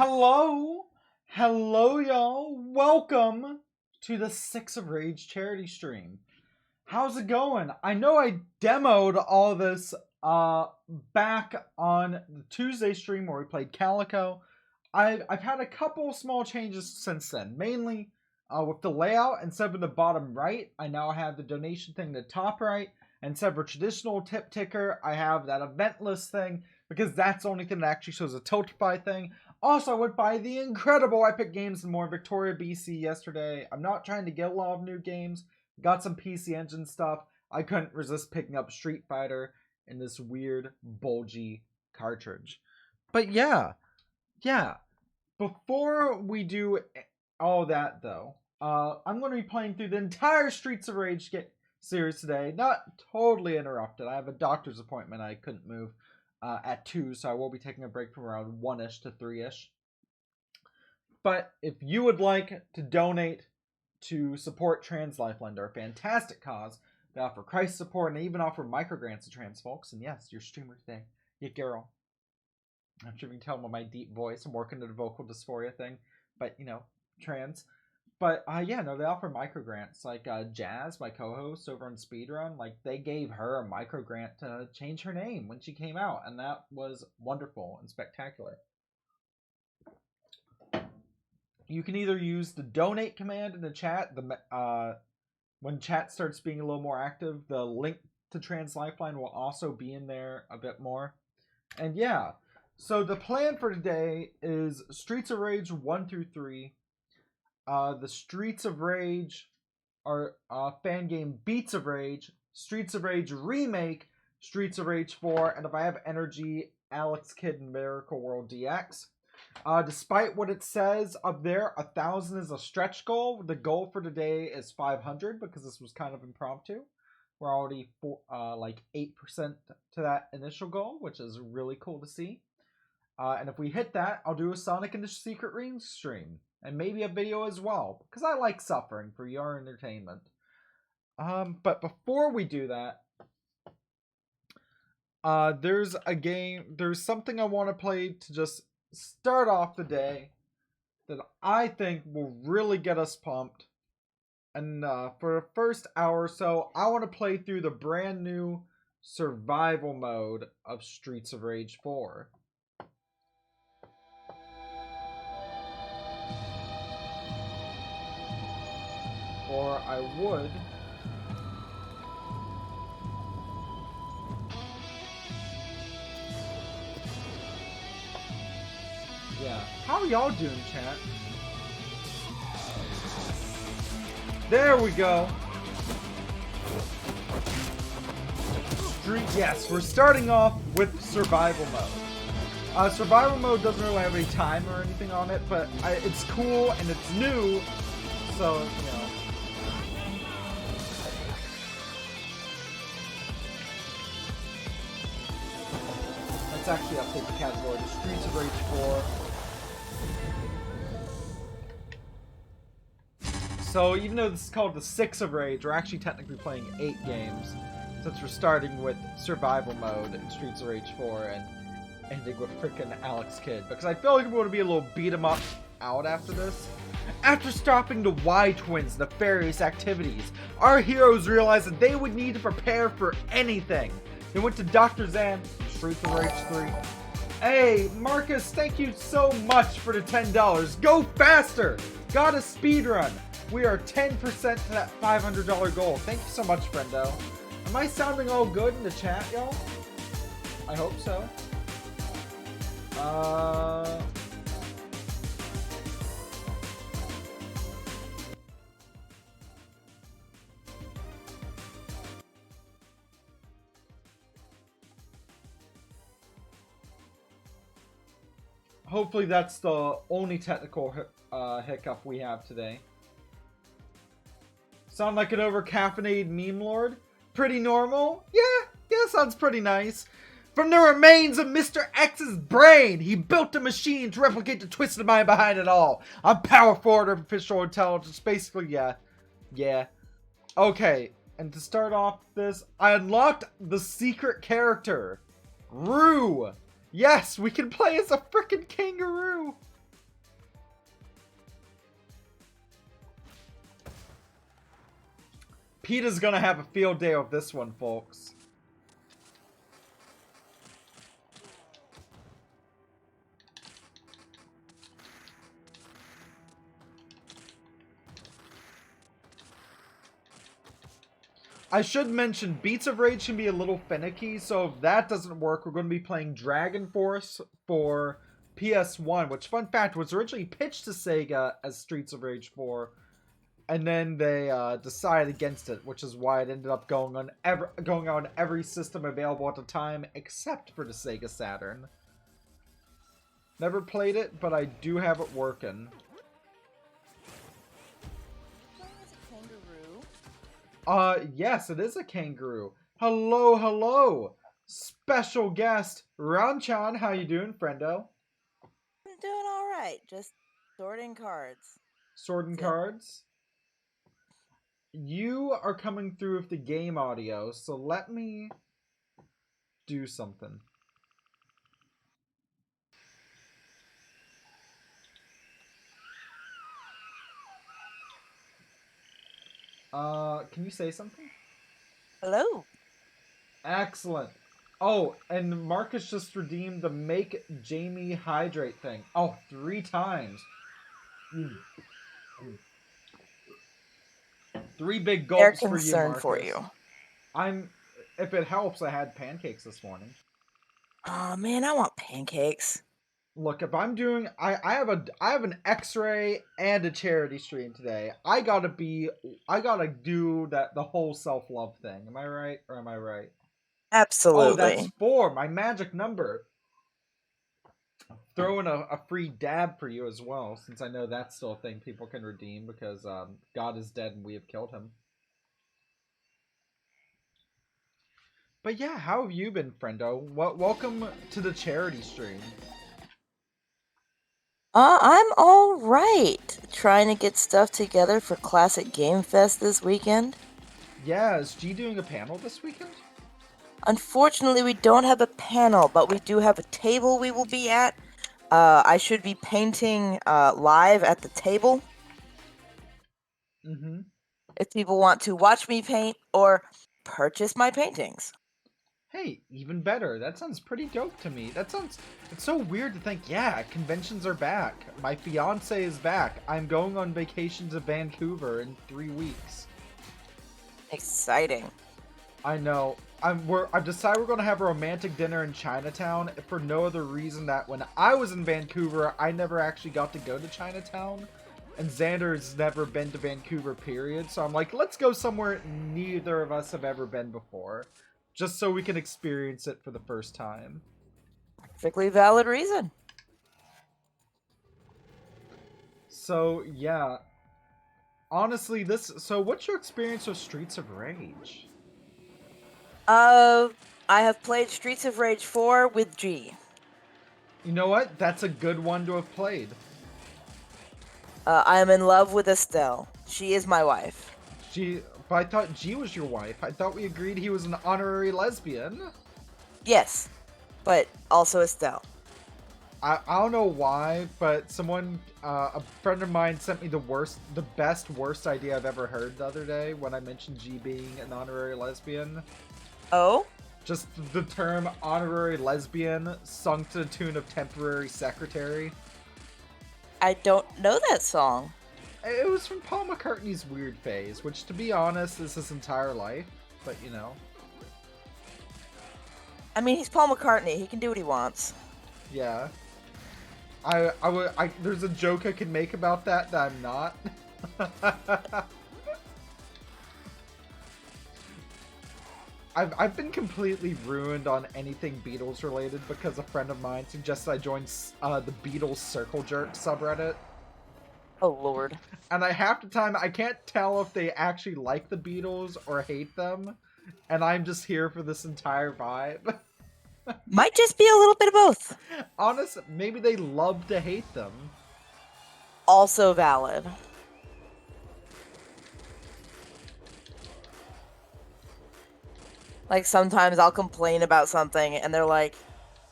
Hello, hello, y'all. Welcome to the Six of Rage charity stream. How's it going? I know I demoed all this back on the Tuesday stream where we played Calico. I've had a couple small changes since then, mainly with the layout. Instead of the bottom right, I now have the donation thing in the top right. Instead of a traditional tip ticker, I have that event list thing because that's the only thing that actually shows a Tiltify thing. Also, I went by the incredible Epic Games and More in Victoria, BC yesterday. I'm not trying to get a lot of new games. Got some PC Engine stuff. I couldn't resist picking up Street Fighter in this weird, bulgy cartridge. But yeah. Before we do all that, though, I'm going to be playing through the entire Streets of Rage series today. Not totally interrupted. I have a doctor's appointment I couldn't move at 2, so I will be taking a break from around 1-ish to 3-ish. But if you would like to donate to support Trans Lifeline, they're a fantastic cause. They offer Christ support and even offer microgrants to trans folks. And yes, your streamer today, yeah, girl. I'm sure you can tell by my deep voice. I'm working on the vocal dysphoria thing, but you know, trans. But yeah, no, they offer microgrants. Like Jazz, my co-host over on Speedrun, like they gave her a microgrant to change her name when she came out, and that was wonderful and spectacular. You can either use the donate command in the chat. When chat starts being a little more active, the link to Trans Lifeline will also be in there a bit more. And yeah, so the plan for today is Streets of Rage 1 through 3. The Streets of Rage are fan game Beats of Rage, Streets of Rage Remake, Streets of Rage 4, and if I have energy, Alex Kidd and Miracle World DX. Despite what it says up there, 1,000 is a stretch goal. The goal for today is 500 because this was kind of impromptu. We're already like 8% to that initial goal, which is really cool to see. And if we hit that, I'll do a Sonic and the Secret Rings stream. And maybe a video as well, because I like suffering for your entertainment. But before we do that, there's something I want to play to just start off the day that I think will really get us pumped. And for the first hour or so, I want to play through the brand new survival mode of Streets of Rage 4. Or I would... Yeah. How are y'all doing, chat? There we go. Yes, we're starting off with survival mode. Survival mode doesn't really have any time or anything on it, but it's cool and it's new, so, you know. Let's actually update the category to Streets of Rage 4. So even though this is called the 6 of Rage, we're actually technically playing 8 games, since we're starting with survival mode in Streets of Rage 4 and ending with frickin' Alex Kidd. Because I feel like we're going to be a little beat 'em up out after this. After stopping the Y-Twins' nefarious activities, our heroes realized that they would need to prepare for anything. They went to Dr. Zan, Streets of Rage 3. Hey, Marcus, thank you so much for the $10. Go faster! Got a speedrun! We are 10% to that $500 goal. Thank you so much, friendo. Am I sounding all good in the chat, y'all? I hope so. Hopefully that's the only technical hiccup we have today. Sound like an over-caffeinated meme lord? Pretty normal? Yeah, sounds pretty nice. From the remains of Mr. X's brain, he built a machine to replicate the twisted mind behind it all. I'm power forward artificial intelligence. Basically, yeah. Okay, and to start off this, I unlocked the secret character, Roo. Yes, we can play as a frickin' kangaroo. PETA's gonna have a field day with this one, folks. I should mention, Beats of Rage can be a little finicky, so if that doesn't work, we're going to be playing Dragon Force for PS1, which, fun fact, was originally pitched to Sega as Streets of Rage 4, and then they decided against it, which is why it ended up going on every system available at the time, except for the Sega Saturn. Never played it, but I do have it working. Yes, it is a kangaroo. Hello, hello! Special guest, Ranchan. How you doing, friendo? I'm doing alright, just sorting cards. Sorting cards? You are coming through with the game audio, so let me do something. Can you say something? Hello. Excellent. Oh, and Marcus just redeemed the Make Jamie Hydrate thing. Oh, 3 times. 3 big gulps for you, Marcus. For you. If it helps, I had pancakes this morning. Oh man, I want pancakes. Look, if I'm doing, I have an X-ray and a charity stream today. I gotta do the whole self-love thing. Am I right, or am I right? Absolutely. Oh, that's 4, my magic number. Throw in a free dab for you as well, since I know that's still a thing people can redeem because God is dead and we have killed him. But yeah, how have you been, friendo? Welcome to the charity stream. I'm alright. Trying to get stuff together for Classic Game Fest this weekend. Yeah, is G doing a panel this weekend? Unfortunately, we don't have a panel, but we do have a table we will be at. I should be painting live at the table. Mm-hmm. If people want to watch me paint or purchase my paintings. Hey, even better. That sounds pretty dope to me. It's so weird to think, yeah, conventions are back. My fiance is back. I'm going on vacation to Vancouver in 3 weeks. Exciting. I know. I've decided we're going to have a romantic dinner in Chinatown for no other reason that when I was in Vancouver, I never actually got to go to Chinatown. And Xander's never been to Vancouver, period. So I'm like, let's go somewhere neither of us have ever been before. Just so we can experience it for the first time. Perfectly valid reason. So, yeah. Honestly, so what's your experience with Streets of Rage? I have played Streets of Rage 4 with G. You know what? That's a good one to have played. I am in love with Estelle. She is my wife. But I thought G was your wife. I thought we agreed he was an honorary lesbian. Yes, but also Estelle. I don't know why, but a friend of mine sent me the worst idea I've ever heard the other day when I mentioned G being an honorary lesbian. Oh? Just the term honorary lesbian sung to the tune of temporary secretary. I don't know that song. It was from Paul McCartney's Weird Phase, which, to be honest, is his entire life. But, you know. I mean, he's Paul McCartney. He can do what he wants. Yeah. There's a joke I can make about that I'm not. I've been completely ruined on anything Beatles related because a friend of mine suggested I join the Beatles Circle Jerk subreddit. Oh, Lord. And half the time, I can't tell if they actually like the Beatles or hate them. And I'm just here for this entire vibe. Might just be a little bit of both. Honestly, maybe they love to hate them. Also valid. Like, sometimes I'll complain about something, and they're like,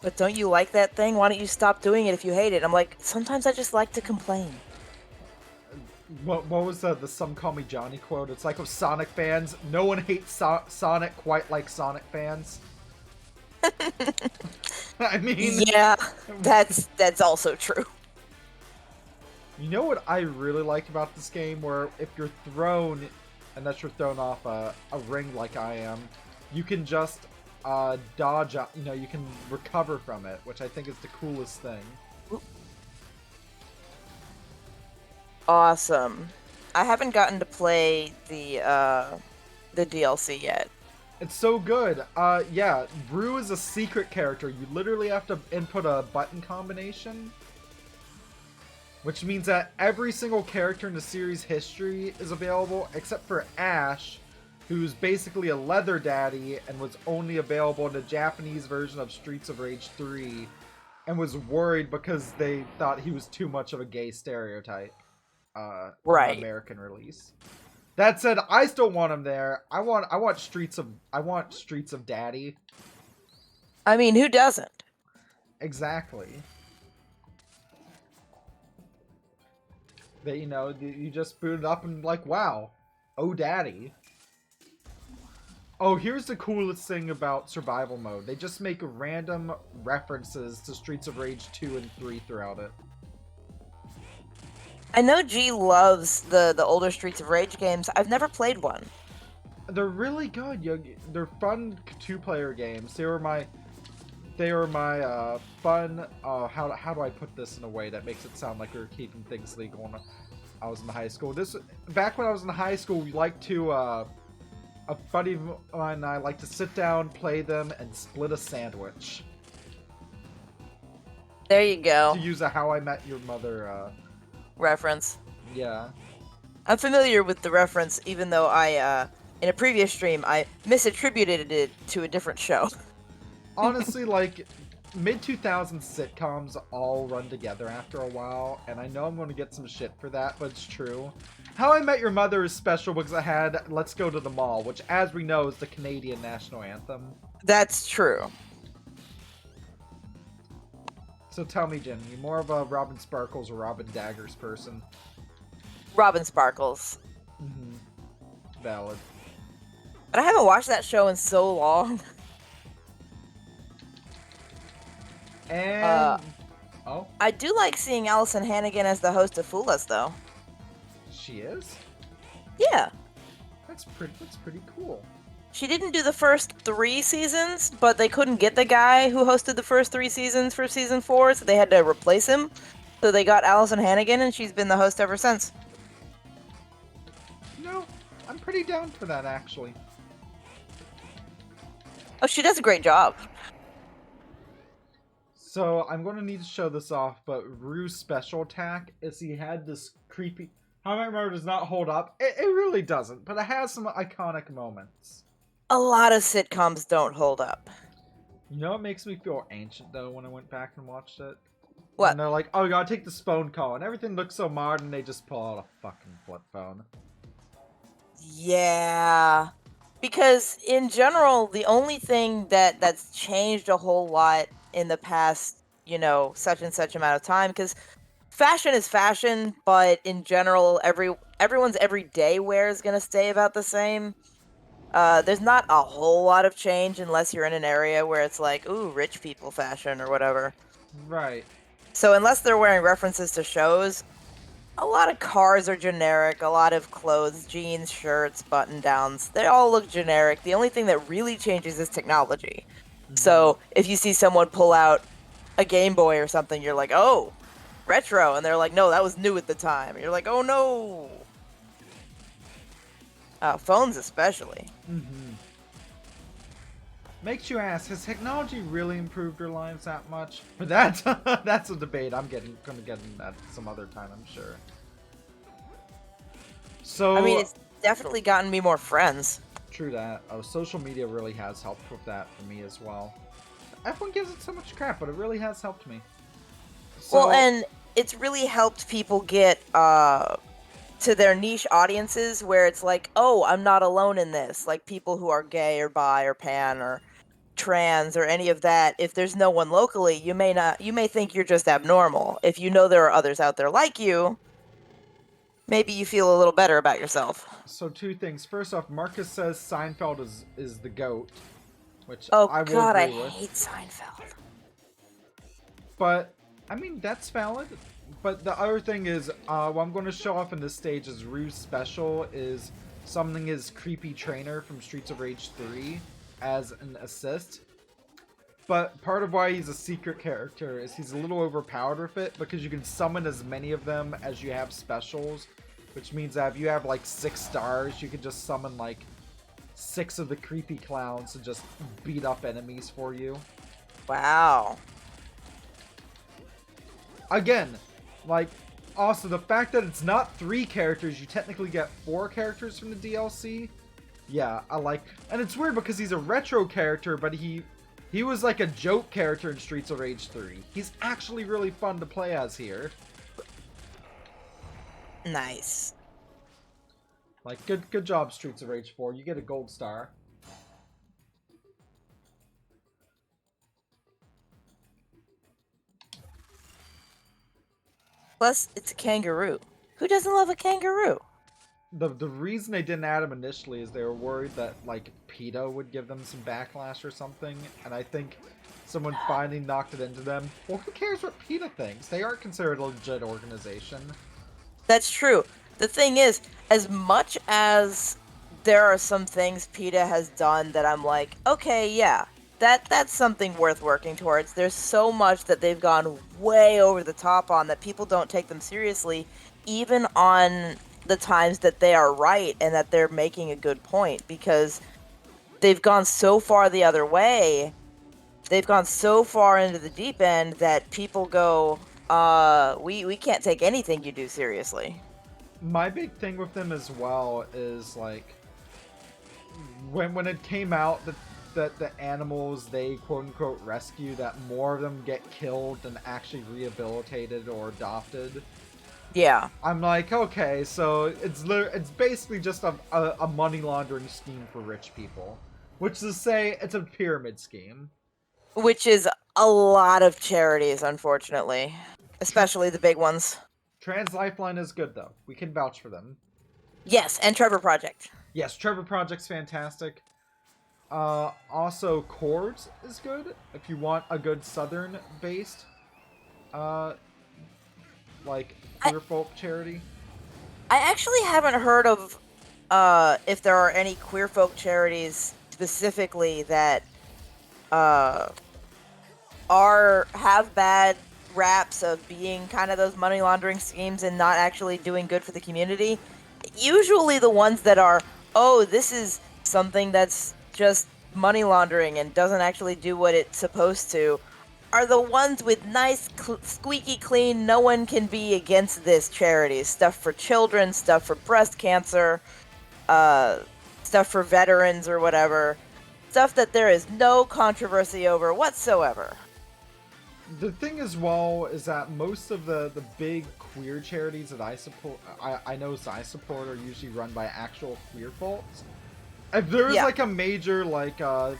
but don't you like that thing? Why don't you stop doing it if you hate it? I'm like, sometimes I just like to complain. what was the "Some Call Me Johnny" quote? It's like with Sonic fans, no one hates Sonic quite like Sonic fans. I mean, Yeah, that's also true. you know what I really like about this game? Where if you're thrown, unless you're thrown off a ring like I am, you can just dodge. You know, you can recover from it, which I think is the coolest thing. Awesome. I haven't gotten to play the DLC yet. It's so good. Yeah, Rue is a secret character. You literally have to input a button combination, which means that every single character in the series history is available, except for Ash, who's basically a leather daddy and was only available in the Japanese version of Streets of Rage 3, and was worried because they thought he was too much of a gay stereotype. Right. In the American release. That said, I still want him there. I want Streets of Daddy. I mean, who doesn't? Exactly. That, you know, you just boot it up and like, wow, oh daddy. Oh, here's the coolest thing about survival mode. They just make random references to Streets of Rage 2 and 3 throughout it. I know G loves the older Streets of Rage games. I've never played one. They're really good. They're fun two-player games. They were my fun. How do I put this in a way that makes it sound like we were keeping things legal when I was in high school? Back when I was in high school, we liked to a buddy of mine and I like to sit down, play them, and split a sandwich. There you go. To use a How I Met Your Mother reference. Yeah. I'm familiar with the reference, even though I in a previous stream I misattributed it to a different show. Honestly, like, mid-2000s sitcoms all run together after a while, and I know I'm going to get some shit for that, but it's true. How I Met Your Mother is special because it had Let's Go to the Mall, which, as we know, is the Canadian national anthem. That's true. So tell me, Jen, you more of a Robin Sparkles or Robin Daggers person? Robin Sparkles. Mm-hmm. Valid. But I haven't watched that show in so long. And... oh? I do like seeing Allison Hannigan as the host of Fool Us, though. She is? Yeah. That's pretty cool. She didn't do the first 3 seasons, but they couldn't get the guy who hosted the first 3 seasons for season 4, so they had to replace him. So they got Allison Hannigan, and she's been the host ever since. No, I'm pretty down for that, actually. Oh, she does a great job. So, I'm going to need to show this off, but Rue's special attack is he had this creepy... How I Remember does not hold up. It really doesn't, but it has some iconic moments. A lot of sitcoms don't hold up. You know what makes me feel ancient, though, when I went back and watched it? What? And they're like, oh, you gotta take this phone call, and everything looks so modern, they just pull out a fucking flip phone. Yeah. Because, in general, the only thing that's changed a whole lot in the past, you know, such and such amount of time, because fashion is fashion, but in general, everyone's everyday wear is going to stay about the same. There's not a whole lot of change unless you're in an area where it's like, ooh, rich people fashion or whatever. Right. So unless they're wearing references to shows, a lot of cars are generic, a lot of clothes, jeans, shirts, button-downs, they all look generic. The only thing that really changes is technology. Mm-hmm. So if you see someone pull out a Game Boy or something, you're like, oh, retro. And they're like, no, that was new at the time. And you're like, oh no. Phones especially. Mm-hmm. Makes you ask, has technology really improved our lives that much? But that's a debate I'm gonna get in that some other time, I'm sure. So I mean, it's definitely gotten me more friends. True that. Social media really has helped with that for me as well. Everyone gives it so much crap, but it really has helped me. So, well, and it's really helped people get to their niche audiences where it's like, oh, I'm not alone in this. Like people who are gay or bi or pan or trans or any of that. If there's no one locally, you may think you're just abnormal. If you know there are others out there like you, maybe you feel a little better about yourself. So two things. First off, Marcus says Seinfeld is the GOAT, which Oh I will god, I agree with. hate Seinfeld. But I mean that's valid. But the other thing is, what I'm going to show off in this stage is Ryu's special is summoning his creepy trainer from Streets of Rage 3 as an assist. But part of why he's a secret character is he's a little overpowered with it because you can summon as many of them as you have specials, which means that if you have like 6 stars, you can just summon like 6 of the creepy clowns to just beat up enemies for you. Wow. Again, like, also the fact that it's not 3 characters, you technically get 4 characters from the DLC. Yeah, I like, and it's weird because he's a retro character, but he was like a joke character in Streets of Rage 3. He's actually really fun to play as here. Nice. Like, good job, Streets of Rage 4. You get a gold star. Plus, it's a kangaroo. Who doesn't love a kangaroo? The reason they didn't add him initially is they were worried that, like, PETA would give them some backlash or something, and I think someone finally knocked it into them. Well, who cares what PETA thinks? They aren't considered a legit organization. That's true. The thing is, as much as there are some things PETA has done that I'm like, okay, yeah, that's something worth working towards. There's so much that they've gone way over the top on that people don't take them seriously, even on the times that they are right and that they're making a good point, because they've gone so far the other way. They've gone so far into the deep end that people go, we can't take anything you do seriously. My big thing with them as well is, like, when it came out that the animals they quote-unquote rescue, that more of them get killed than actually rehabilitated or adopted. Yeah. I'm like, okay, so it's basically just a money laundering scheme for rich people. Which is to say, it's a pyramid scheme. Which is a lot of charities, unfortunately. Especially the big ones. Trans Lifeline is good, though. We can vouch for them. Yes, and Trevor Project. Yes, Trevor Project's fantastic. Also, Chords is good if you want a good Southern-based, like, queer folk charity. I actually haven't heard of if there are any queer folk charities specifically that have bad raps of being kind of those money laundering schemes and not actually doing good for the community. Usually the ones that are, oh, this is something that's just money laundering and doesn't actually do what it's supposed to, are the ones with nice, squeaky clean, no one can be against this charity. Stuff for children, stuff for breast cancer, stuff for veterans or whatever. Stuff that there is no controversy over whatsoever. The thing as well is that most of the big queer charities that I support, I know I support, are usually run by actual queer folks. If there was like a major like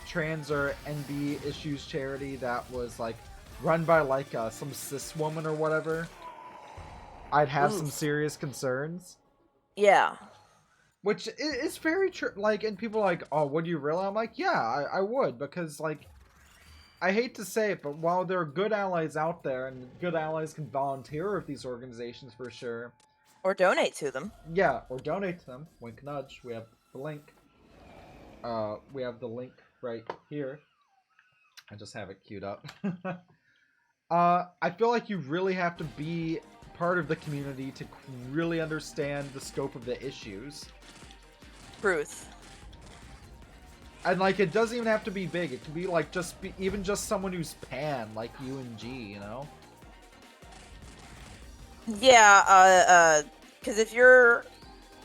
trans or NB issues charity that was like run by like some cis woman or whatever, I'd have some serious concerns. Yeah. Which is very true. Like, and people are like, oh, would you really? I'm like, yeah, I would, because like, I hate to say it, but while there are good allies out there, and good allies can volunteer with these organizations for sure. Or donate to them. Yeah, or donate to them. Wink nudge. We have the link. We have the link right here. I just have it queued up. I feel like you really have to be part of the community to really understand the scope of the issues. Truth. And like, it doesn't even have to be big. It can be like even just someone who's pan, like you and G, you know? Yeah, because if you're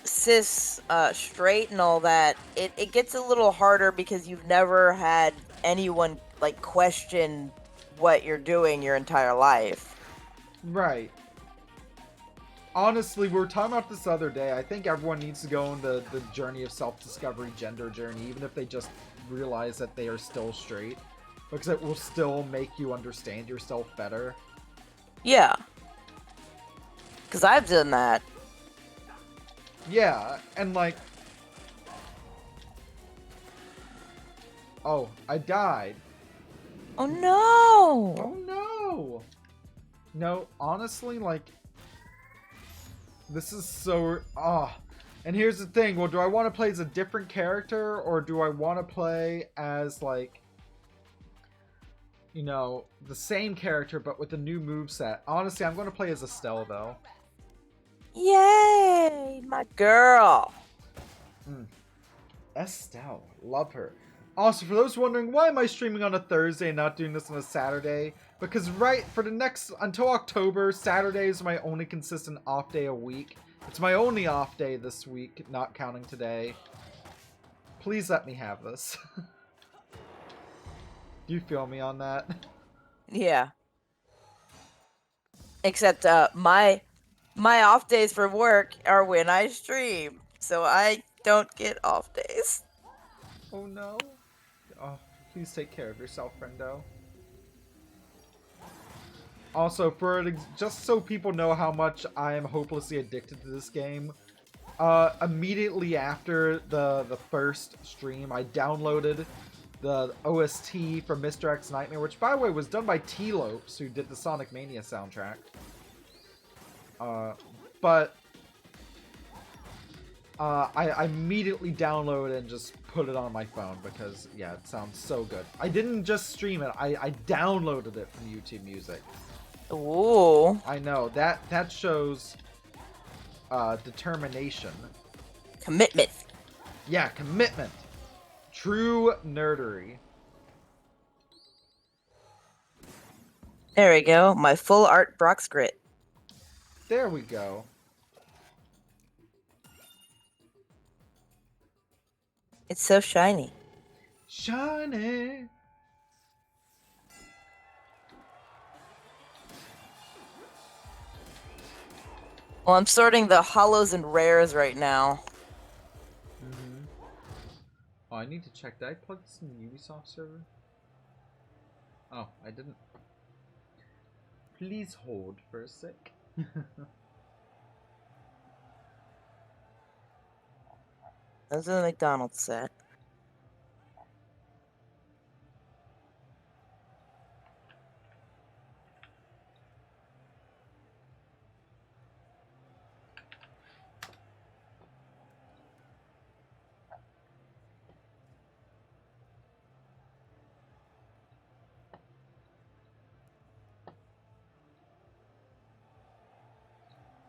cis, straight and all that, it gets a little harder because you've never had anyone, like, question what you're doing your entire life. Right. Honestly, we were talking about this the other day. I think everyone needs to go on the journey of self-discovery, gender journey, even if they just realize that they are still straight. Because it will still make you understand yourself better. Yeah. Because I've done that. Yeah, and like, oh, I died. Oh no! Oh no! No, honestly, like, this is so, And here's the thing, well, do I want to play as a different character, or do I want to play as, like, you know, the same character, but with a new moveset? Honestly, I'm going to play as Estelle, though. Yay! My girl! Estelle, love her. Also, for those wondering, why am I streaming on a Thursday and not doing this on a Saturday? Because for the next, until October, Saturday is my only consistent off day a week. It's my only off day this week, not counting today. Please let me have this. Do you feel me on that? Yeah. Except my off days for work are when I stream, so I don't get off days. Oh no. Oh, please take care of yourself, friendo. Also, just so people know how much I am hopelessly addicted to this game, immediately after the first stream, I downloaded the OST from Mr. X Nightmare, which, by the way, was done by T-Lopes, who did the Sonic Mania soundtrack. I immediately downloaded and just put it on my phone because, yeah, it sounds so good. I didn't just stream it, I downloaded it from YouTube Music. Ooh. I know, that shows determination. Commitment. Yeah, commitment. True nerdery. There we go. My full art Brock's Grit. There we go. It's so shiny. Shiny. Well, I'm sorting the hollows and rares right now. Oh, I need to check. Did I plug this in the Ubisoft server? Oh, I didn't. Please hold for a sec. Those are the McDonald's set.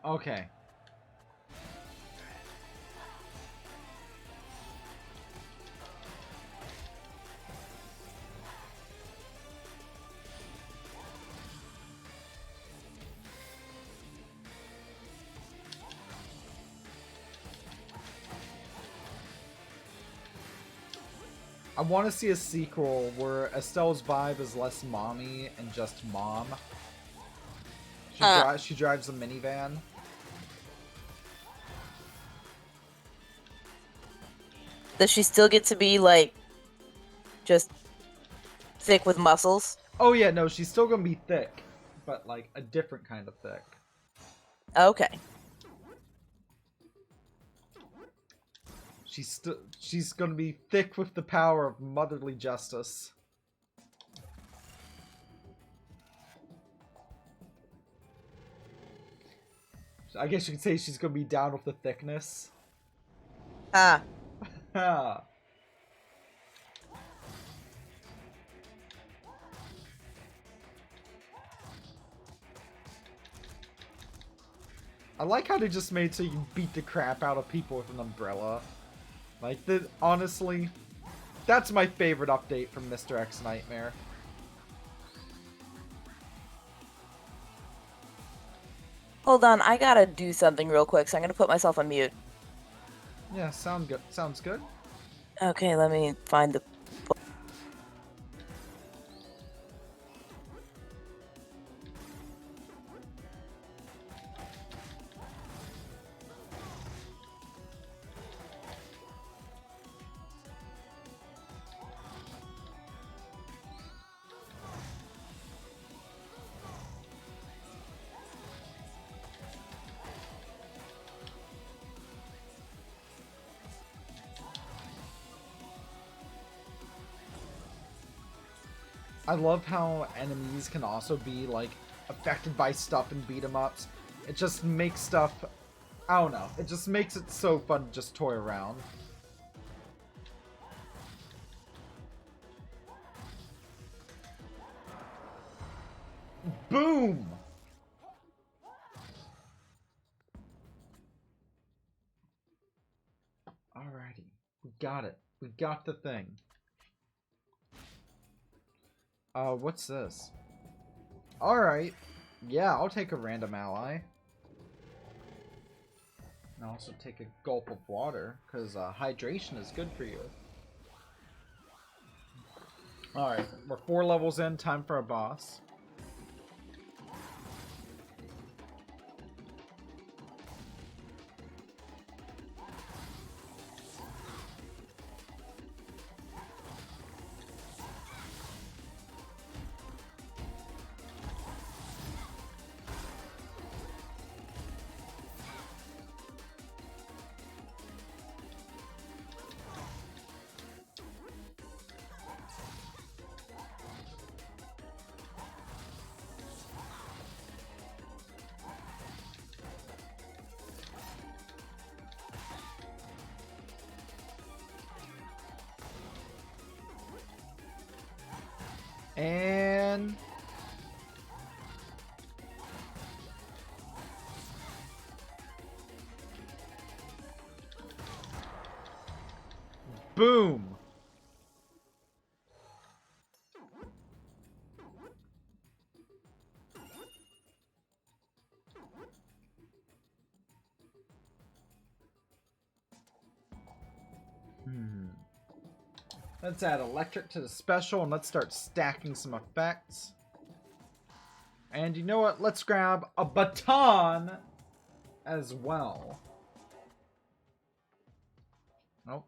Okay. I want to see a sequel where Estelle's vibe is less mommy and just mom. She drives a minivan. Does she still get to be, like, just thick with muscles? Oh yeah, no, she's still gonna be thick, but like a different kind of thick. Okay. She's gonna be thick with the power of motherly justice. I guess you could say she's gonna be down with the thickness. Ah. I like how they just made so you can beat the crap out of people with an umbrella. Like, honestly, that's my favorite update from Mr. X Nightmare. Hold on, I gotta do something real quick, so I'm gonna put myself on mute. Yeah, sounds good. Okay, let me find the... I love how enemies can also be, like, affected by stuff in beat 'em ups. It just makes stuff... I don't know. It just makes it so fun to just toy around. Boom! Alrighty. We got it. We got the thing. What's this? Alright. Yeah, I'll take a random ally. And also take a gulp of water, because hydration is good for you. Alright, we're 4 levels in, time for a boss. And... boom! Let's add electric to the special and let's start stacking some effects. And you know what? Let's grab a baton as well. Nope.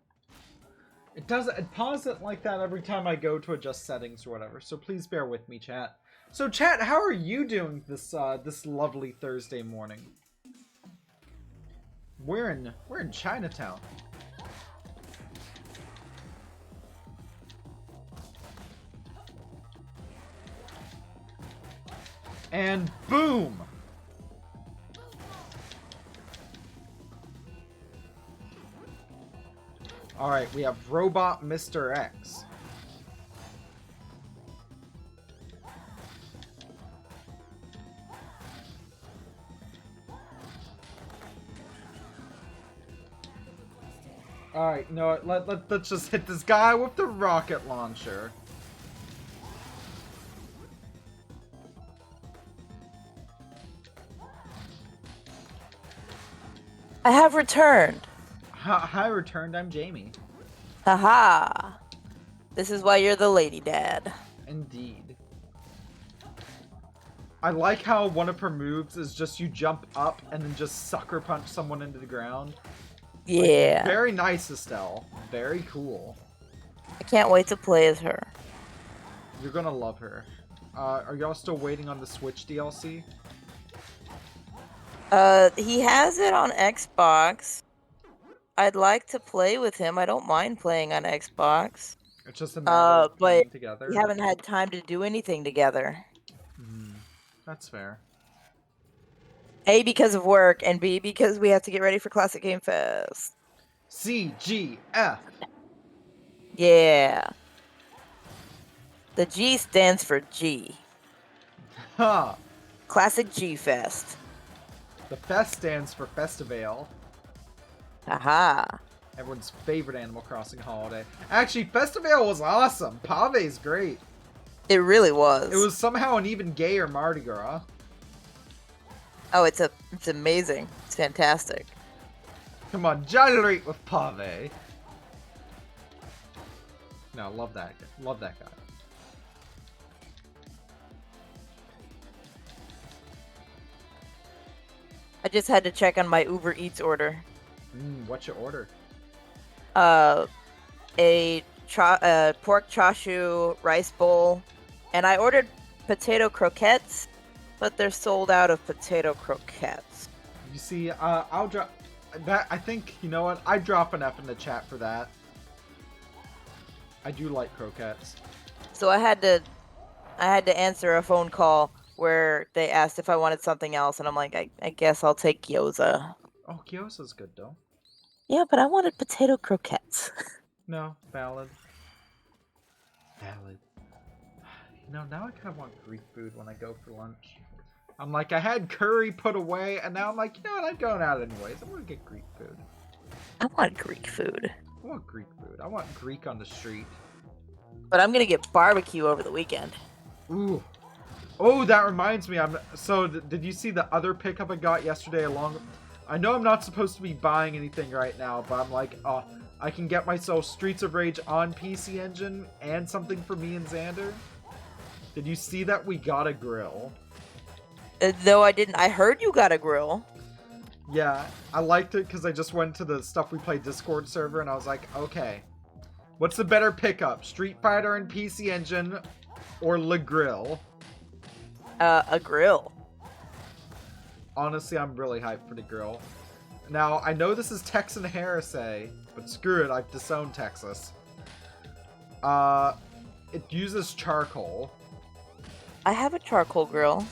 It pauses it like that every time I go to adjust settings or whatever, so please bear with me, chat. So chat, how are you doing this this lovely Thursday morning? We're in Chinatown. And boom! Alright, we have Robot Mr. X. Alright, no, let's just hit this guy with the rocket launcher. I have returned. Hi, returned. I'm Jamie. Haha. This is why you're the lady dad. Indeed. I like how one of her moves is just you jump up and then just sucker punch someone into the ground. Yeah. Like, very nice, Estelle. Very cool. I can't wait to play as her. You're gonna love her. Are y'all still waiting on the Switch DLC? He has it on Xbox. I'd like to play with him. I don't mind playing on Xbox. It's just a matter of playing but together. we haven't had time to do anything together. That's fair. A, because of work, and B, because we have to get ready for Classic Game Fest. CGF. Yeah. The G stands for G. Ha! Classic G Fest. The Fest stands for Festival. Aha. Everyone's favorite Animal Crossing holiday. Actually, Festival was awesome. Pave's great. It really was. It was somehow an even gayer Mardi Gras. Oh, it's amazing. It's fantastic. Come on, gyrate with Pave. No, love that. Love that guy. I just had to check on my Uber Eats order. What's your order? A pork chashu rice bowl, and I ordered potato croquettes, but they're sold out of potato croquettes. You see, I'll drop that. I think, you know what? I drop an F in the chat for that. I do like croquettes. So I had to I had to answer a phone call where they asked if I wanted something else, and I'm like, I guess I'll take gyoza. Oh, gyoza's good though. Yeah, but I wanted potato croquettes. No, valid. Valid. Now I kind of want Greek food when I go for lunch. I'm like, I had curry put away, and now I'm like, you know what? I'm going out anyways. I'm gonna get Greek food. I want Greek food. I want Greek food. I want Greek on the street. But I'm gonna get barbecue over the weekend. Ooh. Oh, that reminds me. Did you see the other pickup I got yesterday along? I know I'm not supposed to be buying anything right now, but I'm like, I can get myself Streets of Rage on PC Engine and something for me and Xander. Did you see that we got a grill? Though I didn't. I heard you got a grill. Yeah, I liked it because I just went to the Stuff We Play Discord server and I was like, okay, what's the better pickup? Street Fighter and PC Engine or Le Grill? A grill. Honestly, I'm really hyped for the grill. Now, I know this is Texan heresy, but screw it, I've disowned Texas. It uses charcoal. I have a charcoal grill.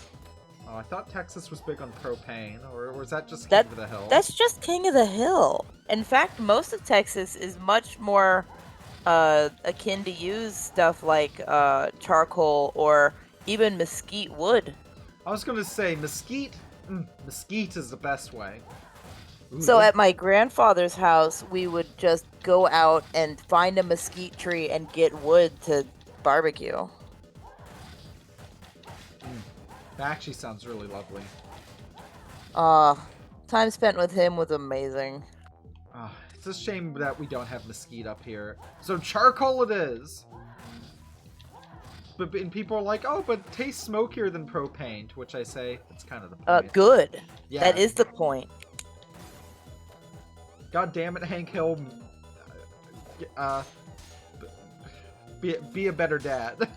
Oh, I thought Texas was big on propane, or was that just King of the Hill? That's just King of the Hill. In fact, most of Texas is much more akin to use stuff like charcoal or even mesquite wood. I was gonna say mesquite. Mesquite is the best way. Ooh, So at my grandfather's house, we would just go out and find a mesquite tree and get wood to barbecue. That actually sounds really lovely. Time spent with him was amazing. It's a shame that we don't have mesquite up here. So charcoal it is. And people are like, oh, but it tastes smokier than propane, to which I say, it's kind of the point. Good. Yeah. That is the point. God damn it, Hank Hill. Be a better dad.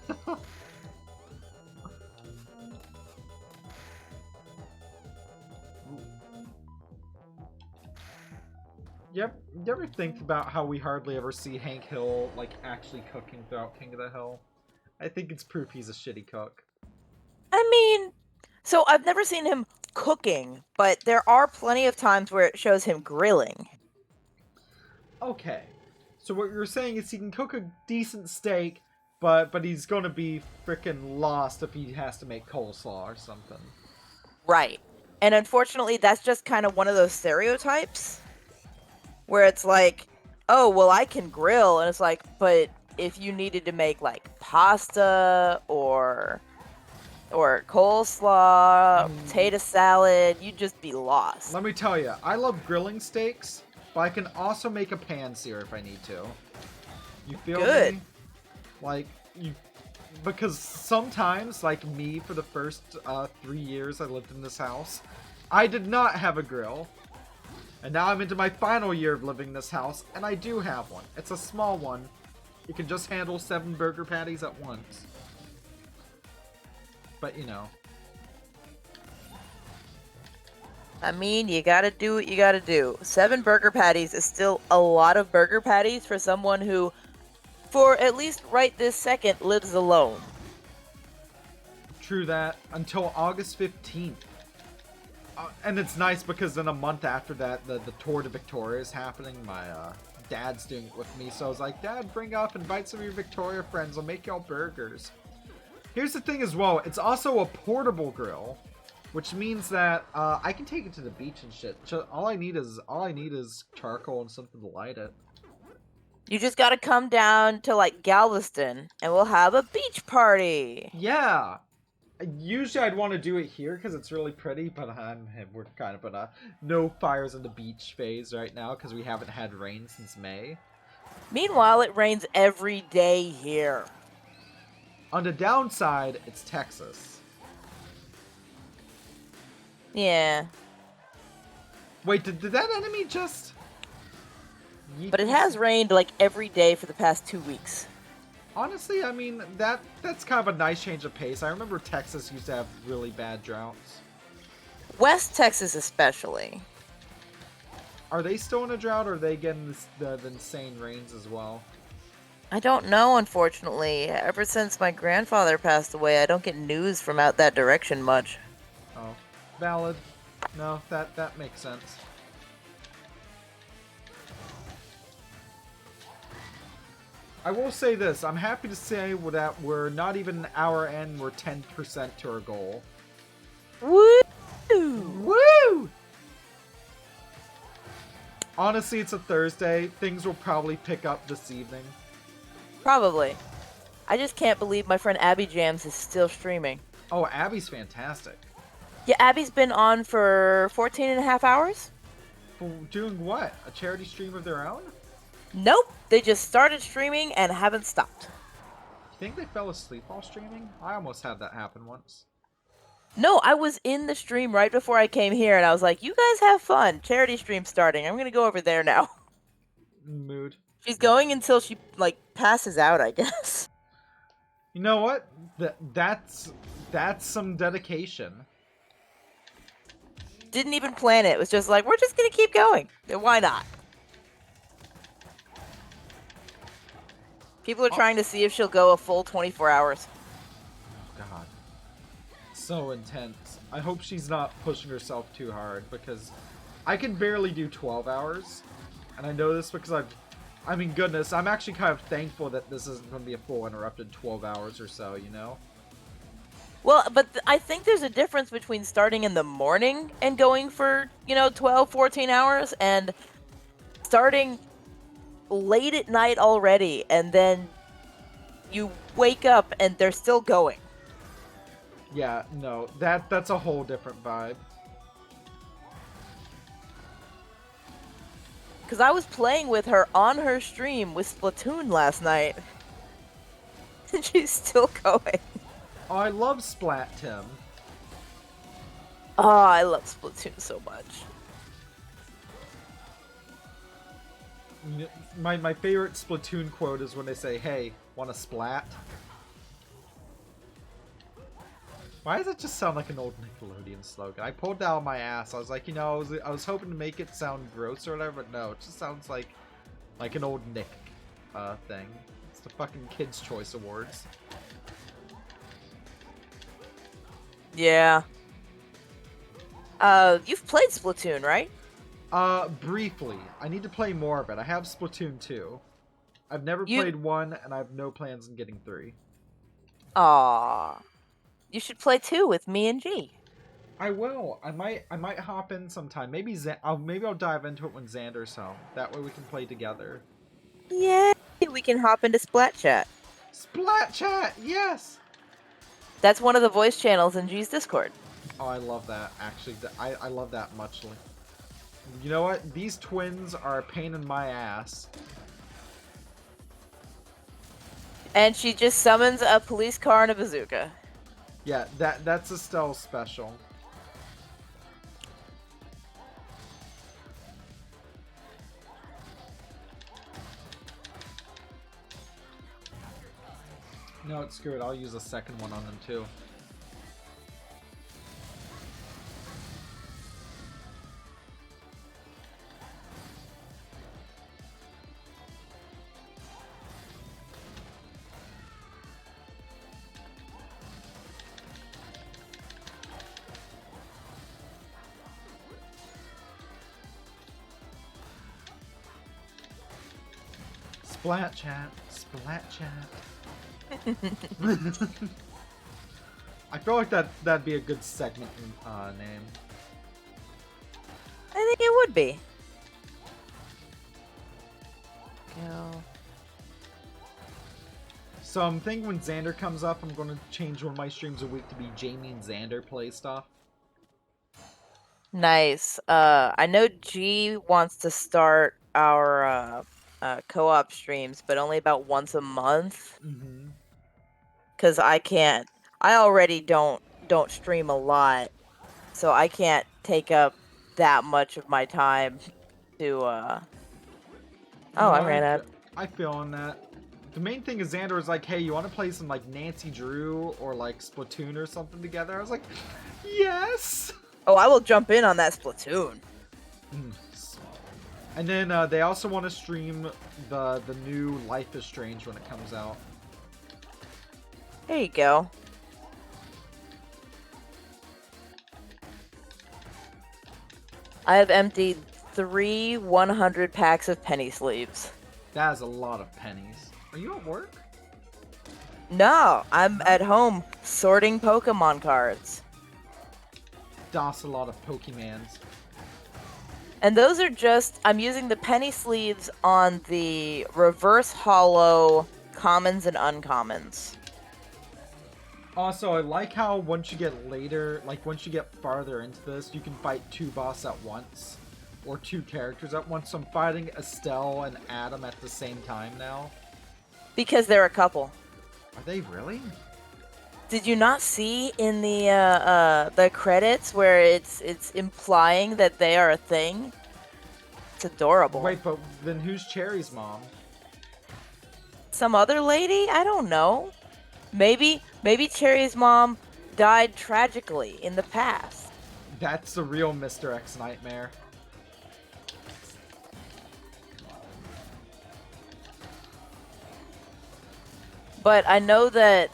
You ever think about how we hardly ever see Hank Hill, like, actually cooking throughout King of the Hill? I think it's proof he's a shitty cook. I mean, so I've never seen him cooking, but there are plenty of times where it shows him grilling. Okay. So what you're saying is he can cook a decent steak, but he's gonna be freaking lost if he has to make coleslaw or something. Right. And unfortunately, that's just kind of one of those stereotypes where it's like, oh, well, I can grill. And it's like, but if you needed to make like pasta or coleslaw, potato salad, you'd just be lost. Let me tell you, I love grilling steaks, but I can also make a pan sear if I need to. You feel Good. me? Like, because sometimes, like me, for the first 3 years I lived in this house, I did not have a grill. And now I'm into my final year of living in this house, and I do have one. It's a small one. It can just handle 7 burger patties at once. But, you know. I mean, you gotta do what you gotta do. 7 burger patties is still a lot of burger patties for someone who, for at least right this second, lives alone. True that. Until August 15th. And it's nice because then a month after that, the Tour de Victoria is happening. My dad's doing it with me, so I was like, Dad, invite some of your Victoria friends. I'll make y'all burgers. Here's the thing as well. It's also a portable grill, which means that I can take it to the beach and shit. All I need is charcoal and something to light it. You just gotta come down to like Galveston, and we'll have a beach party. Yeah. Usually I'd want to do it here because it's really pretty, but we're kind of in a no fires on the beach phase right now because we haven't had rain since May. Meanwhile, it rains every day here. On the downside, it's Texas. Yeah. Wait, did that enemy just... But it has rained like every day for the past 2 weeks. Honestly, I mean, that's kind of a nice change of pace. I remember Texas used to have really bad droughts. West Texas especially. Are they still in a drought, or are they getting the insane rains as well? I don't know, unfortunately. Ever since my grandfather passed away, I don't get news from out that direction much. Oh, valid. No, that makes sense. I will say this. I'm happy to say that we're not even an hour in. We're 10% to our goal. Woo! Woo! Honestly, it's a Thursday. Things will probably pick up this evening. Probably. I just can't believe my friend Abby Jams is still streaming. Oh, Abby's fantastic. Yeah, Abby's been on for 14 and a half hours? For doing what? A charity stream of their own? Nope. They just started streaming and haven't stopped. You think they fell asleep while streaming? I almost had that happen once. No, I was in the stream right before I came here and I was like, you guys have fun. Charity stream starting. I'm gonna go over there now. Mood. She's going until she, like, passes out, I guess. You know what? That's some dedication. Didn't even plan it. It was just like, we're just gonna keep going. Why not? People are trying to see if she'll go a full 24 hours. God. So intense. I hope she's not pushing herself too hard, because I can barely do 12 hours. And I know this because I mean, goodness, I'm actually kind of thankful that this isn't going to be a full uninterrupted 12 hours or so, you know? Well, but I think there's a difference between starting in the morning and going for, 12, 14 hours and starting late at night already and then you wake up and they're still going. Yeah, no, that's a whole different vibe. Because I was playing with her on her stream with Splatoon last night. And she's still going. Oh, I love Splat Tim. Oh, I love Splatoon so much. My favorite Splatoon quote is when they say, "Hey, want a splat?" Why does it just sound like an old Nickelodeon slogan? I pulled that out my ass. I was like, I was hoping to make it sound gross or whatever, but no, it just sounds like an old Nick thing. It's the fucking Kids' Choice Awards. Yeah. You've played Splatoon, right? Briefly. I need to play more of it. I have Splatoon 2. I've never played 1, and I have no plans on getting 3. Aww. You should play 2 with me and G. I will. I might hop in sometime. Maybe I'll dive into it when Xander's home. That way we can play together. Yeah, we can hop into Splat Chat. Splat Chat, yes. That's one of the voice channels in G's Discord. Oh, I love that. Actually, I love that muchly. You know what? These twins are a pain in my ass. And she just summons a police car and a bazooka. Yeah, that's a stealth special. No, it's screw it. I'll use a second one on them too. Splat Chat. Splat Chat. I feel like that'd be a good segment name. I think it would be. Go. So I'm thinking when Xander comes up, I'm going to change one of my streams a week to be Jamie and Xander play stuff. Nice. I know G wants to start our co-op streams, but only about once a month. Mm-hmm. Cause I can't. I already don't stream a lot, so I can't take up that much of my time to. Oh, I ran out. I feel on that. The main thing is Xander was like, "Hey, you want to play some like Nancy Drew or like Splatoon or something together?" I was like, "Yes." Oh, I will jump in on that Splatoon. And then they also want to stream the new Life is Strange when it comes out. There you go. I have emptied 3 100 packs of penny sleeves. That is a lot of pennies. Are you at work? No, I'm at home sorting Pokemon cards. Das a lot of Pokemans. And those are just, I'm using the penny sleeves on the reverse hollow commons and uncommons. Also, I like how once you get later, like once you get farther into this, you can fight 2 bosses at once. Or 2 characters at once. So I'm fighting Estelle and Adam at the same time now. Because they're a couple. Are they really? Did you not see in the credits where it's implying that they are a thing? It's adorable. Wait, but then who's Cherry's mom? Some other lady? I don't know. Maybe Cherry's mom died tragically in the past. That's the real Mr. X nightmare. But I know that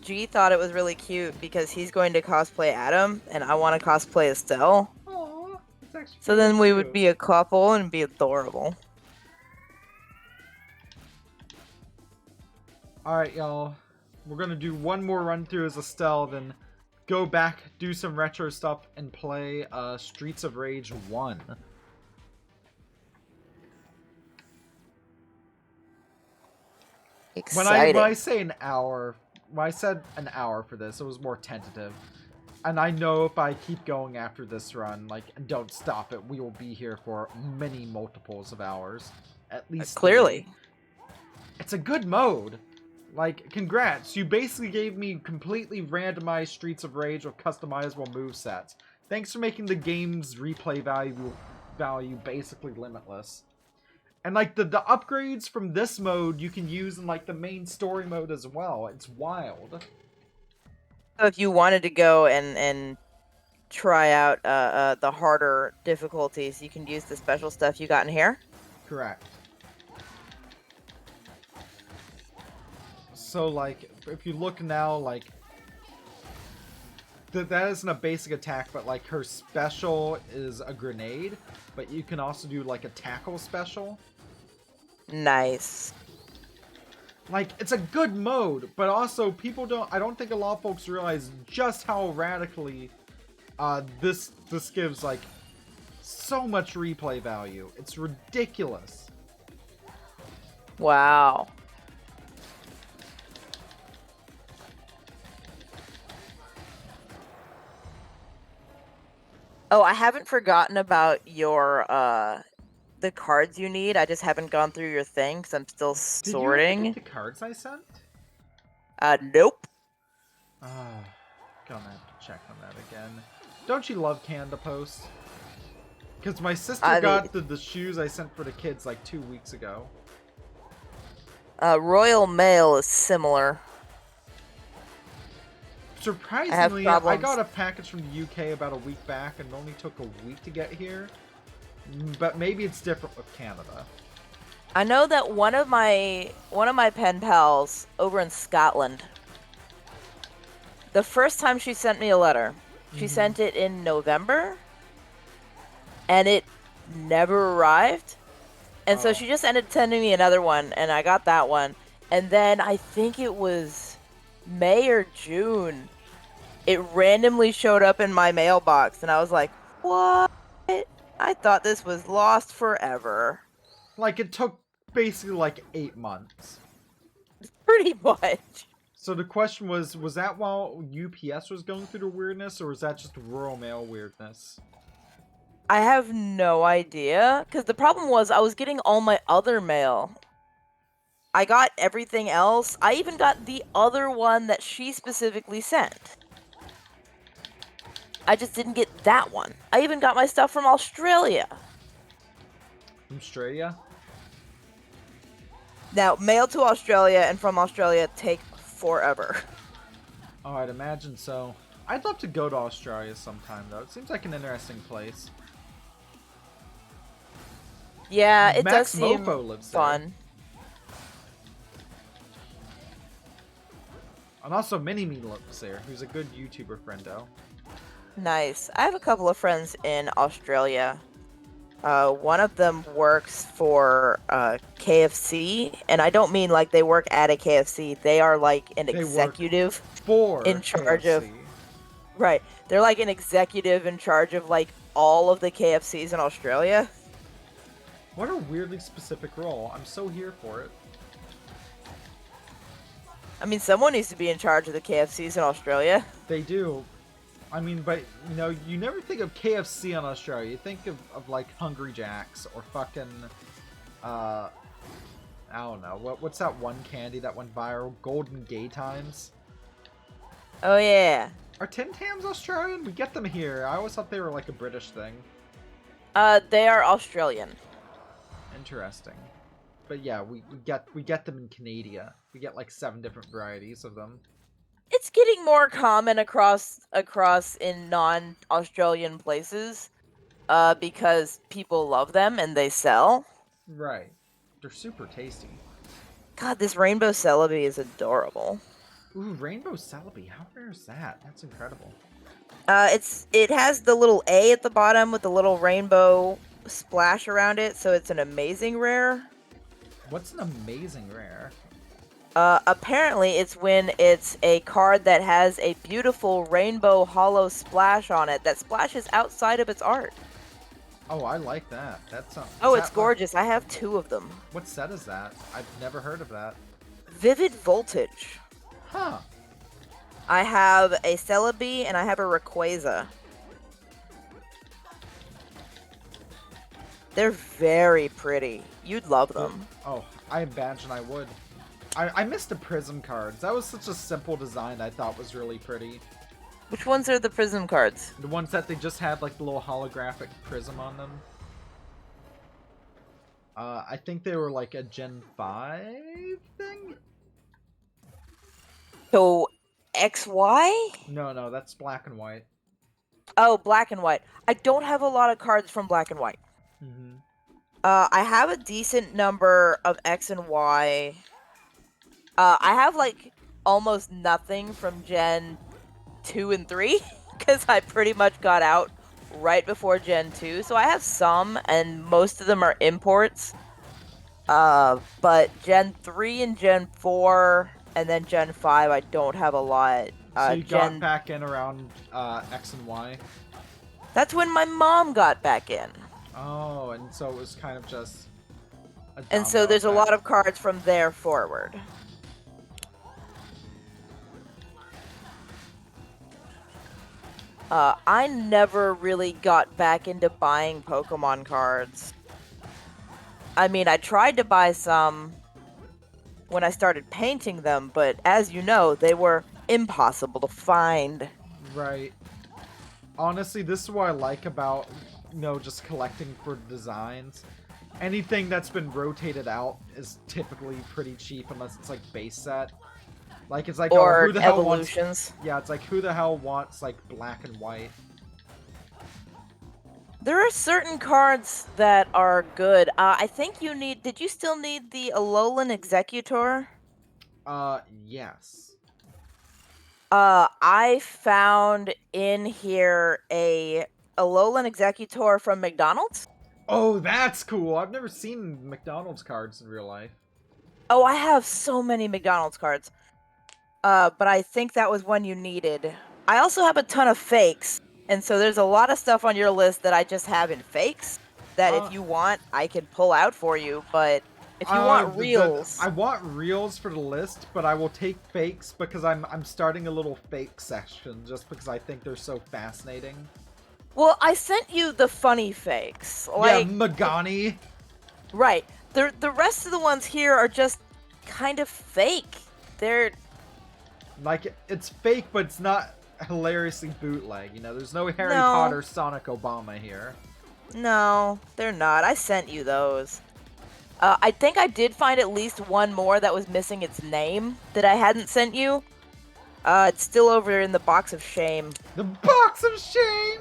G thought it was really cute because he's going to cosplay Adam, and I want to cosplay Estelle. Aww, it's actually So then we cute. would be a couple and be adorable. Alright, y'all. We're gonna do one more run through as Estelle, then go back, do some retro stuff, and play Streets of Rage 1. Exciting. When I say an hour, when I said an hour for this, it was more tentative. And I know if I keep going after this run, like, and don't stop it, we will be here for many multiples of hours. At least Clearly. 3. It's a good mode. Like, congrats. You basically gave me completely randomized Streets of Rage with customizable movesets. Thanks for making the game's replay value basically limitless. And, like, the upgrades from this mode you can use in, like, the main story mode as well. It's wild. So if you wanted to go and try out the harder difficulties, you can use the special stuff you got in here? Correct. So, like, if you look now, like, that isn't a basic attack, but, like, her special is a grenade, but you can also do, like, a tackle special. Nice. Like, it's a good mode, but also I don't think a lot of folks realize just how radically this gives, like, so much replay value. It's ridiculous. Wow. Oh, I haven't forgotten about your the cards you need. I just haven't gone through your thing because I'm still sorting. Did you get the cards I sent? Nope. Gonna have to check on that again. Don't you love Canada Post? Because my sister got the shoes I sent for the kids like 2 weeks ago. Royal Mail is similar. Surprisingly, I got a package from the UK about a week back and it only took a week to get here. But maybe it's different with Canada. I know that one of my pen pals over in Scotland, the first time she sent me a letter, she sent it in November, and it never arrived. And so she just ended up sending me another one, and I got that one. And then I think it was May or June, it randomly showed up in my mailbox, and I was like, what? I thought this was lost forever. Like, it took basically like 8 months. Pretty much. So the question was that while UPS was going through the weirdness, or was that just Royal Mail weirdness? I have no idea, because the problem was I was getting all my other mail. I got everything else. I even got the other one that she specifically sent. I just didn't get that one. I even got my stuff from Australia. From Australia? Now, mail to Australia and from Australia take forever. Oh, I'd imagine so. I'd love to go to Australia sometime, though. It seems like an interesting place. Yeah, it does Max seem Mofo lives there. fun. And also Mini-Me lives there, who's a good YouTuber friendo. Nice. I have a couple of friends in Australia. One of them works for KFC, and I don't mean like they work at a KFC. They are like an They work executive for in charge KFC. of. Right. They're like an executive in charge of like all of the KFCs in Australia. What a weirdly specific role. I'm so here for it. I mean, someone needs to be in charge of the KFCs in Australia. They do. I mean, but, you know, you never think of KFC in Australia. You think of like, Hungry Jack's or fucking, I don't know. What's that one candy that went viral? Golden Gay Times? Oh yeah. Are Tim Tams Australian? We get them here. I always thought they were like a British thing. They are Australian. Interesting. But yeah, we get them in Canada. We get like 7 different varieties of them. It's getting more common across in non-Australian places, because people love them and they sell. Right. They're super tasty. God, this rainbow celebi is adorable. Ooh, Rainbow Celebi. How rare is that? That's incredible. It has the little A at the bottom with the little rainbow splash around it, so it's an amazing rare. What's an amazing rare? Apparently it's when it's a card that has a beautiful rainbow hollow splash on it that splashes outside of its art. Oh, I like that. That's Oh, it's gorgeous. I have 2 of them. What set is that? I've never heard of that. Vivid Voltage. Huh. I have a Celebi and I have a Rayquaza. They're very pretty. You'd love them. Oh, I imagine I would. I missed the Prism cards. That was such a simple design I thought was really pretty. Which ones are the Prism cards? The ones that they just had like the little holographic prism on them. I think they were like a Gen 5 thing? So, XY? No, that's black and white. Oh, black and white. I don't have a lot of cards from black and white. Mm-hmm. I have a decent number of X and Y. I have like almost nothing from Gen 2 and 3 because I pretty much got out right before Gen 2. So I have some, and most of them are imports. But Gen 3 and Gen 4 and then Gen 5, I don't have a lot. So you got back in around X and Y? That's when my mom got back in. Oh, and so it was kind of just a And so there's a lot of cards from there forward. I never really got back into buying Pokemon cards. I mean, I tried to buy some when I started painting them, but as you know, they were impossible to find. Right. Honestly, this is what I like about, you know, just collecting for designs. Anything that's been rotated out is typically pretty cheap unless it's like base set. Like, it's like, or oh, who the hell evolutions. wants... Yeah, it's like, who the hell wants, like, black and white? There are certain cards that are good. I think you need... Did you still need the Alolan Executor? Yes. I found in here a Alolan Executor from McDonald's. Oh, that's cool. I've never seen McDonald's cards in real life. Oh, I have so many McDonald's cards. But I think that was one you needed. I also have a ton of fakes, and so there's a lot of stuff on your list that I just have in fakes that if you want, I can pull out for you, but if you want reals... I want reals for the list, but I will take fakes because I'm starting a little fake section just because I think they're so fascinating. Well, I sent you the funny fakes. Like, yeah, Magani. Right. The rest of the ones here are just kind of fake. They're... Like, it's fake, but it's not hilariously bootleg. You know, there's no Harry Potter Sonic Obama here. No, they're not. I sent you those. I think I did find at least one more that was missing its name that I hadn't sent you. It's still over in the box of shame. The box of shame!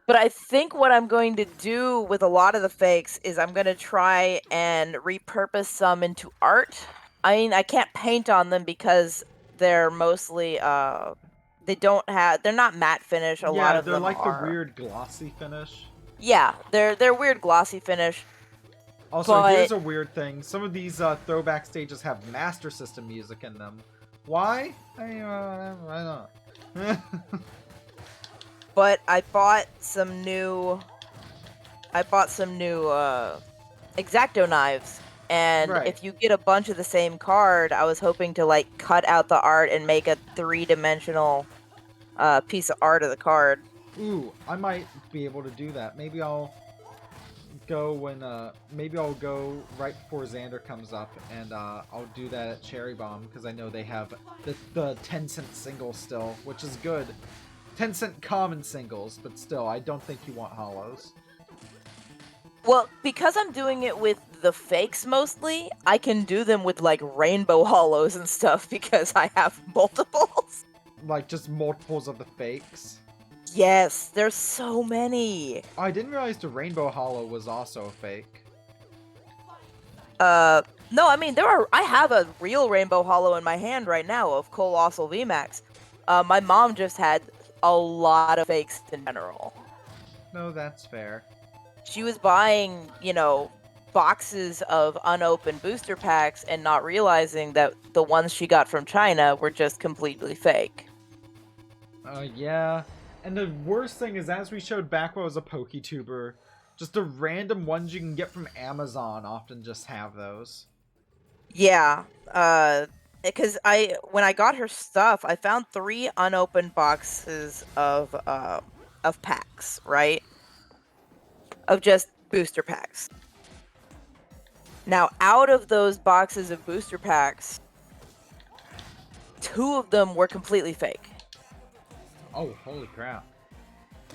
But I think what I'm going to do with a lot of the fakes is I'm going to try and repurpose some into art. I mean, I can't paint on them because they're mostly they're not matte finish. A lot Yeah, of they're them like the are. weird glossy finish. Yeah, they're weird glossy finish, Also, here's but a weird thing. Some of these throwback stages have Master System music in them. Why? I don't know. I bought some new X-Acto knives, and Right. if you get a bunch of the same card, I was hoping to like cut out the art and make a three-dimensional piece of art of the card. Ooh, I might be able to do that. Maybe I'll go right before Xander comes up, and I'll do that at Cherry Bomb, because I know they have the 10-cent singles still, which is good. 10-cent common singles, but still, I don't think you want holos. Well, because I'm doing it with the fakes mostly, I can do them with like rainbow hollows and stuff because I have multiples. Like, just multiples of the fakes. Yes, there's so many. Oh, I didn't realize the Rainbow Hollow was also a fake. No, I mean I have a real rainbow hollow in my hand right now of Colossal VMAX. My mom just had a lot of fakes in general. No, that's fair. She was buying, boxes of unopened booster packs and not realizing that the ones she got from China were just completely fake. Yeah. And the worst thing is, as we showed back when I was a PokeTuber, just the random ones you can get from Amazon often just have those. Yeah, because when I got her stuff, I found 3 unopened boxes of packs, right? Of just booster packs. Now, out of those boxes of booster packs, 2 of them were completely fake. Oh, holy crap.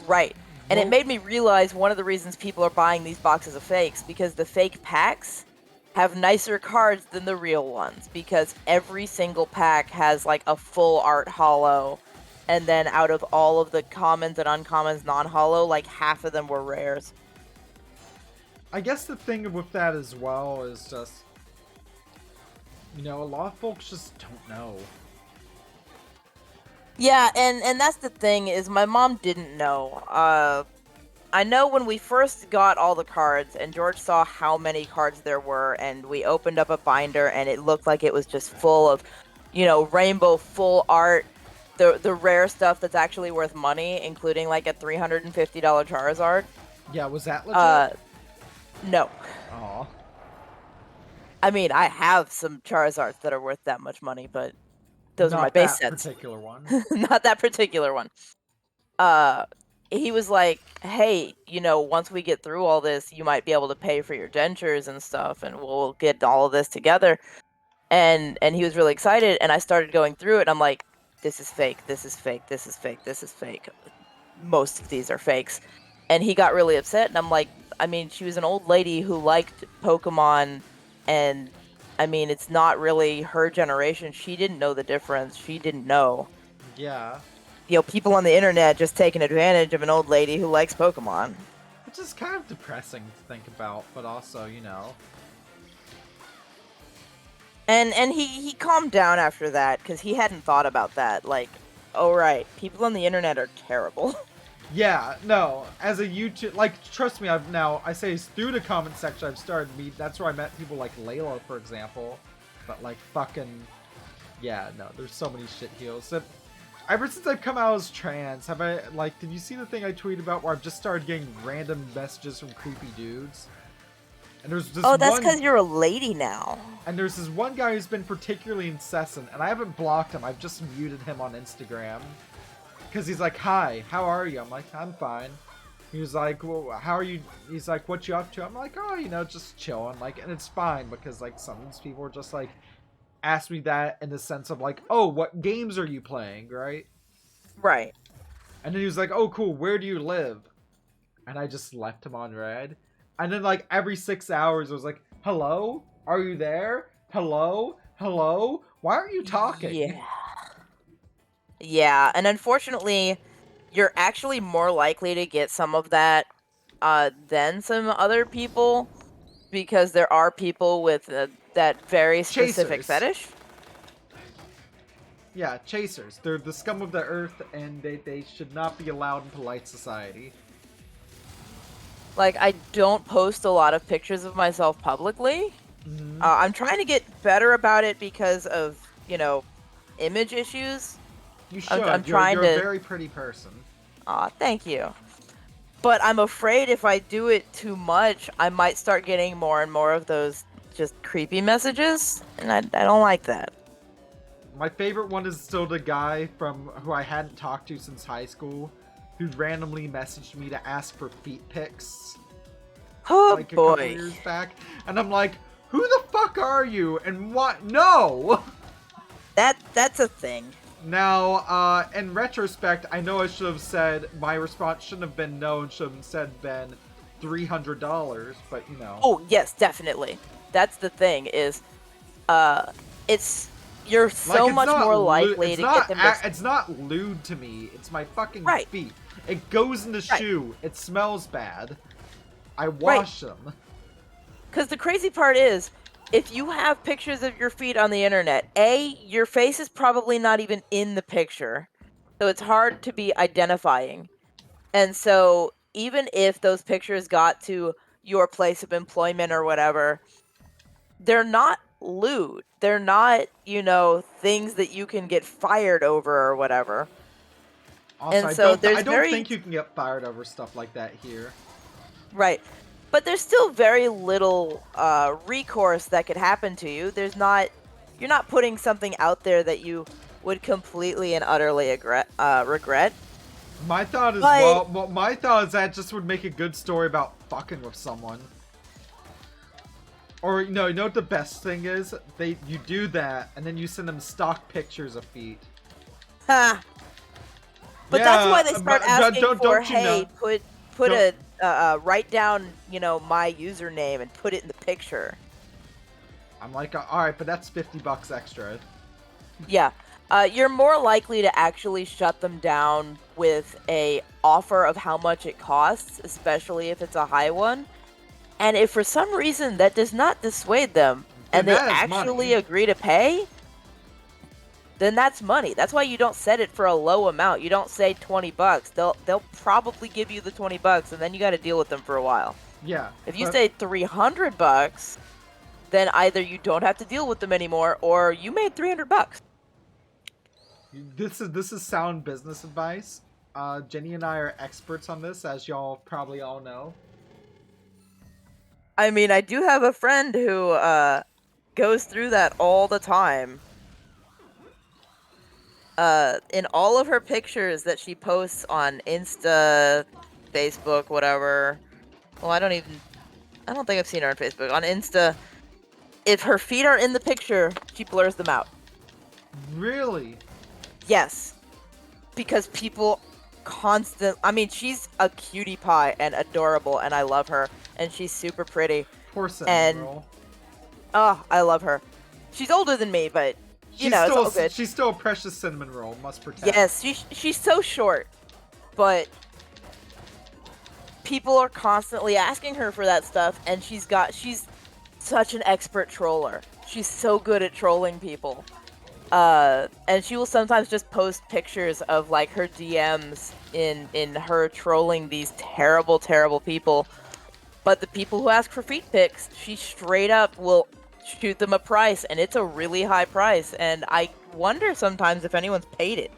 Right. And Well, it made me realize one of the reasons people are buying these boxes of fakes, because the fake packs have nicer cards than the real ones, because every single pack has like a full art holo, and then out of all of the commons and uncommons non-holo, like half of them were rares. I guess the thing with that as well is just, a lot of folks just don't know. Yeah, and that's the thing, is my mom didn't know. I know when we first got all the cards and George saw how many cards there were, and we opened up a binder and it looked like it was just full of, rainbow full art, the rare stuff that's actually worth money, including like a $350 Charizard. Yeah, was that legit? No. Aw. I mean, I have some Charizards that are worth that much money, but those are my Not base that sets. particular one. Not that particular one. He was like, "Hey, once we get through all this, you might be able to pay for your dentures and stuff, and we'll get all of this together." And he was really excited, and I started going through it, and I'm like, "This is fake. This is fake. This is fake. This is fake. Most of these are fakes." And he got really upset, and I'm like, I mean, she was an old lady who liked Pokemon, and I mean, it's not really her generation. She didn't know the difference. She didn't know. Yeah. People on the internet just taking advantage of an old lady who likes Pokemon. Which is kind of depressing to think about, but also, And he calmed down after that, because he hadn't thought about that. Like, oh right, people on the internet are terrible. Yeah, no, as a YouTube, like, trust me, I say it's through the comment section I've started to meet, that's where I met people like Layla, for example, but like, fucking, yeah, no, there's so many shit heels. Ever since I've come out as trans, did you see the thing I tweeted about where I've just started getting random messages from creepy dudes? And there's this Oh, that's because you're a lady now. And there's this one guy who's been particularly incessant, and I haven't blocked him, I've just muted him on Instagram. Because he's like, "Hi, how are you?" I'm like, "I'm fine." He was like, "Well, how are you?" He's like, "What you up to?" I'm like, "Oh, just chilling." Like, and it's fine, because like some of these people are just like, ask me that in the sense of like, "Oh, what games are you playing?" Right? Right. And then he was like, "Oh, cool, where do you live?" And I just left him on red. And then like every 6 hours I was like, "Hello? Are you there? Hello? Hello? Why aren't you talking?" Yeah. Yeah, and unfortunately, you're actually more likely to get some of that than some other people, because there are people with that very specific Chasers. fetish. Yeah, chasers. They're the scum of the earth, and they should not be allowed in polite society. Like, I don't post a lot of pictures of myself publicly. Mm-hmm. I'm trying to get better about it because of, image issues. You should. I'm You're trying a to. very pretty person. Aw, thank you. But I'm afraid if I do it too much, I might start getting more and more of those just creepy messages, and I don't like that. My favorite one is still the guy from who I hadn't talked to since high school, who randomly messaged me to ask for feet pics. Oh Like a couple boy. years back, and I'm like, who the fuck are you, and what? No. That's a thing. Now, in retrospect, I know I should have said my response shouldn't have been no, and should have instead been $300, but you know. Oh yes, definitely. That's the thing is, it's you're so it's much not more lewd- likely it's to not get them. it's not lewd to me. It's my fucking Right. feet. It goes in the Right. shoe. It smells bad. I wash them. Because the crazy part is, if you have pictures of your feet on the internet, your face is probably not even in the picture, so it's hard to be identifying. And so, even if those pictures got to your place of employment or whatever, they're not lewd. They're not, things that you can get fired over or whatever. Also, And I so don't think you can get fired over stuff like that here. Right. But there's still very little recourse that could happen to you. You're not putting something out there that you would completely and utterly regret. My thought is, But- my thought is that just would make a good story about fucking with someone. Or, you know what the best thing is? You do that, and then you send them stock pictures of feet. Ha! But that's why they Yeah, start but asking don't for, you hey, know- put don't- write down, my username and put it in the picture. I'm like, alright, but that's $50 extra. Yeah. You're more likely to actually shut them down with a offer of how much it costs, especially if it's a high one. And if for some reason that does not dissuade them, and they Then that is actually money. agree to pay, then that's money. That's why you don't set it for a low amount. You don't say $20. They'll probably give you the $20, and then you got to deal with them for a while. Yeah. If you but- say $300, then either you don't have to deal with them anymore, or you made $300. This is sound business advice. Jenny and I are experts on this, as y'all probably all know. I mean, I do have a friend who goes through that all the time. In all of her pictures that she posts on Insta, Facebook, whatever. Well, I don't think I've seen her on Facebook. On Insta, if her feet are in the picture, she blurs them out. Really? Yes. Because people I mean, she's a cutie pie and adorable, and I love her, and she's super pretty. Poor cinnamon roll. Oh, I love her. She's older than me, but it's all good. She's still a precious cinnamon roll. Must protect. Yes, she's so short, but people are constantly asking her for that stuff, and she's such an expert troller. She's so good at trolling people. And she will sometimes just post pictures of like her DMs in her trolling these terrible, terrible people. But the people who ask for feet pics, she straight up will shoot them a price, and it's a really high price. And I wonder sometimes if anyone's paid it.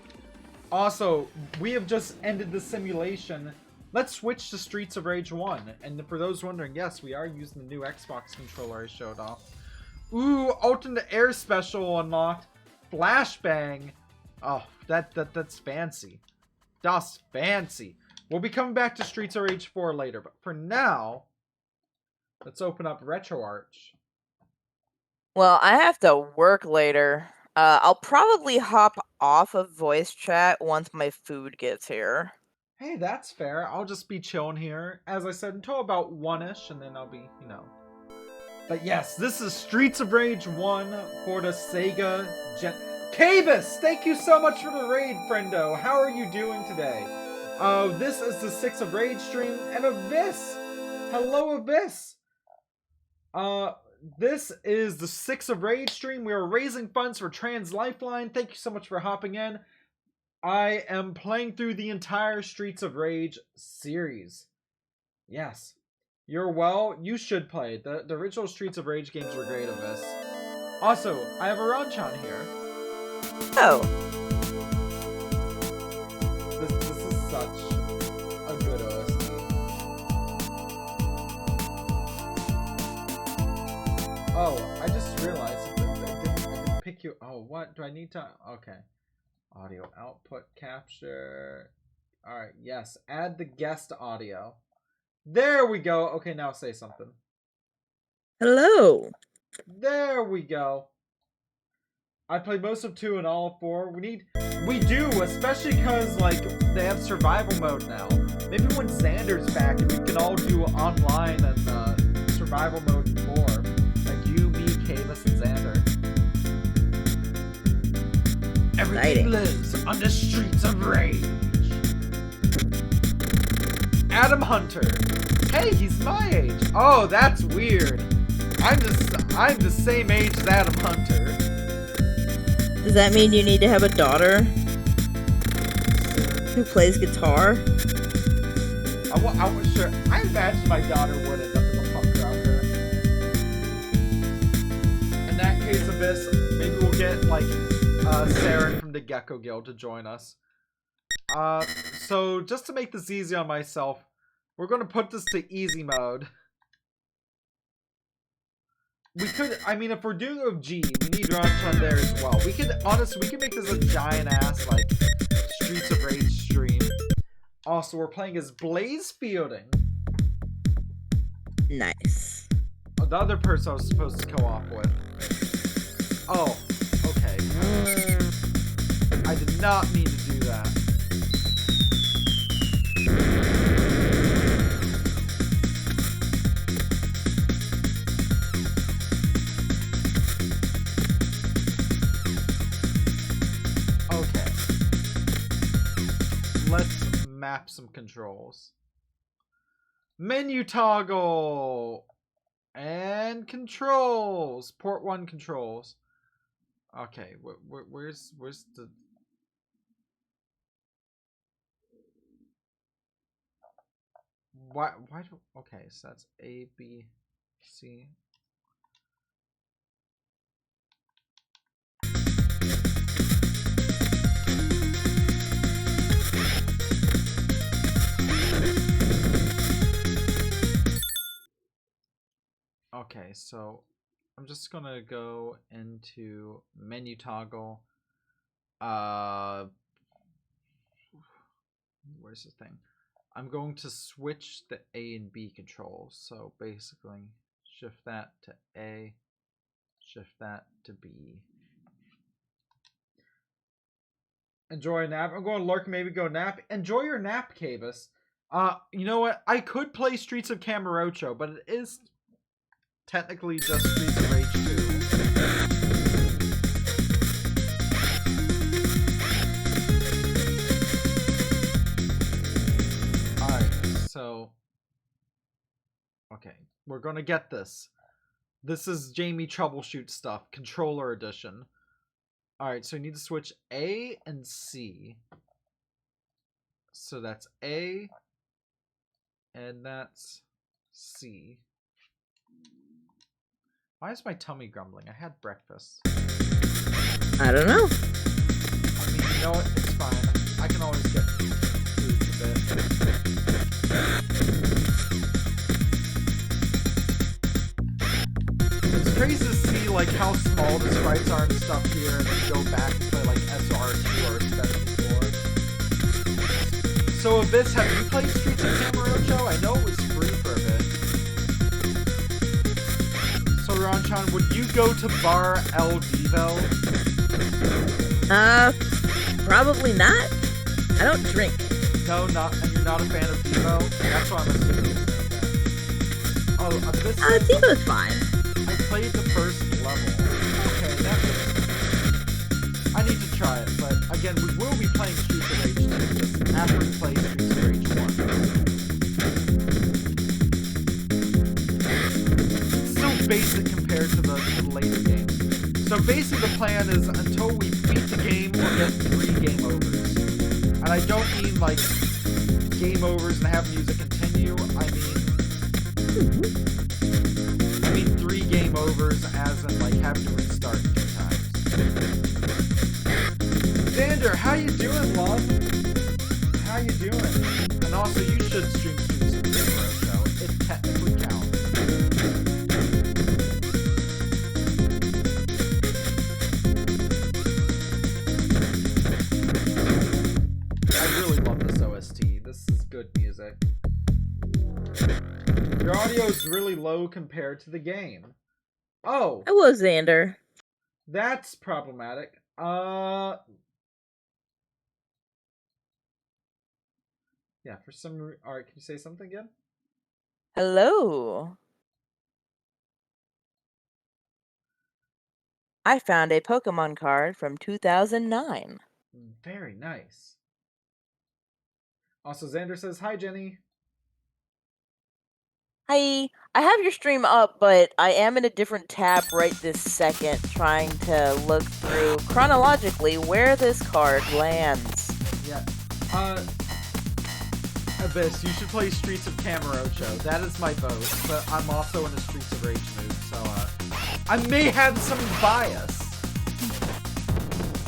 Also, we have just ended the simulation. Let's switch to Streets of Rage 1. And for those wondering, yes, we are using the new Xbox controller I showed off. Ooh, Ultimate Air Special unlocked. Flashbang. Oh, that's fancy. Das fancy. We'll be coming back to Streets of Rage 4 later, but for now, let's open up RetroArch. Well, I have to work later. I'll probably hop off of voice chat once my food gets here. Hey, that's fair. I'll just be chilling here, as I said, until about 1-ish, and then I'll be, But yes, this is Streets of Rage 1 for the Sega Gen... Cabus! Thank you so much for the raid, friendo! How are you doing today? This is the 6 of Rage stream, and Abyss! Hello, Abyss! This is the 6 of Rage stream. We are raising funds for Trans Lifeline. Thank you so much for hopping in. I am playing through the entire Streets of Rage series. Yes. You should play. The original Streets of Rage games were great, Abyss. Also, I have a Ranchan here. Oh. This is such a good OST. Oh, I just realized I didn't pick you. Oh, what? Do I need to? Okay. Audio output capture. Alright, yes. Add the guest audio. There we go. Okay, now say something. Hello. There we go. I played most of 2 and all of 4. We do, especially because, like, they have survival mode now. Maybe when Xander's back, we can all do online and survival mode in 4. Like you, me, Kavis, and Xander. Everything lives on the Streets of Rage. Adam Hunter. Hey, he's my age. Oh, that's weird. I'm the same age as Adam Hunter. Does that mean you need to have a daughter who plays guitar? Sure. I imagine my daughter would end up as a punk rocker. In that case, Abyss, maybe we'll get like Saren from the Gecko Guild to join us. So just to make this easy on myself, we're gonna put this to easy mode. We could, I mean, if we're doing it with G, we need Ranchan there as well. We could make this a giant ass, like, Streets of Rage stream. Also, we're playing as Blaze Fielding. Nice. Oh, the other person I was supposed to co-op with. Oh, okay. I did not mean to do that. Let's map some controls. Menu toggle and controls. Port 1 controls. Okay, where's the? Why do? Okay, so that's A, B, C. Okay, so I'm just gonna go into menu toggle. Where's the thing? I'm going to switch the A and B controls. So basically, shift that to A, shift that to B. Enjoy a nap. I'm going to lurk, maybe go nap. Enjoy your nap, Kavis. You know what? I could play Streets of Kamurocho, but it is technically just Streets of Rage 2. Alright, so... Okay, we're gonna get this. This is Jamie Troubleshoot stuff, Controller Edition. Alright, so you need to switch A and C. So that's A, and that's C. Why is my tummy grumbling? I had breakfast. I don't know. I mean, you know what? It's fine. I can always get food a bit. It's crazy to see like how small the sprites are and stuff here, and then go back and play like SR2 or Specialty 4. So Abyss, have you played Streets of Kamurocho? I know it was free for a bit. So Ranchan, would you go to Bar El Devo? Probably not. I don't drink. No, and you're not a fan of Devo? That's what I'm assuming. Oh, Abyss. Devo's fine. I played the first level. Okay, I need to try it, but again, we will be playing Streets of Rage 2 just after we play Streets of Rage 1. It's still basic compared to the later games. So basically the plan is until we beat the game or get 3 game overs. And I don't mean like game overs and have music continue. I mean 3 game overs as in like having to restart 3 times. Xander, how you doing, love? How you doing? And also, you should stream Streets of Rage, so it technically counts. I really love this OST. This is good music. Your audio is really low compared to the game. Oh! Hello, Xander. That's problematic. Yeah, for some reason. Alright, can you say something again? Hello. I found a Pokemon card from 2009. Very nice. Also, Xander says, hi, Jenny. Hi. I have your stream up, but I am in a different tab right this second, trying to look through chronologically where this card lands. Yeah. Abyss, you should play Streets of Kamurocho. That is my vote, but I'm also in a Streets of Rage mood, so, I may have some bias.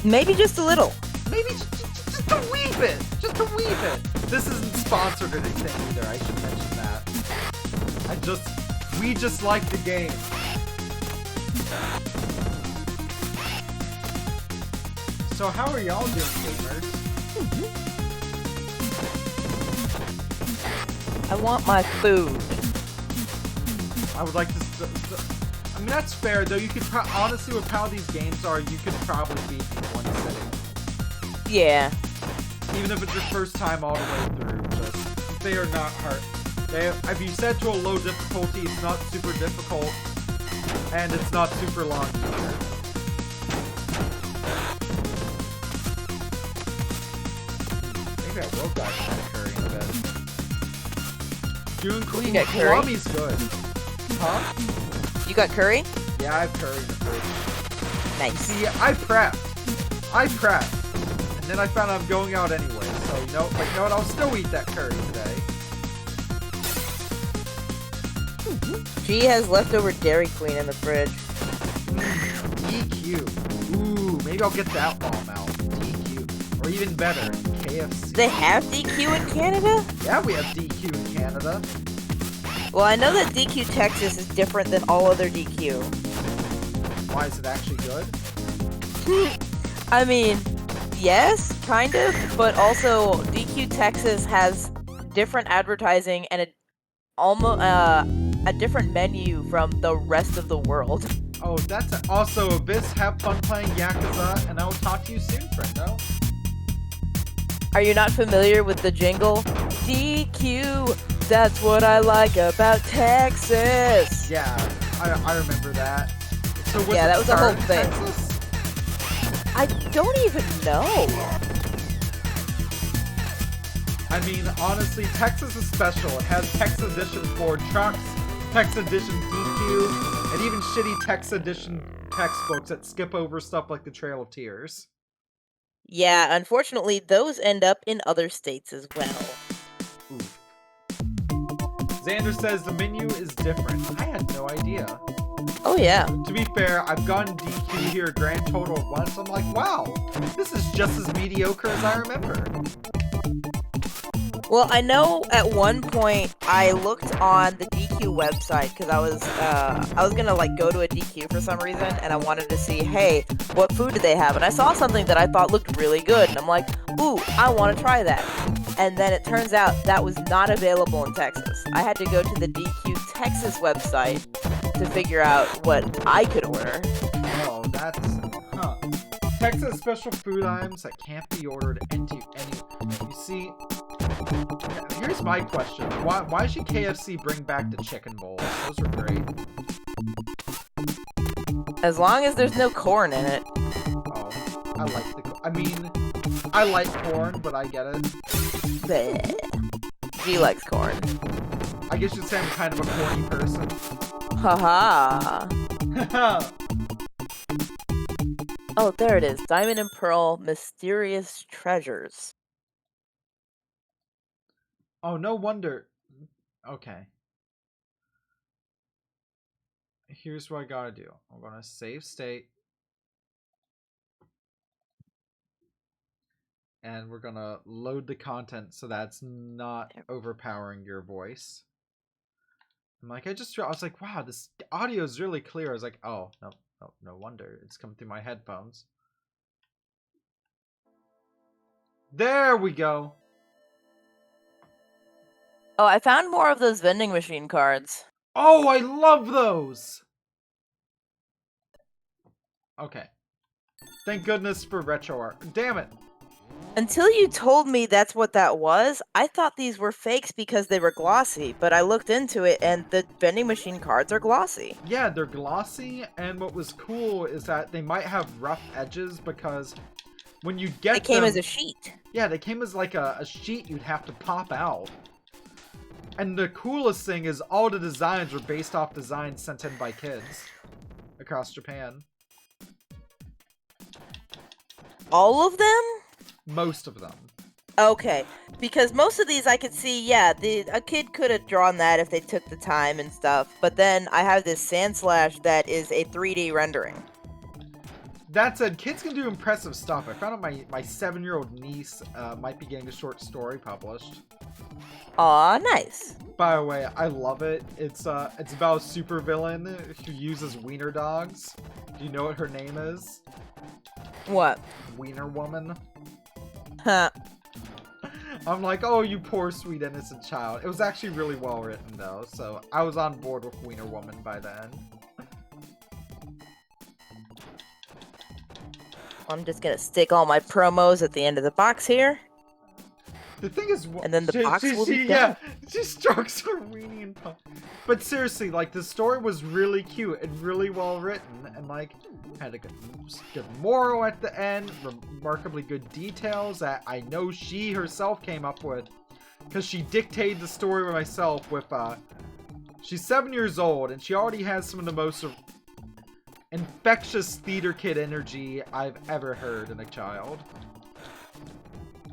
Maybe just a little. Maybe just a wee bit. Just a wee bit. This isn't sponsored or anything either, I should mention that. We just like the game. So how are y'all doing, gamers? I want my food. I would like to... I mean, that's fair, though. You could honestly, with how these games are, you could probably beat them in one sitting. Yeah. Even if it's your first time all the way through. Just, they are not hard. If you set to a low difficulty, it's not super difficult. And it's not super long either. Maybe I will dive into that curry in a bit. Doing cool. You got curry? Kuami's good. Huh? You got curry? Yeah, I have curry in the fridge. Nice. See, I prepped. And then I found out I'm going out anyway. So, you know what? I'll still eat that curry today. She has leftover Dairy Queen in the fridge. DQ. Ooh, maybe I'll get the Outlaw out. DQ. Or even better, KFC. They have DQ in Canada? Yeah, we have DQ in Canada. Well, I know that DQ Texas is different than all other DQ. Why is it actually good? I mean, yes, kind of, but also DQ Texas has different advertising and a different menu from the rest of the world. Oh, that's also Abyss. Have fun playing Yakuza, and I will talk to you soon, friendo. Are you not familiar with the jingle? DQ, that's what I like about Texas. Yeah, I remember that. So was Yeah, that was the whole thing. Texas? I don't even know. I mean, honestly, Texas is special. It has Texas Edition Ford trucks, Texas Edition DQ, and even shitty Texas Edition textbooks that skip over stuff like the Trail of Tears. Yeah, unfortunately, those end up in other states as well. Ooh. Xander says the menu is different. I had no idea. Oh yeah. To be fair, I've gotten DQ here a grand total of once. I'm like, wow, this is just as mediocre as I remember. Well, I know at one point I looked on the DQ website because I was gonna like go to a DQ for some reason and I wanted to see, hey, what food do they have? And I saw something that I thought looked really good and I'm like, ooh, I want to try that. And then it turns out that was not available in Texas. I had to go to the DQ Texas website to figure out what I could order. Oh, that's... Huh. Texas special food items that can't be ordered into any... You see... Here's my question. Why should KFC bring back the chicken bowls? Those are great. As long as there's no corn in it. Oh, I like the... I mean... I like corn, but I get it. Bleh. G likes corn. I guess you'd say I'm kind of a corny person. Haha. Oh, there it is. Diamond and Pearl Mysterious Treasures. Oh, no wonder. Okay. Here's what I gotta do. I'm gonna save state. And we're gonna load the content so that's not overpowering your voice. I'm like, I was like, wow, this audio is really clear. I was like, oh, no wonder. It's coming through my headphones. There we go. Oh, I found more of those vending machine cards. Oh, I love those. Okay. Thank goodness for retro art. Damn it. Until you told me that's what that was, I thought these were fakes because they were glossy, but I looked into it and the vending machine cards are glossy. Yeah, they're glossy, and what was cool is that they might have rough edges because when you get It came them, as a sheet. Yeah, they came as like a sheet you'd have to pop out. And the coolest thing is all the designs were based off designs sent in by kids across Japan. All of them? Most of them. Okay, because most of these I could see, yeah, a kid could have drawn that if they took the time and stuff, but then I have this Sandslash that is a 3D rendering. That said, kids can do impressive stuff. I found out my 7-year-old niece might be getting a short story published. Aw, nice. By the way, I love it. It's about a supervillain who uses wiener dogs. Do you know what her name is? What? Wiener Woman. Huh. I'm like, oh, you poor, sweet, innocent child. It was actually really well written, though, so I was on board with Wiener Woman by then. I'm just gonna stick all my promos at the end of the box here. The thing is, and then the box will be done. Yeah, she strokes her weenie and pump. But seriously, like, the story was really cute and really well written, and like had a good moral at the end, remarkably good details that I know she herself came up with, because she dictated the story with myself. With she's 7 years old and she already has some of the most infectious theater kid energy I've ever heard in a child.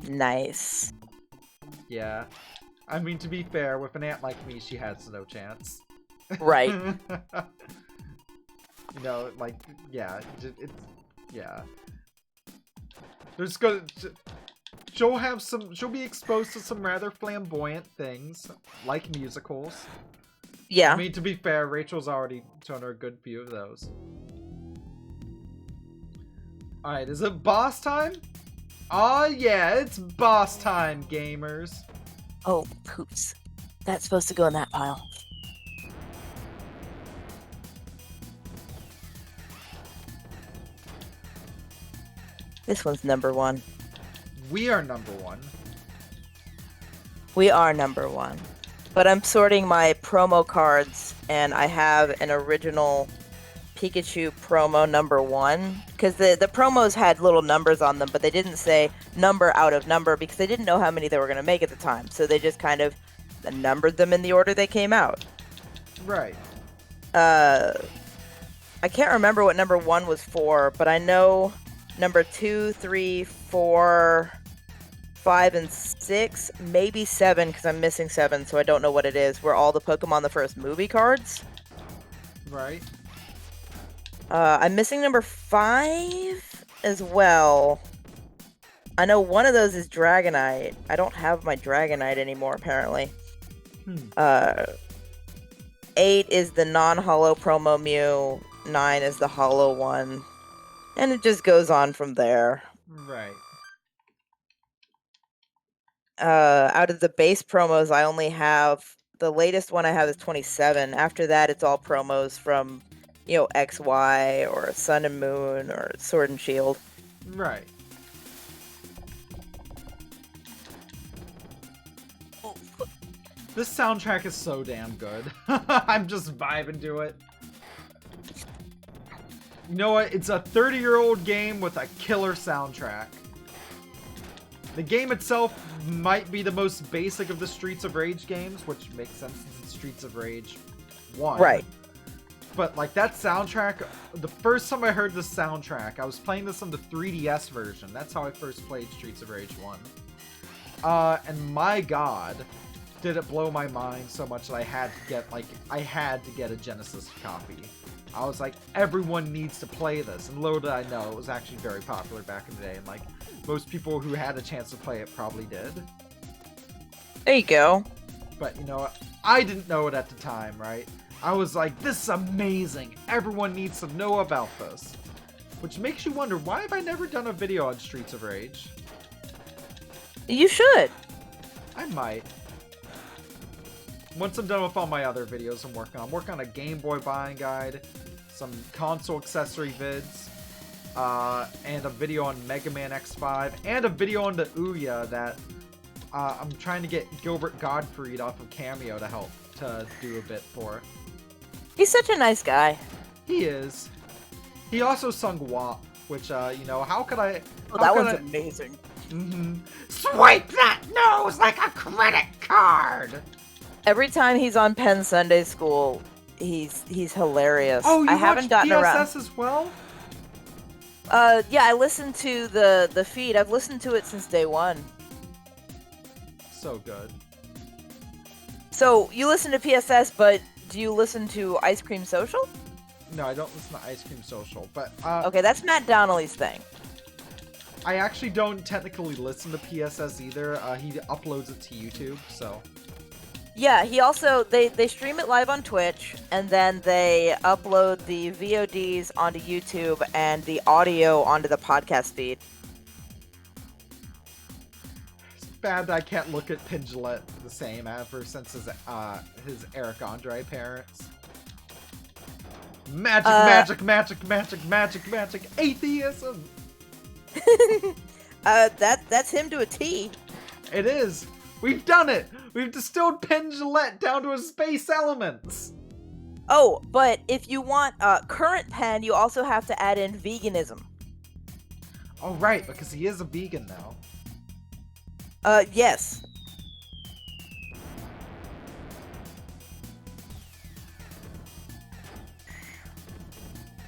Nice. Yeah. I mean, to be fair, with an aunt like me, she has no chance. Right. You know, like, yeah, yeah. There's gonna, she'll be exposed to some rather flamboyant things, like musicals. Yeah. I mean, to be fair, Rachel's already shown her a good few of those. Alright, is it boss time? Oh yeah, it's boss time, gamers. Oh, poops. That's supposed to go in that pile. This one's number one. We are number one. We are number one. But I'm sorting my promo cards, and I have an original Pikachu promo number one. Because the promos had little numbers on them, but they didn't say number out of number because they didn't know how many they were going to make at the time. So they just kind of numbered them in the order they came out. Right. I can't remember what number one was for, but I know number 2, 3, 4, 5, and 6, maybe 7, because I'm missing 7, so I don't know what it is, were all the Pokemon the First movie cards. Right. I'm missing number 5 as well. I know one of those is Dragonite. I don't have my Dragonite anymore, apparently. 8 is the non-holo promo Mew. 9 is the holo one. And it just goes on from there. Right. Out of the base promos, I only have... The latest one I have is 27. After that, it's all promos from, you know, XY, or Sun and Moon, or Sword and Shield. Right. This soundtrack is so damn good. I'm just vibing to it. You know what? It's a 30-year-old game with a killer soundtrack. The game itself might be the most basic of the Streets of Rage games, which makes sense since it's Streets of Rage 1. Right. But, like, that soundtrack, the first time I heard this soundtrack, I was playing this on the 3DS version. That's how I first played Streets of Rage 1. And my god, did it blow my mind so much that I had to get a Genesis copy. I was like, everyone needs to play this. And little did I know, it was actually very popular back in the day. And, like, most people who had a chance to play it probably did. There you go. But, you know, I didn't know it at the time, right? I was like, this is amazing. Everyone needs to know about this. Which makes you wonder, why have I never done a video on Streets of Rage? You should. I might. Once I'm done with all my other videos I'm working on a Game Boy buying guide, some console accessory vids, and a video on Mega Man X5, and a video on the Ouya that I'm trying to get Gilbert Gottfried off of Cameo to help to do a bit for. He's such a nice guy. He is. He also sung WAP, which, you know, how could I... Oh, that one's amazing. Swipe that nose like a credit card! Every time he's on Penn Sunday School, he's hilarious. Oh, you I haven't gotten PSS around. as well? Yeah, I listened to the feed. I've listened to it since day one. So good. So you listen to PSS, but do you listen to Ice Cream Social? No, I don't listen to Ice Cream Social, but Okay, that's Matt Donnelly's thing. I actually don't technically listen to PSS either. He uploads it to YouTube, so. Yeah, he also they stream it live on Twitch, and then they upload the VODs onto YouTube and the audio onto the podcast feed. It's bad that I can't look at Pinglet the same ever since his Eric Andre parents. Magic, magic, atheism! That's him to a T. It is! We've done it! We've distilled Pinglet down to his space elements! Oh, but if you want current Penn, you also have to add in veganism. Oh, right, because he is a vegan now. Yes.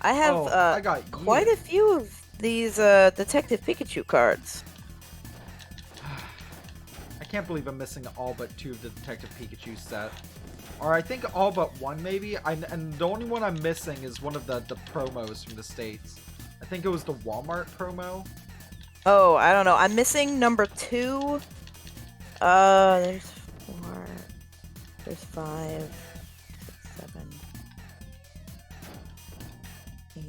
I have I got quite a few of these Detective Pikachu cards. I can't believe I'm missing all but 2 of the Detective Pikachu set. Or I think all but 1 maybe. And the only one I'm missing is one of the promos from the States. I think it was the Walmart promo. Oh, I don't know. I'm missing number 2. There's 4. There's 5. 6, 7. 8.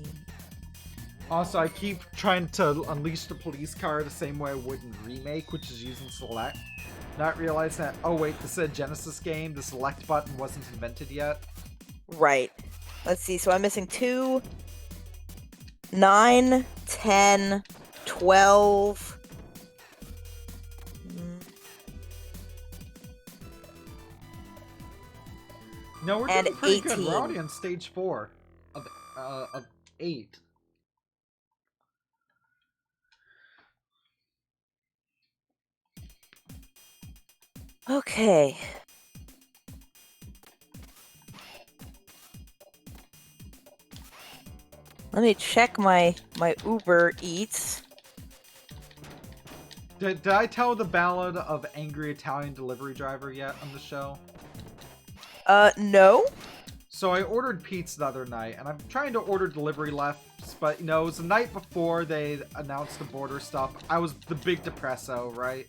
Also, I keep trying to unleash the police car the same way I would in Remake, which is using Select. Not realizing that, oh wait, this is a Genesis game, the Select button wasn't invented yet. Right. Let's see, so I'm missing 2, 9, 10, 12. No, we're And doing pretty good. 18. We're already on stage 4 of 8. Okay. Let me check my Uber Eats. Did I tell the ballad of Angry Italian Delivery Driver yet on the show? No. So I ordered pizza the other night, and I'm trying to order delivery lefts, but, you know, it was the night before they announced the border stuff. I was the big depresso, right?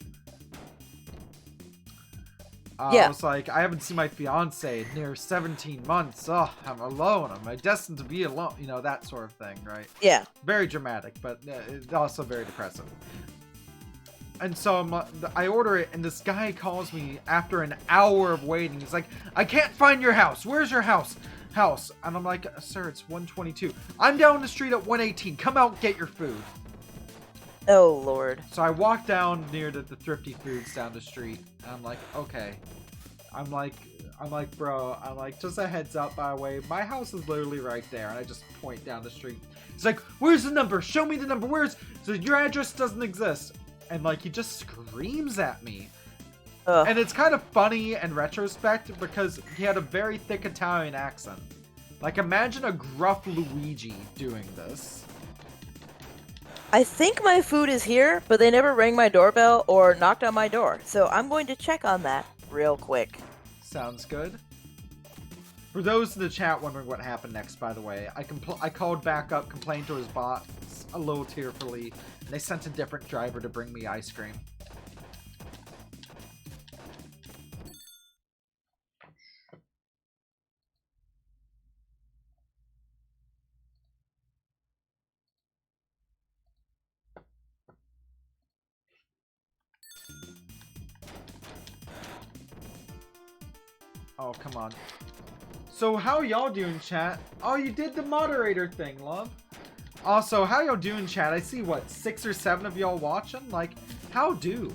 Yeah. I was like, I haven't seen my fiance in near 17 months. Oh, I'm alone. Am I destined to be alone? You know, that sort of thing, right? Yeah. Very dramatic, but it's also very depressive. And so I order it, and this guy calls me after an hour of waiting. He's like, I can't find your house. Where's your house? And I'm like, sir, it's 122. I'm down the street at 118. Come out and get your food. Oh, Lord. So I walk down near the Thrifty Foods down the street, and I'm like, okay. I'm like, bro, just a heads up, by the way, my house is literally right there, and I just point down the street. He's like, where's the number? Show me the number. So your address doesn't exist. and like he just screams at me. Ugh. And it's kind of funny in retrospect because he had a very thick Italian accent. Like, imagine a gruff Luigi doing this. I think my food is here, but they never rang my doorbell or knocked on my door. So I'm going to check on that real quick. Sounds good. For those in the chat wondering what happened next, by the way, I called back up, complained to his boss a little tearfully, and they sent a different driver to bring me ice cream. Oh, come on. So how y'all doing, chat? Oh, you did the moderator thing, love. Also, how y'all doing, chat? I see, what, 6 or 7 of y'all watching? Like, how do?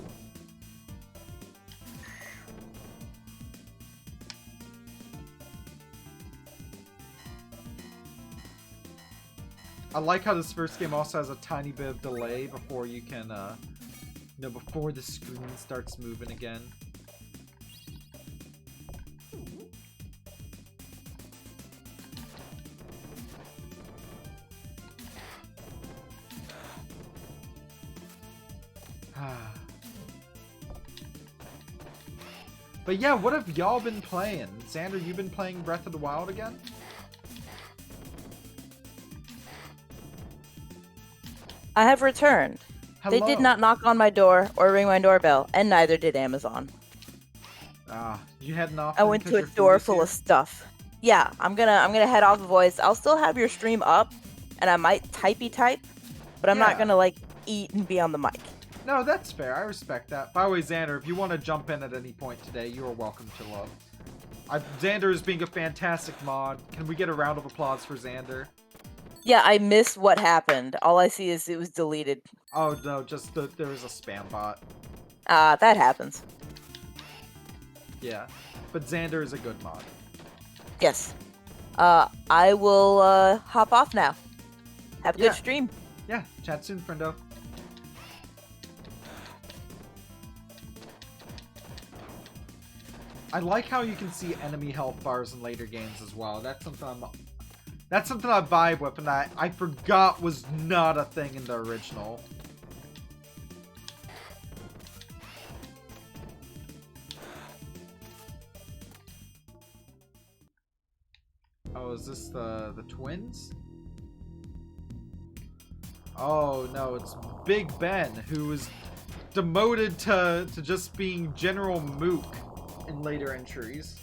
I like how this first game also has a tiny bit of delay before you can, before the screen starts moving again. But yeah, what have y'all been playing? Xander, you been playing Breath of the Wild again? I have returned. Hello. They did not knock on my door or ring my doorbell, and neither did Amazon. You heading off? I went to a door full of stuff. Yeah, I'm gonna head off the voice. I'll still have your stream up, and I might type, but I'm not gonna like eat and be on the mic. No, that's fair. I respect that. By the way, Xander, if you want to jump in at any point today, you are welcome to, love. Xander is being a fantastic mod. Can we get a round of applause for Xander? Yeah, I missed what happened. All I see is it was deleted. Oh, no, just there was a spam bot. That happens. Yeah, but Xander is a good mod. Yes. I will hop off now. Have a good stream. Yeah, chat soon, friendo. I like how you can see enemy health bars in later games as well. That's something I vibe with, and I forgot was not a thing in the original. Oh, is this the twins? Oh no, it's Big Ben, who was demoted to just being General Mook in later entries.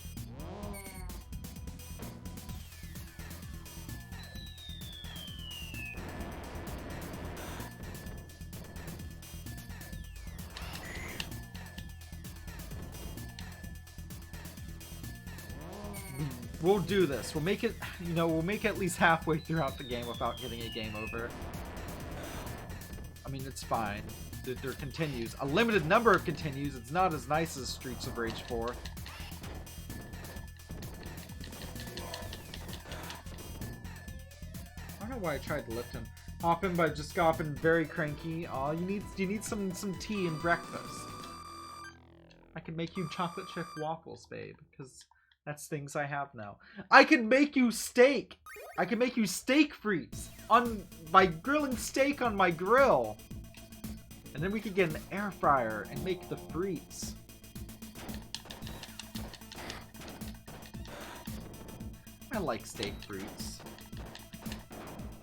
We'll do this. We'll make it, we'll make it at least halfway throughout the game without getting a game over. I mean, it's fine. There continues. A limited number of continues. It's not as nice as Streets of Rage 4. I don't know why I tried to lift him. Hop in, but I just got up and very cranky. Aw, you need some tea and breakfast. I can make you chocolate chip waffles, babe, because that's things I have now. I can make you steak! I can make you steak frites by grilling steak on my grill. And then we could get an air fryer and make the frites. I like steak frites.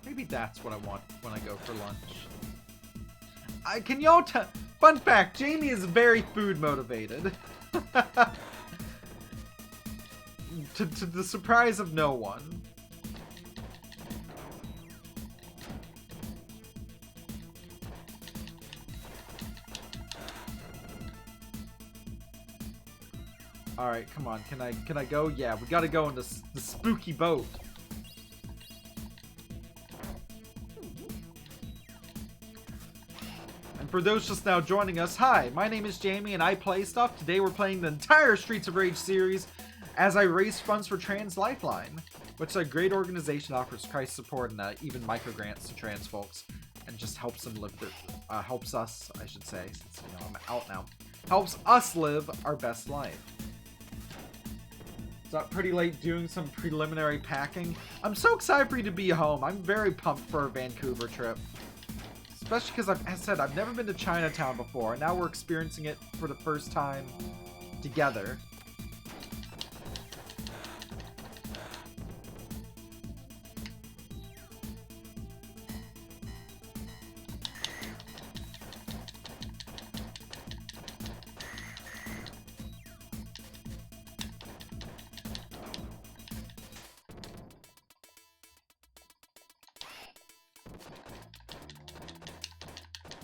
Maybe that's what I want when I go for lunch. Can y'all tell? Fun fact, Jamie is very food motivated. to the surprise of no one. Alright, come on. Can I go? Yeah, we gotta go in the spooky boat. And for those just now joining us, hi, my name is Jamie and I play stuff. Today we're playing the entire Streets of Rage series as I raise funds for Trans Lifeline, which is a great organization that offers crisis support and even micro grants to trans folks. and just helps them live their, helps us, I should say, since, you know, I'm out now. Helps us live our best life. It's up pretty late doing some preliminary packing. I'm so excited for you to be home. I'm very pumped for a Vancouver trip. Especially because, as I said, I've never been to Chinatown before, and now we're experiencing it for the first time together.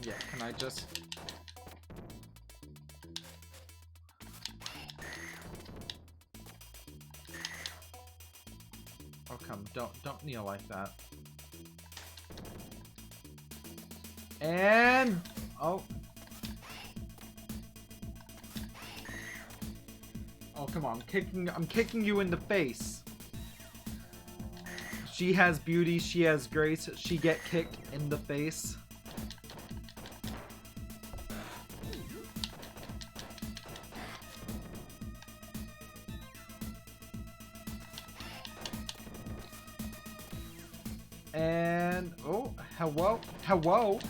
Yeah, can I just... Oh, come, don't kneel like that. And... Oh. Oh, come on, I'm kicking you in the face. She has beauty, she has grace, she get kicked in the face. And, oh, hello, hello.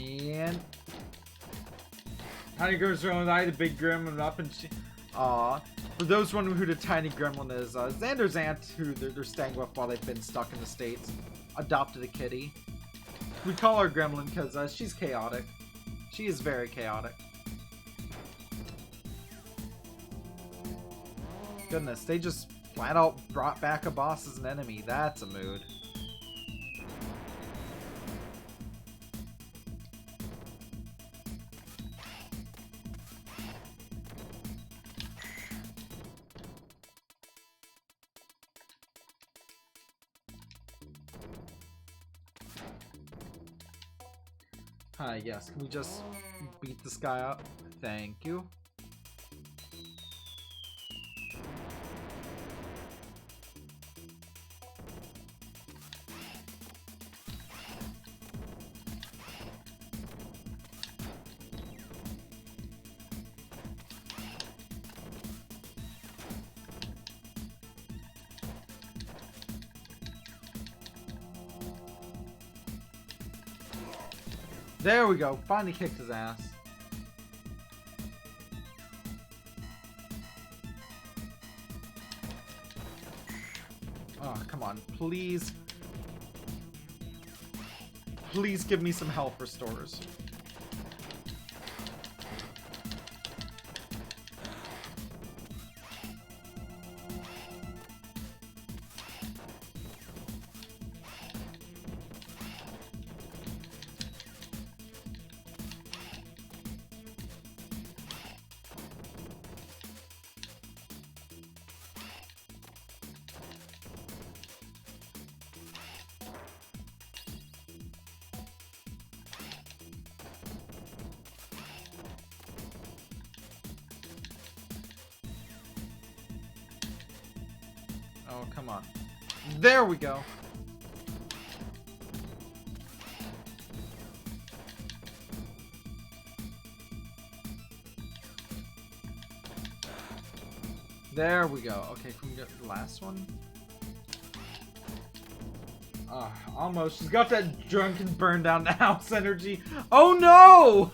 And Tiny Gremlin's rolling eye, the big gremlin up, and she... Aw. For those wondering who the Tiny Gremlin is, Xander's aunt, who they're staying with while they've been stuck in the States, adopted a kitty. We call her Gremlin because she's chaotic. She is very chaotic. Goodness, they just flat out brought back a boss as an enemy. That's a mood. Hi, yes, can we just beat this guy up? Thank you. There we go. Finally kicked his ass. Oh, come on. Please. Please give me some health restores. Oh, come on. There we go. There we go. Okay, can we get the last one? Almost. She's got that drunken burn down the house energy. Oh no!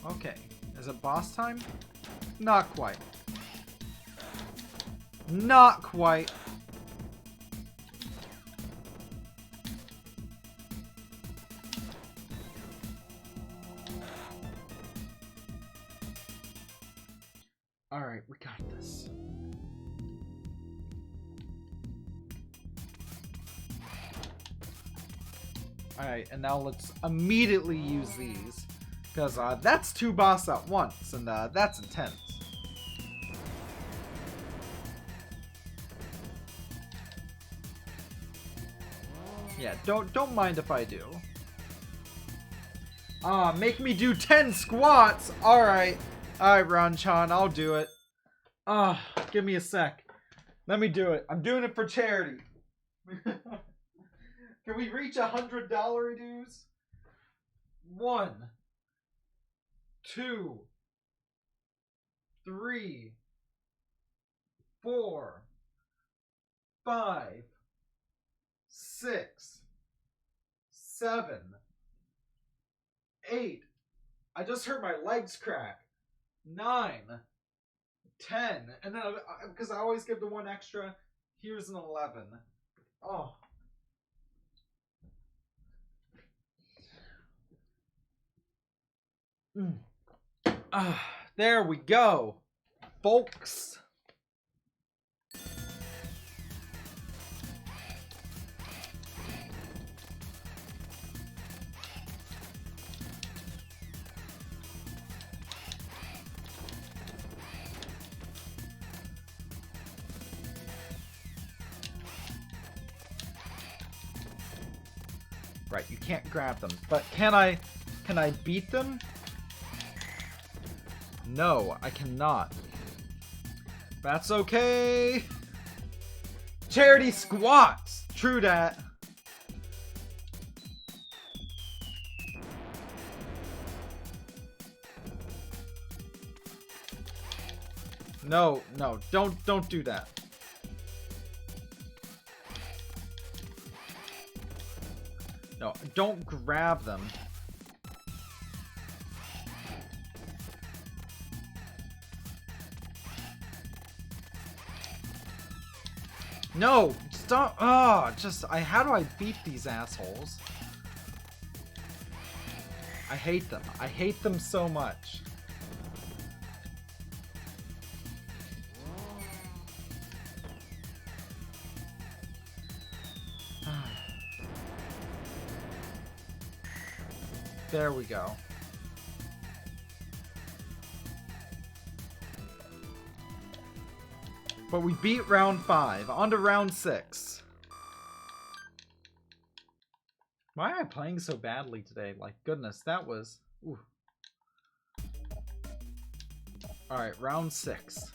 Okay. Is it boss time? Not quite. Not quite. Alright, we got this. Alright, and now let's immediately use these. Because that's 2 bosses at once, and that's intense. Yeah, don't mind if I do. Make me do 10 squats! Alright. Alright, Ranchan, I'll do it. Give me a sec. Let me do it. I'm doing it for charity. Can we reach $100 dues? 1, 2, 3, 4, 5, 6, 7, 8. I just heard my legs crack. 9, 10, and then because I always give the 1 extra, here's an 11. Oh. There we go, folks. Right, you can't grab them, but can I beat them? No, I cannot. That's okay. Charity squats. True that. No, don't do that. No, don't grab them. No, stop. How do I beat these assholes? I hate them. I hate them so much. There we go. But we beat round 5. On to round 6. Why am I playing so badly today? Like, goodness, that was... Ooh. Alright, round 6.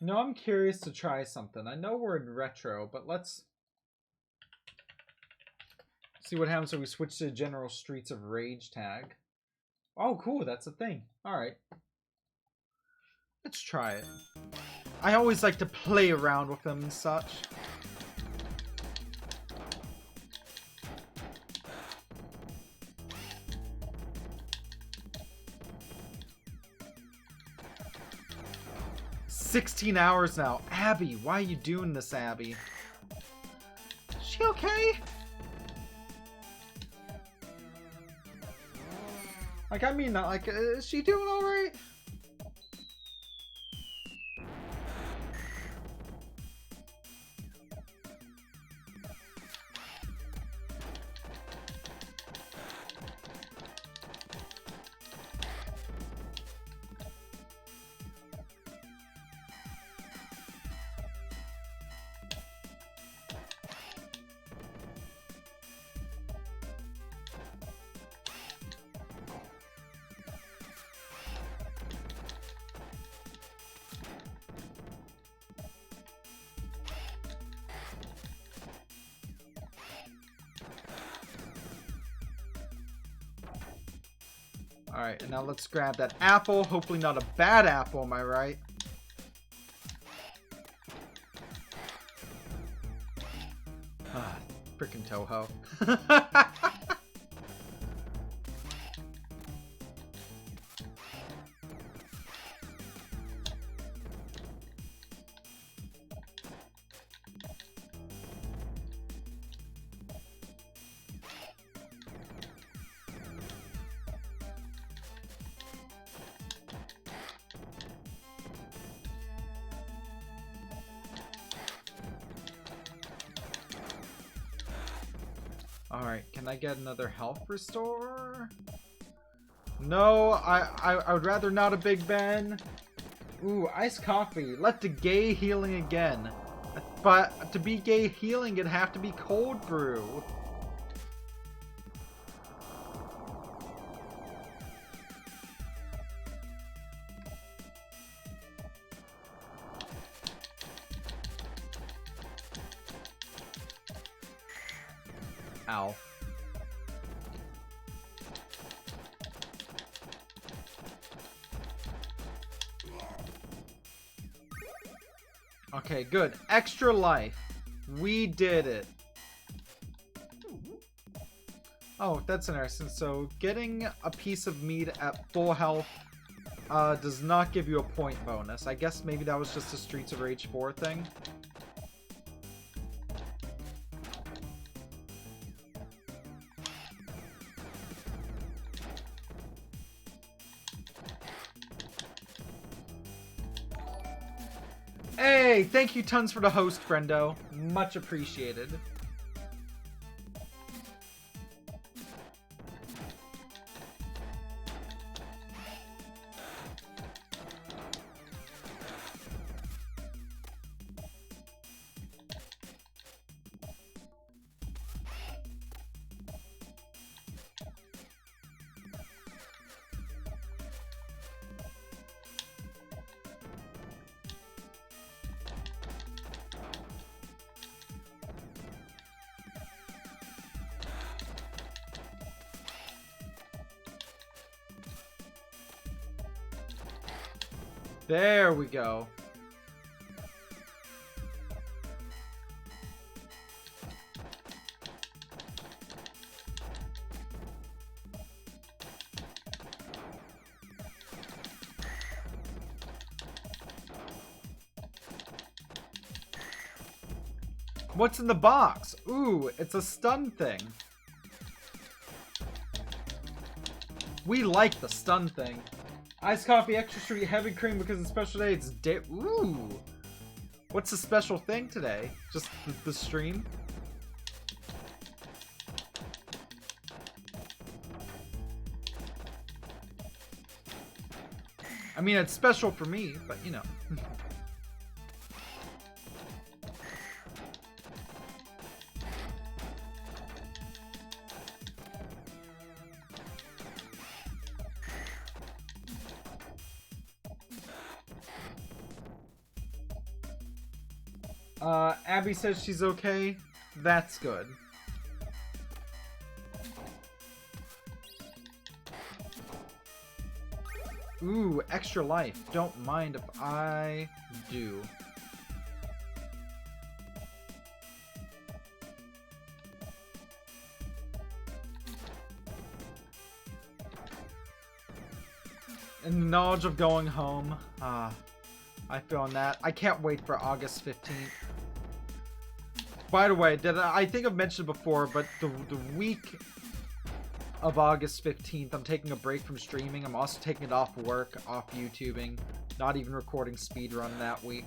No, I'm curious to try something. I know we're in retro, but let's see what happens when we switch to General Streets of Rage tag. Oh, cool, that's a thing. Alright. Let's try it. I always like to play around with them and such. $16 hours now. Abby, why are you doing this, Abby? Is she okay? Like, I mean, like, is she doing alright? Alright, and now let's grab that apple. Hopefully not a bad apple, am I right? Ah, frickin' Toho. Alright, can I get another health restore? No, I would rather not a Big Ben. Ooh, iced coffee. Let the gay healing again. But to be gay healing, it'd have to be cold brew. Ow. Okay, good. Extra life. We did it. Oh, that's interesting. So, getting a piece of meat at full health does not give you a point bonus. I guess maybe that was just a Streets of Rage 4 thing. Hey, thank you tons for the host, friendo. Much appreciated. There we go. What's in the box? Ooh, it's a stun thing. We like the stun thing. Iced coffee, extra sweet, heavy cream because it's special day. It's day. Ooh. What's the special thing today? Just the stream? I mean, it's special for me, but you know. Abby says she's okay. That's good. Ooh, extra life. Don't mind if I do. In the knowledge of going home. I feel on that. I can't wait for August 15th. By the way, I think I've mentioned before, but the week of August 15th, I'm taking a break from streaming. I'm also taking it off work, off YouTubing, not even recording speedrun that week.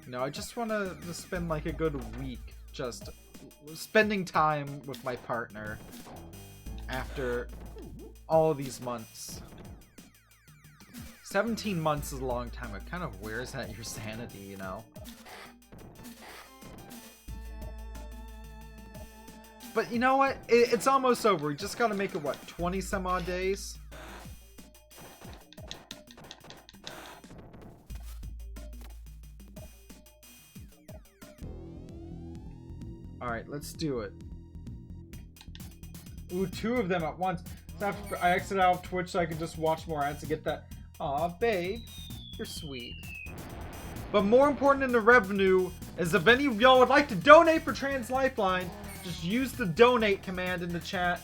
No, I just want to spend like a good week just spending time with my partner after all these months. 17 months is a long time. It kind of wears at your sanity, you know? But you know what? It's almost over. We just gotta make it, what, 20 some odd days? Alright, let's do it. Ooh, 2 of them at once. So I exited out of Twitch so I could just watch more ads to get that. Aw, babe. You're sweet. But more important than the revenue is if any of y'all would like to donate for Trans Lifeline, just use the donate command in the chat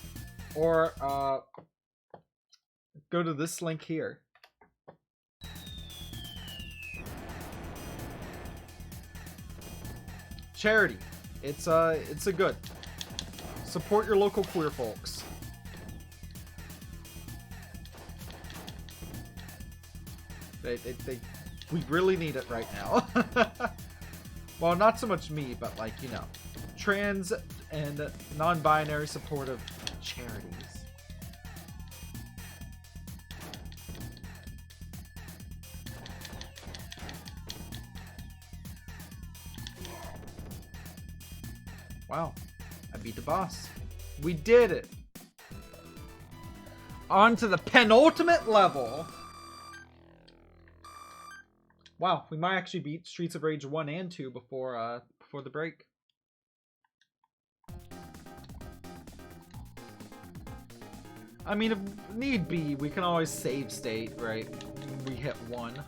or go to this link here. Charity. It's a good. Support your local queer folks. We really need it right now. Well, not so much me, but like, you know, trans and non-binary supportive charities. Wow, I beat the boss. We did it. On to the penultimate level. Wow, we might actually beat Streets of Rage 1 and 2 before the break. I mean, if need be, we can always save state, right? We hit 1.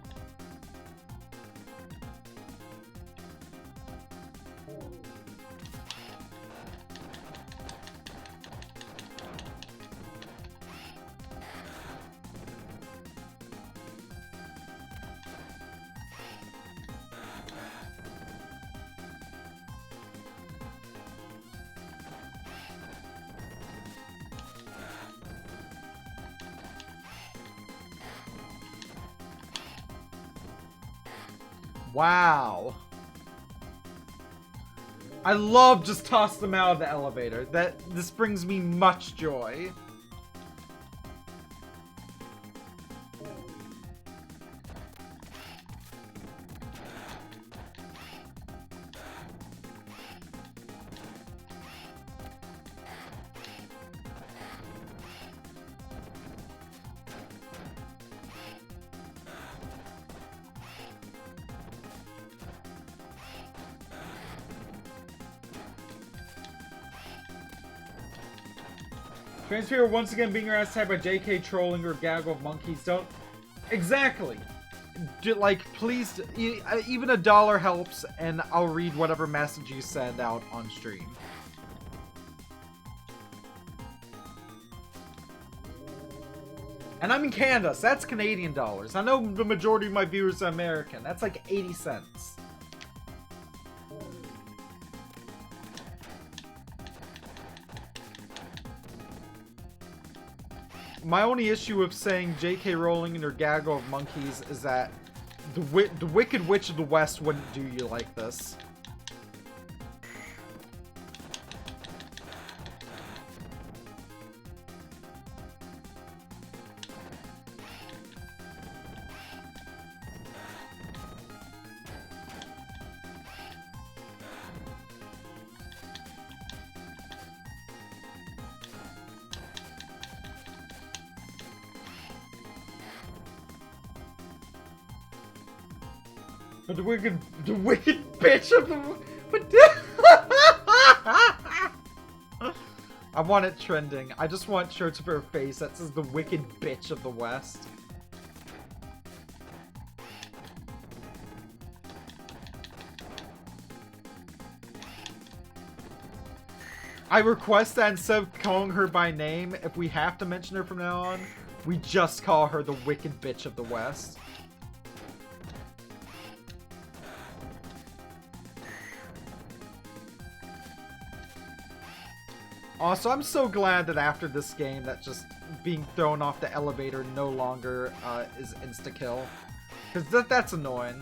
Wow. I love just toss them out of the elevator. This brings me much joy. Transfer once again being your ass tagged by JK trolling or gaggle of monkeys. Don't... Exactly. Like, please, even $1 helps, and I'll read whatever message you send out on stream. And I'm in Canada, so that's Canadian dollars. I know the majority of my viewers are American. That's like 80 cents. My only issue with saying J.K. Rowling and her gaggle of monkeys is that the Wicked Witch of the West wouldn't do you like this. But the wicked bitch of the... I want it trending. I just want shirts of her face that says the wicked bitch of the West. I request that instead of calling her by name, if we have to mention her from now on, we just call her the wicked bitch of the West. Also, I'm so glad that after this game that just being thrown off the elevator no longer is insta-kill. Because that's annoying.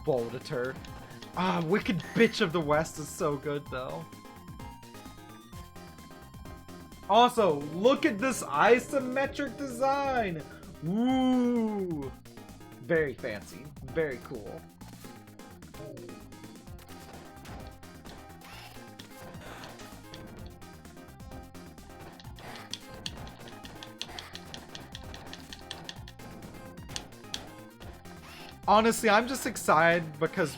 Volditor. Ah, Wicked Bitch of the West is so good, though. Also, look at this isometric design! Ooh! Very fancy. Very cool. Honestly, I'm just excited because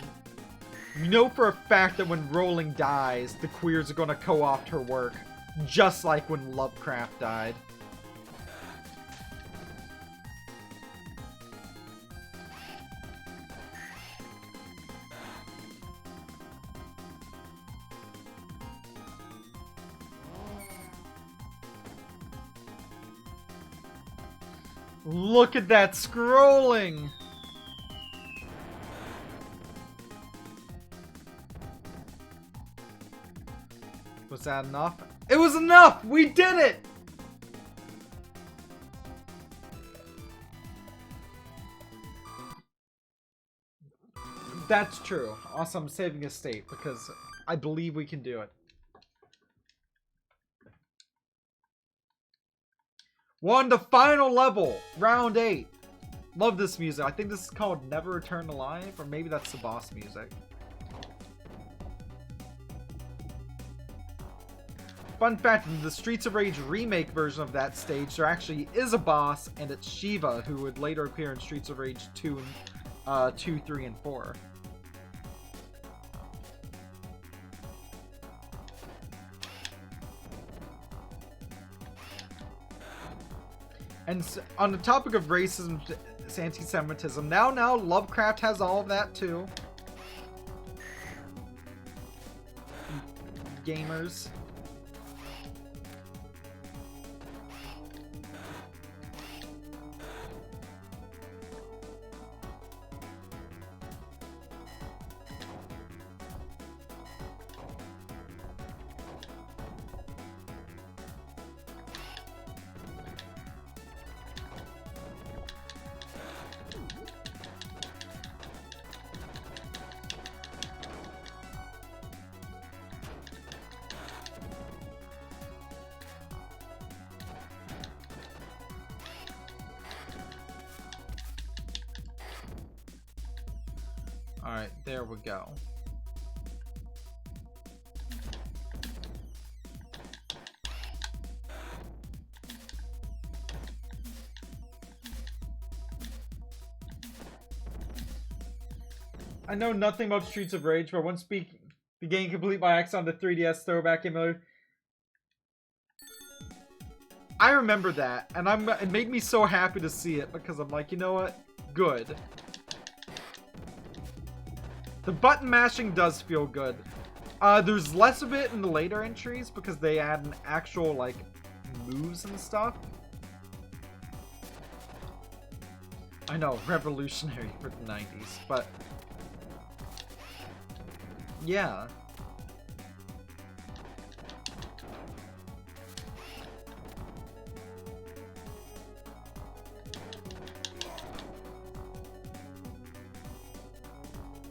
we know for a fact that when Rowling dies, the queers are gonna co-opt her work, just like when Lovecraft died. Look at that scrolling! Was that enough? It was enough! We did it! That's true. Also, I'm saving a state because I believe we can do it. We're on the final level, round 8. Love this music. I think this is called Never Return Alive, or maybe that's the boss music. Fun fact, in the Streets of Rage remake version of that stage, there actually is a boss, and it's Shiva, who would later appear in Streets of Rage 2, 3, and 4. And on the topic of racism, anti-Semitism, now Lovecraft has all of that too. Gamers. Alright, there we go. I know nothing about Streets of Rage, but once the game complete by accident on the 3DS throwback emulator. I remember that, and it made me so happy to see it because I'm like, you know what? Good. The button mashing does feel good. There's less of it in the later entries because they add an actual, like, moves and stuff. I know, revolutionary for the 90s, but... yeah.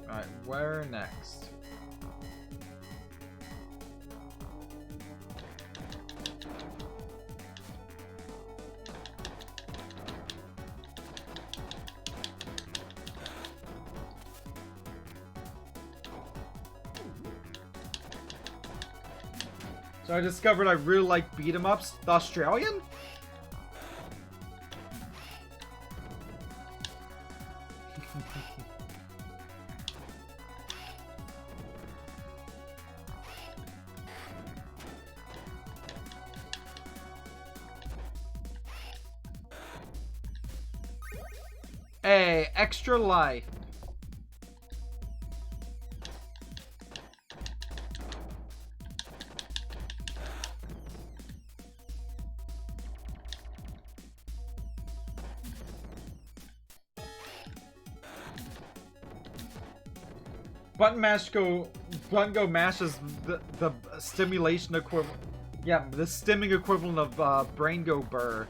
Alright, where next? So I discovered I really like beat 'em ups. The Australian? Hey, extra life. Button go mash is the stimulation equivalent. Yeah, the stimming equivalent of brain go burr.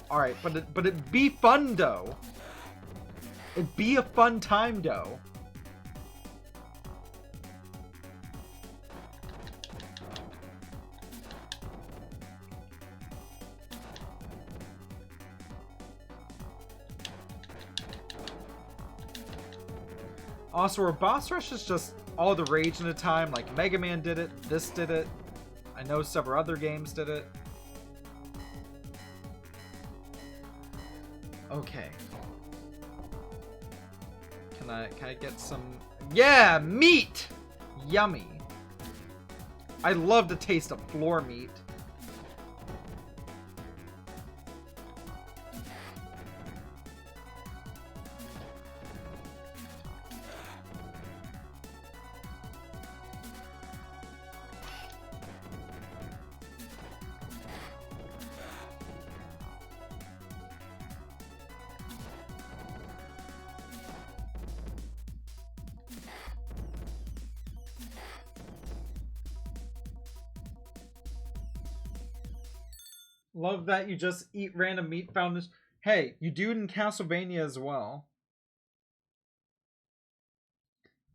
All right, but it be fun though. It be a fun time though. Also, our boss rush is just all the rage in a time. Like Mega Man did it, this did it. I know several other games did it. Okay. Can I get some... Yeah, meat! Yummy. I love the taste of floor meat. Love that you just eat random meat found in... Hey, you do it in Castlevania as well.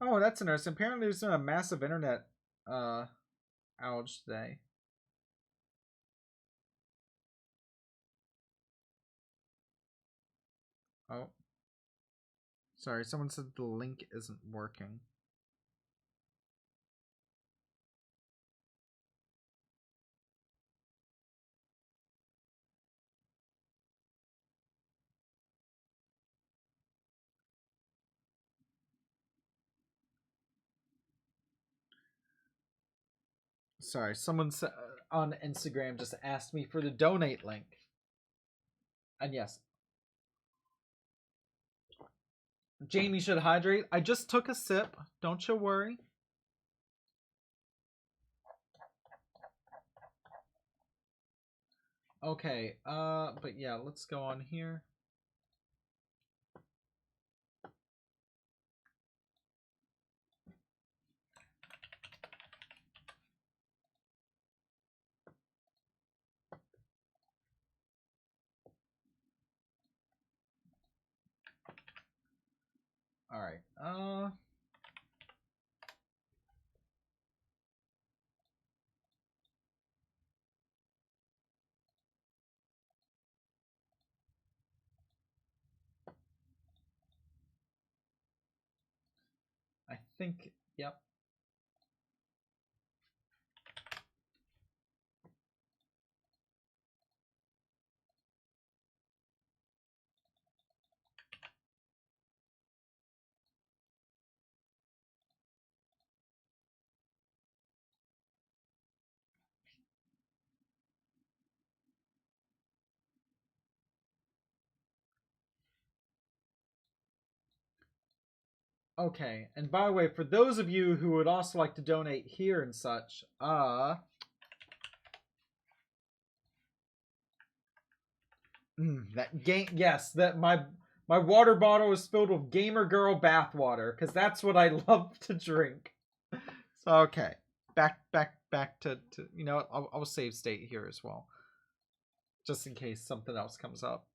Oh, that's interesting. Apparently there's been a massive internet outage today. Oh. Sorry, someone said the link isn't working. Sorry, someone on Instagram just asked me for the donate link. And yes, Jamie should hydrate. I just took a sip. Don't you worry. Okay, but yeah, let's go on here. All right. I think, yep. Okay, and by the way, for those of you who would also like to donate here and such, that game, yes, that my water bottle is filled with Gamer Girl bathwater, because that's what I love to drink. So okay, back to you know, I'll save state here as well, just in case something else comes up.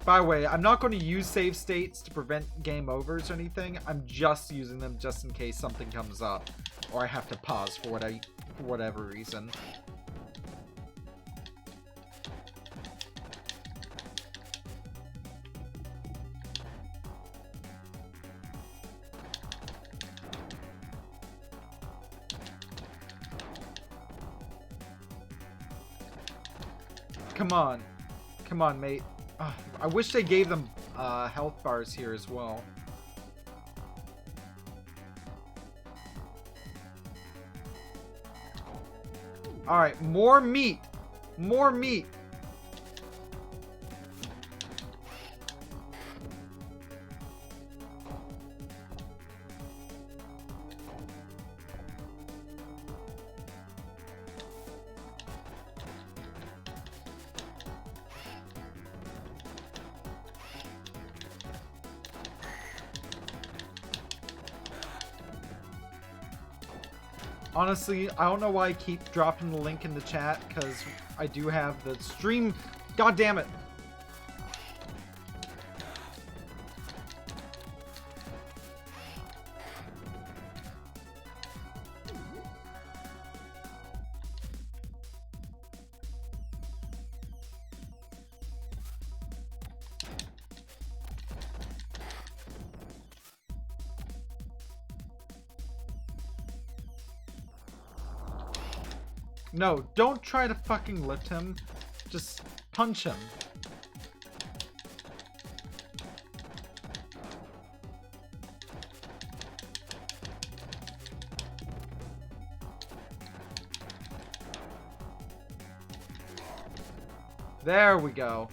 By the way, I'm not going to use save states to prevent game overs or anything. I'm just using them just in case something comes up, or I have to pause for whatever reason. Come on. Come on, mate. I wish they gave them health bars here as well. Alright, more meat. More meat. Honestly, I don't know why I keep dropping the link in the chat, because I do have the stream. God damn it! No, don't try to fucking lift him. Just punch him. There we go.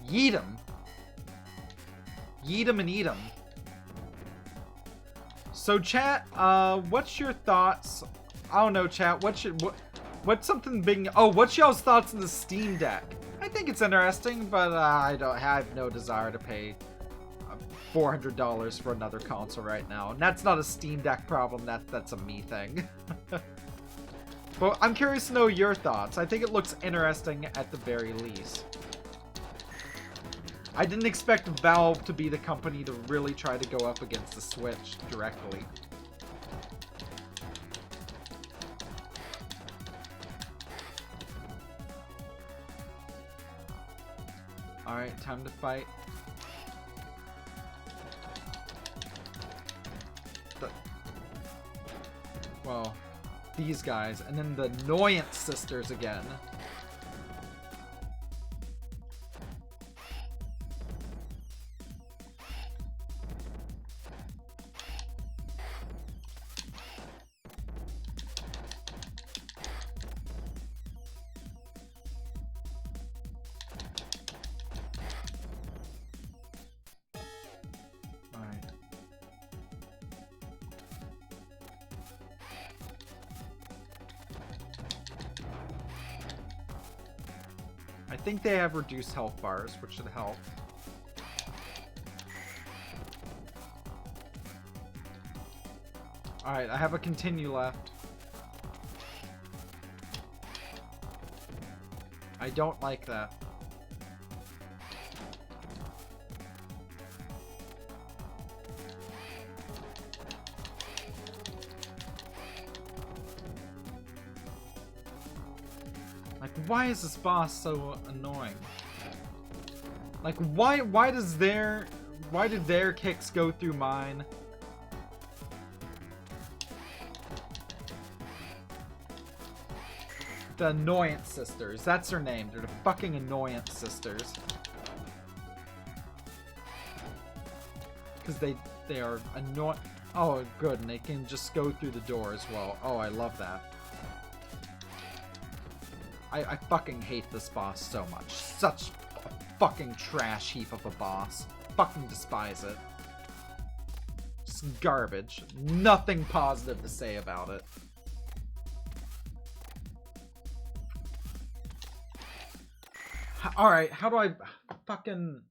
Yeet 'em. Yeet 'em and eat 'em. So chat, what's your thoughts? I don't know, chat. What's something big? Oh, what's y'all's thoughts on the Steam Deck? I think it's interesting, but I have no desire to pay $400 for another console right now. And that's not a Steam Deck problem. That's a me thing. But I'm curious to know your thoughts. I think it looks interesting at the very least. I didn't expect Valve to be the company to really try to go up against the Switch directly. Alright, time to fight. Well, these guys, and then the Annoyance Sisters again. I think they have reduced health bars, which should help. Alright, I have a continue left. I don't like that. Like, why is this boss so annoying? Like, why did their kicks go through mine? The Annoyance Sisters. That's their name. They're the fucking Annoyance Sisters. Because they are annoying. Oh, good. And they can just go through the door as well. Oh, I love that. I fucking hate this boss so much. Such a fucking trash heap of a boss. Fucking despise it. Just garbage. Nothing positive to say about it. Alright, how do I fucking...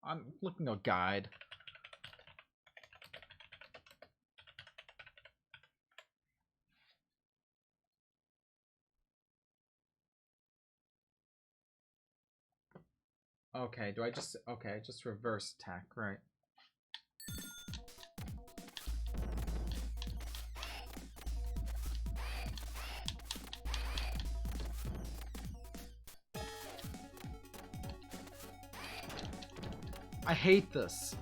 I'm looking at a guide. Okay, do I just... Okay, just reverse attack, right. I hate this.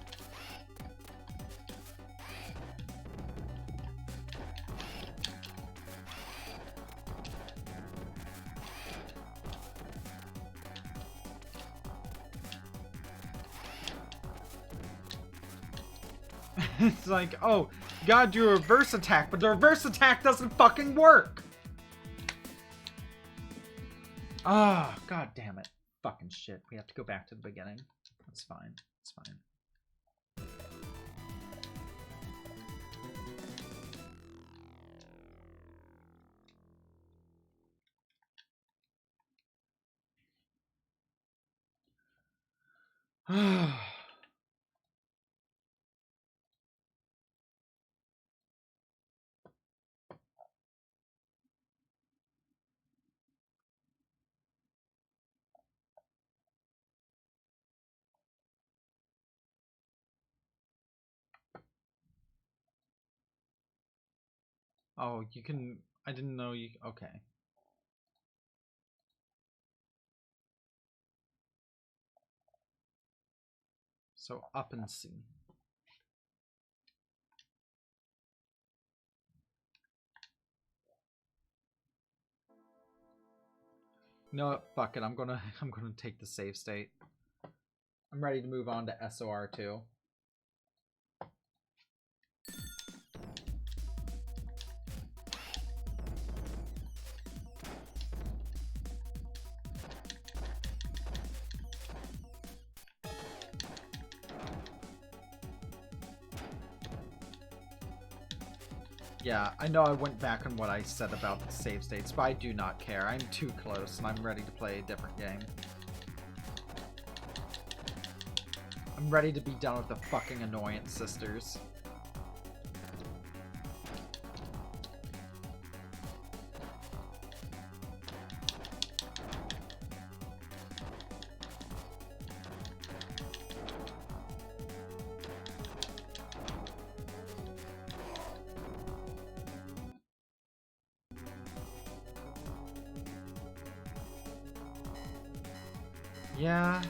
It's like, oh, you gotta do a reverse attack, but the reverse attack doesn't fucking work! Ah, god damn it. Fucking shit. We have to go back to the beginning. That's fine. It's fine. Oh, you can... I didn't know you... Okay. So, up and see. No, fuck it. I'm gonna take the save state. I'm ready to move on to SOR2. Yeah, I know I went back on what I said about the save states, but I do not care. I'm too close, and I'm ready to play a different game. I'm ready to be done with the fucking Annoyance Sisters. Yeah.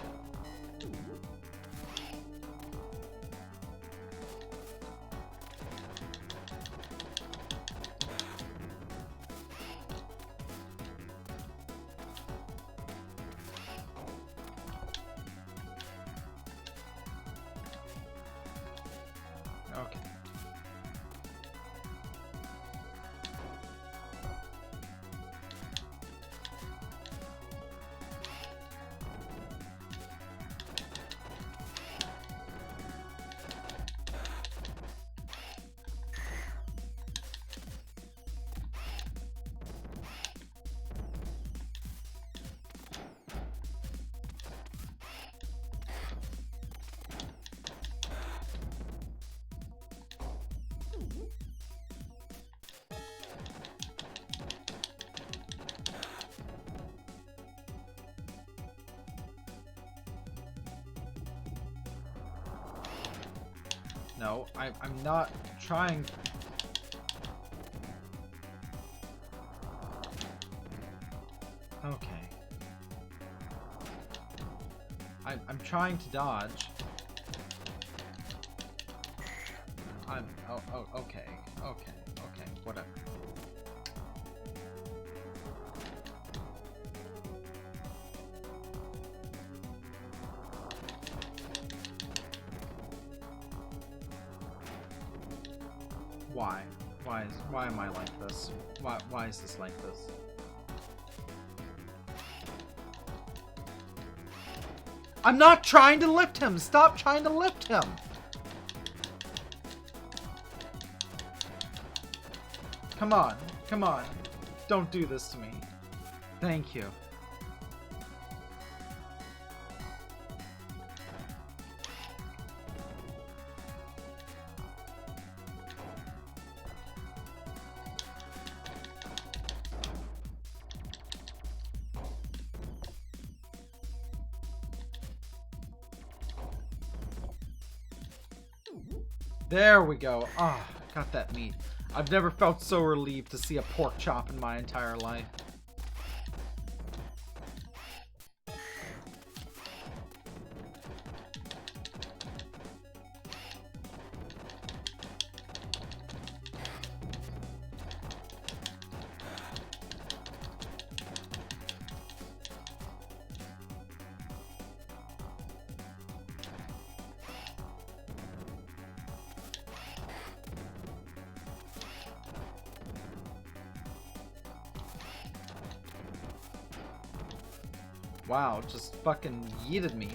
Okay. No, I'm not trying. Okay. I'm trying to dodge. Okay, whatever. Why? Why am I like this? Why is this like this? I'm not trying to lift him! Stop trying to lift him! Come on. Come on. Don't do this to me. Thank you. There we go. Ah, got that meat. I've never felt so relieved to see a pork chop in my entire life. Wow, just fucking yeeted me.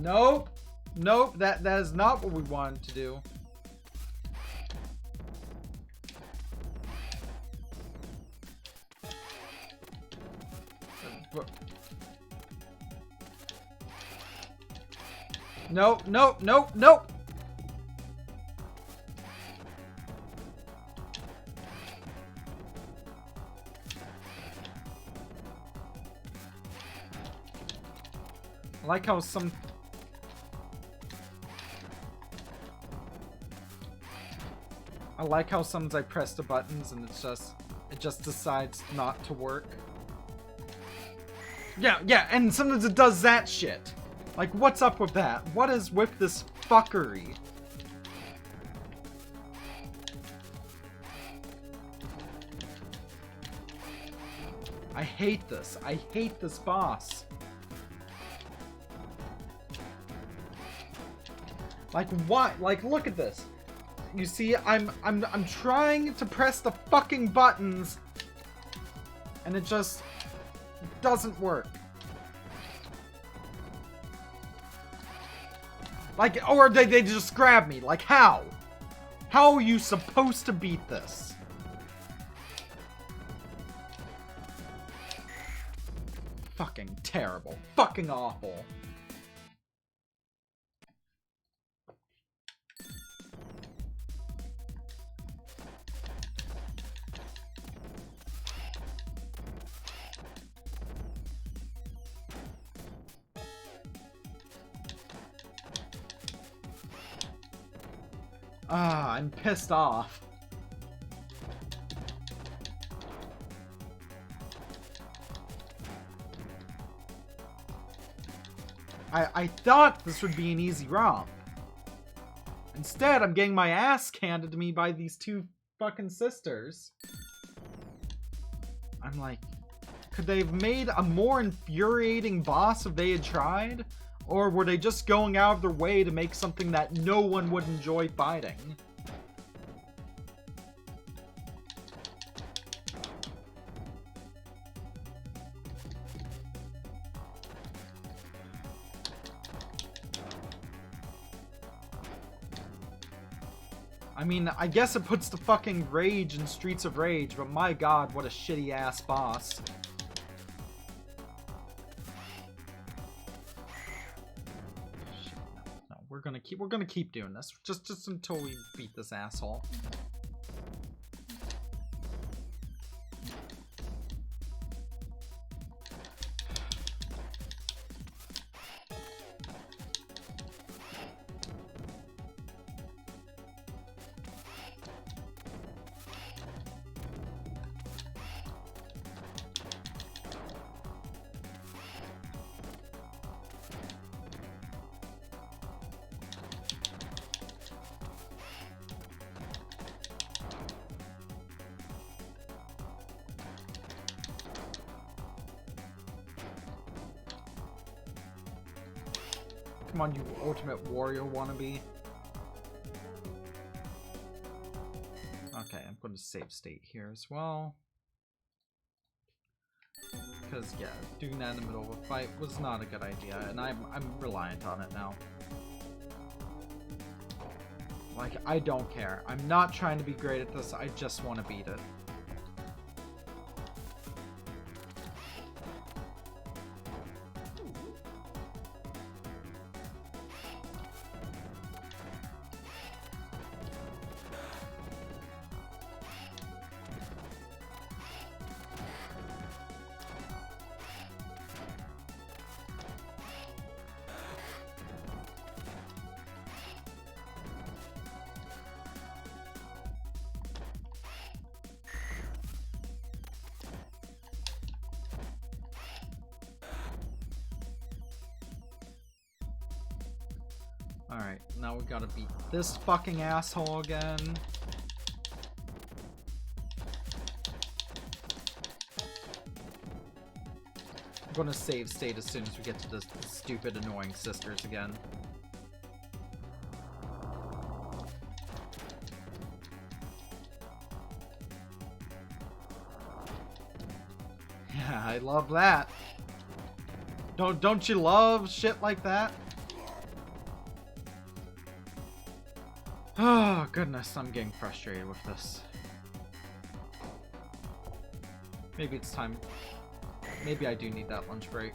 Nope. Nope, that is not what we wanted to do. Nope, nope, nope, nope. I like how some... I like how sometimes I press the buttons and it just decides not to work. Yeah, and sometimes it does that shit. Like, what's up with that? What is with this fuckery? I hate this. I hate this boss. Like, what? Like, look at this. You see, I'm trying to press the fucking buttons, and it just doesn't work. Like, or they just grab me. Like, how? How are you supposed to beat this? Fucking terrible. Fucking awful. Ah, I'm pissed off. I thought this would be an easy ROM. Instead, I'm getting my ass handed to me by these two fucking sisters. I'm like, could they have made a more infuriating boss if they had tried? Or were they just going out of their way to make something that no one would enjoy fighting? I mean, I guess it puts the fucking rage in Streets of Rage, but my god, what a shitty ass boss. Shit, no, we're gonna keep doing this just until we beat this asshole. Come on, you Ultimate Warrior wannabe. Okay, I'm going to save state here as well. Because, yeah, doing that in the middle of a fight was not a good idea, and I'm reliant on it now. Like, I don't care. I'm not trying to be great at this, I just want to beat it. Alright, now we gotta beat this fucking asshole again. I'm gonna save state as soon as we get to the stupid, annoying sisters again. Yeah, I love that. Don't you love shit like that? Oh, goodness, I'm getting frustrated with this. Maybe it's time. Maybe I do need that lunch break.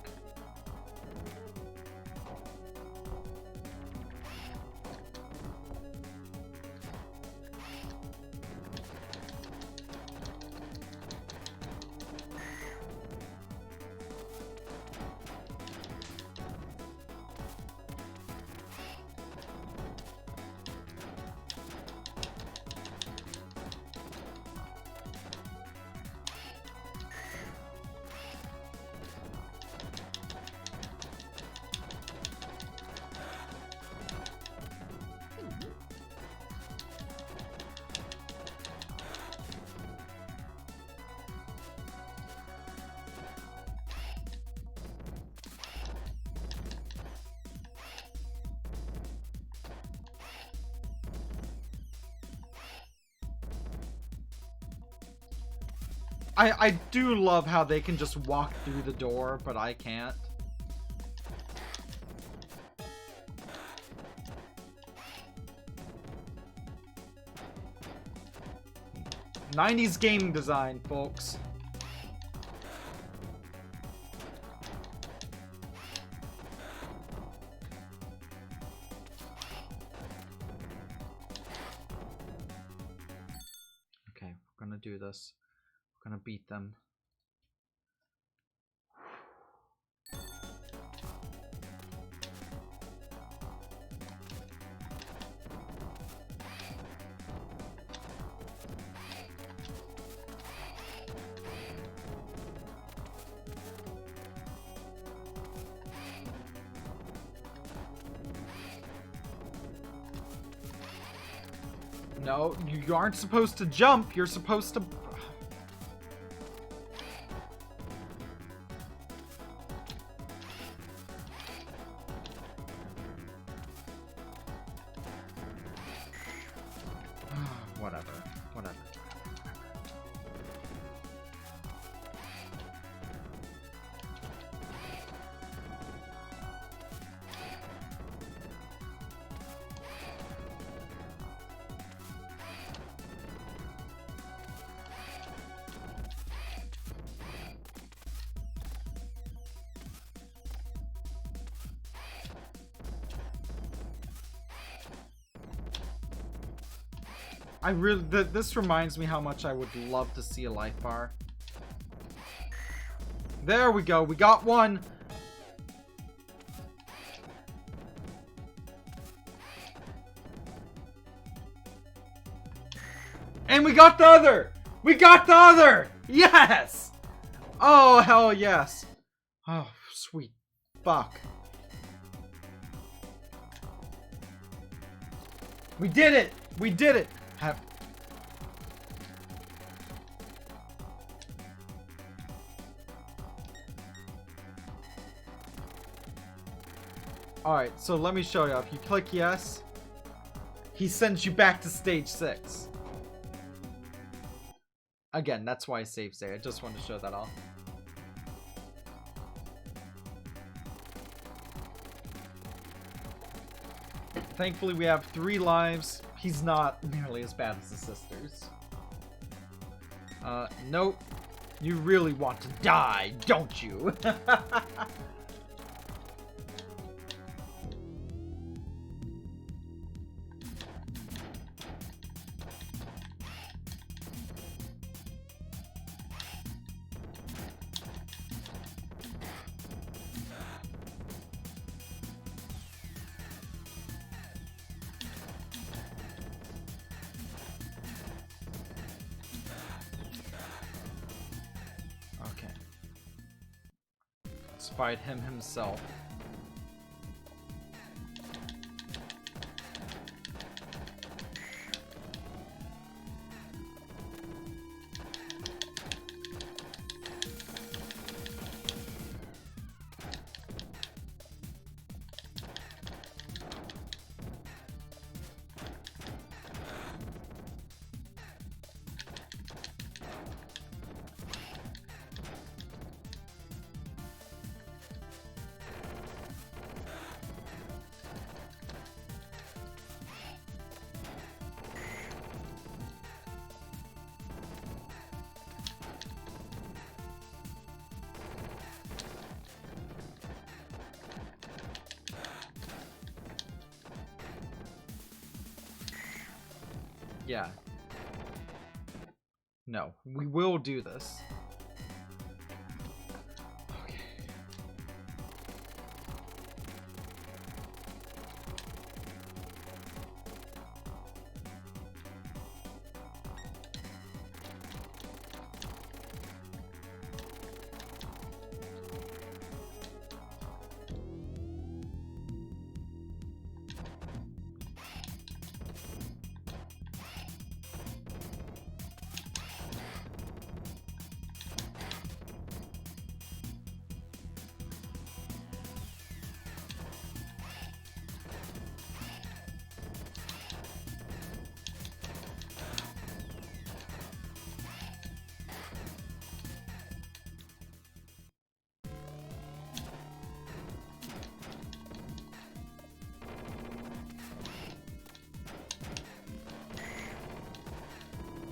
I do love how they can just walk through the door, but I can't. '90s game design, folks. Okay, we're gonna do this. We're gonna beat them. No, you aren't supposed to jump. You're supposed to... Whatever. Whatever. I really... This reminds me how much I would love to see a life bar. There we go. We got one. And we got the other! We got the other! Yes! Oh, hell yes. Oh, sweet fuck. We did it! We did it! Alright, so let me show you. If you click yes, he sends you back to stage 6. Again, that's why I save state. I just wanted to show that off. Thankfully, we have 3 lives. He's not nearly as bad as the sisters. Nope. You really want to die, don't you? Fight him himself. Yeah. No, we will do this. Okay.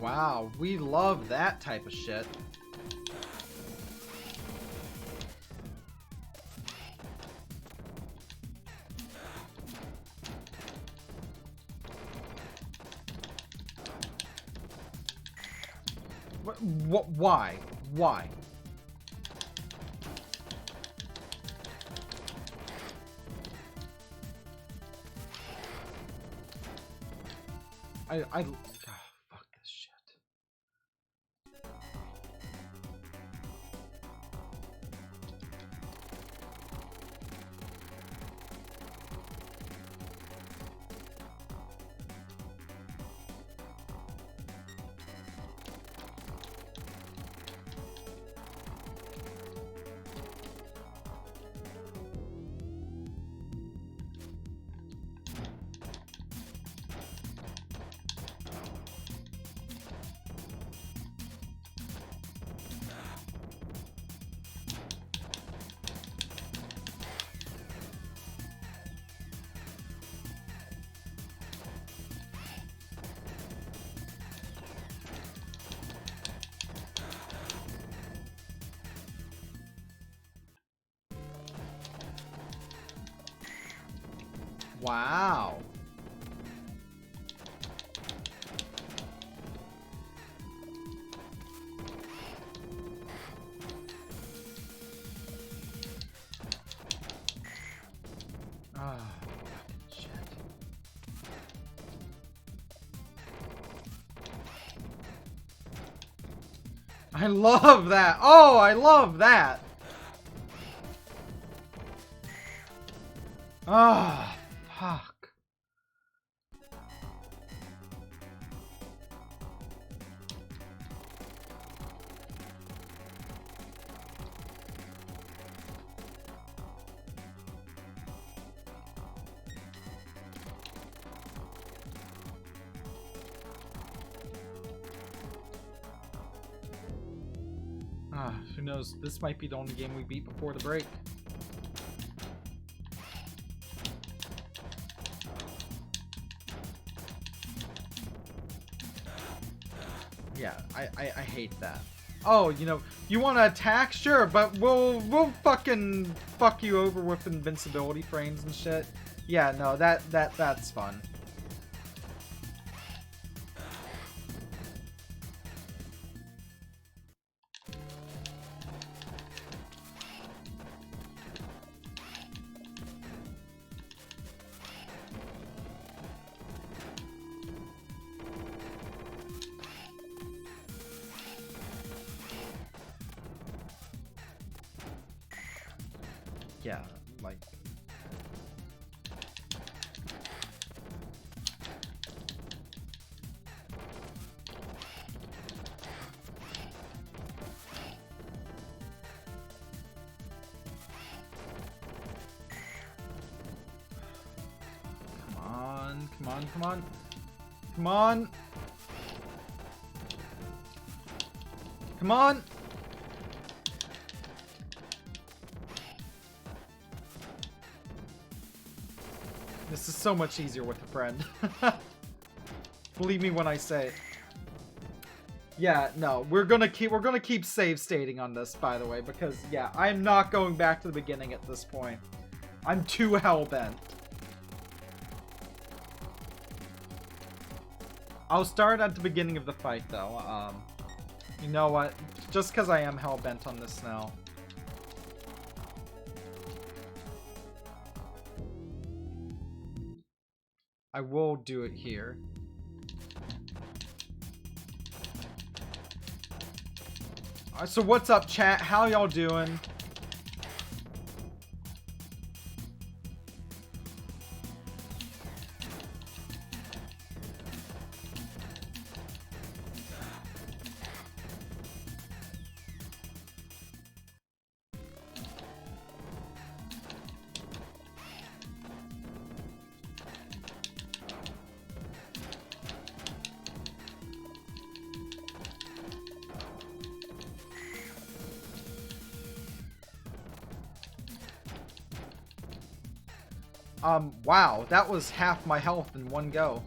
Wow, we love that type of shit. What? Why? Why? Oh, fuck this shit. Wow. Ah, fucking shit. I love that. Oh, I love that. Ah, fuck. Who knows? This might be the only game we beat before the break. Yeah, I hate that. Oh, you know, you want to attack? Sure, but we'll fucking fuck you over with invincibility frames and shit. Yeah, no, that's fun. Yeah, like... Come on, come on, come on. Come on! Come on! This is so much easier with a friend. Believe me when I say it. Yeah, no, we're gonna keep save stating on this, by the way, because yeah, I'm not going back to the beginning at this point. I'm too hellbent. I'll start at the beginning of the fight though. You know what? Just because I am hellbent on this now. I will do it here. Alright, so what's up, chat? How y'all doing? Wow, that was half my health in one go.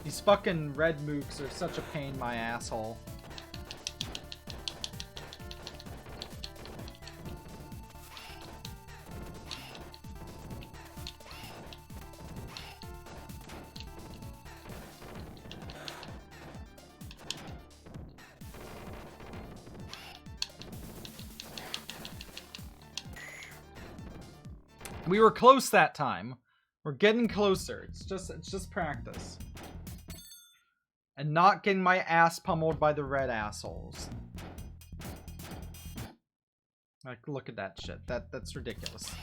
These fucking red mooks are such a pain in my asshole. We were close that time. We're getting closer. It's just practice. And not getting my ass pummeled by the red assholes. Like, look at that shit. That's ridiculous.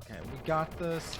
Okay, we got this.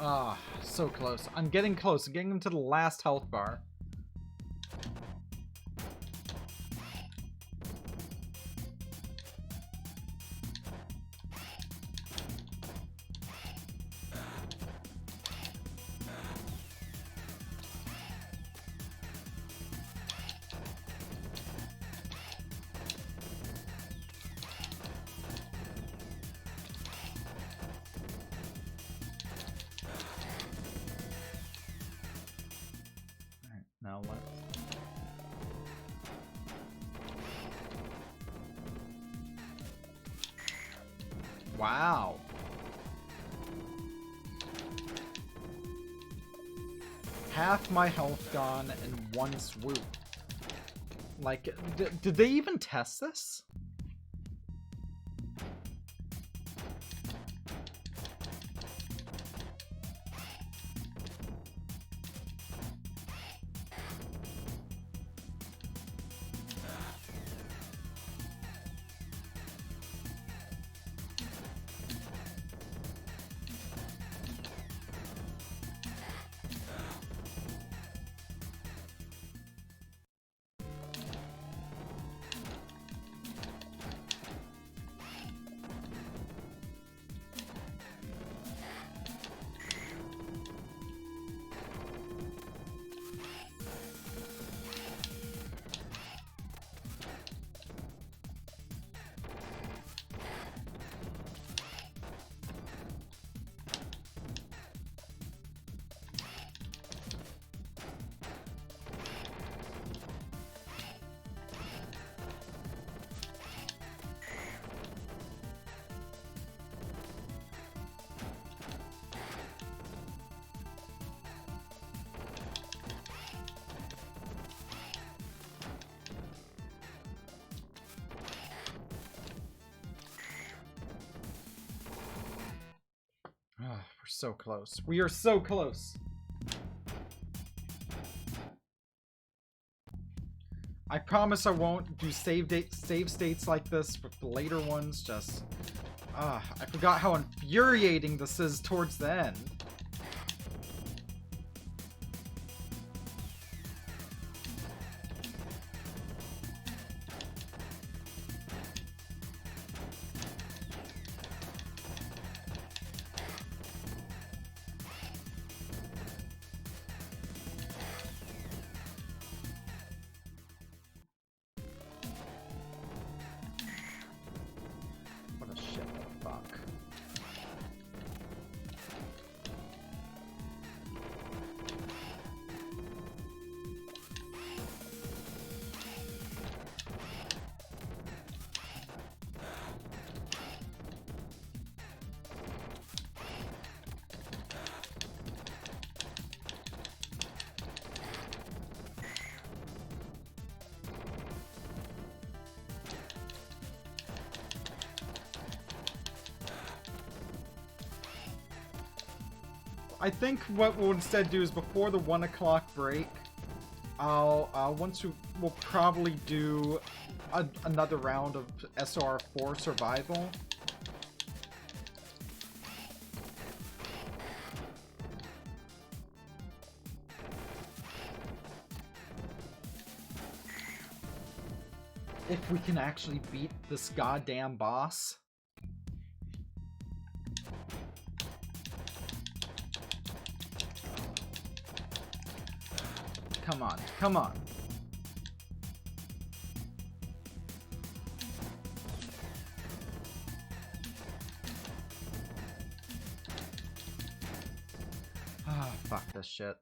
Ah, so close. I'm getting close. I'm getting into the last health bar. Now let's... Wow. Half my health gone in one swoop. Like, did they even test this? We're so close. We are so close. I promise I won't do save states like this with the later ones. Just, I forgot how infuriating this is towards the end. I think what we'll instead do is before the 1 o'clock break, we'll probably do another round of SOR4 survival. If we can actually beat this goddamn boss. Come on, come on. Ah, fuck this shit.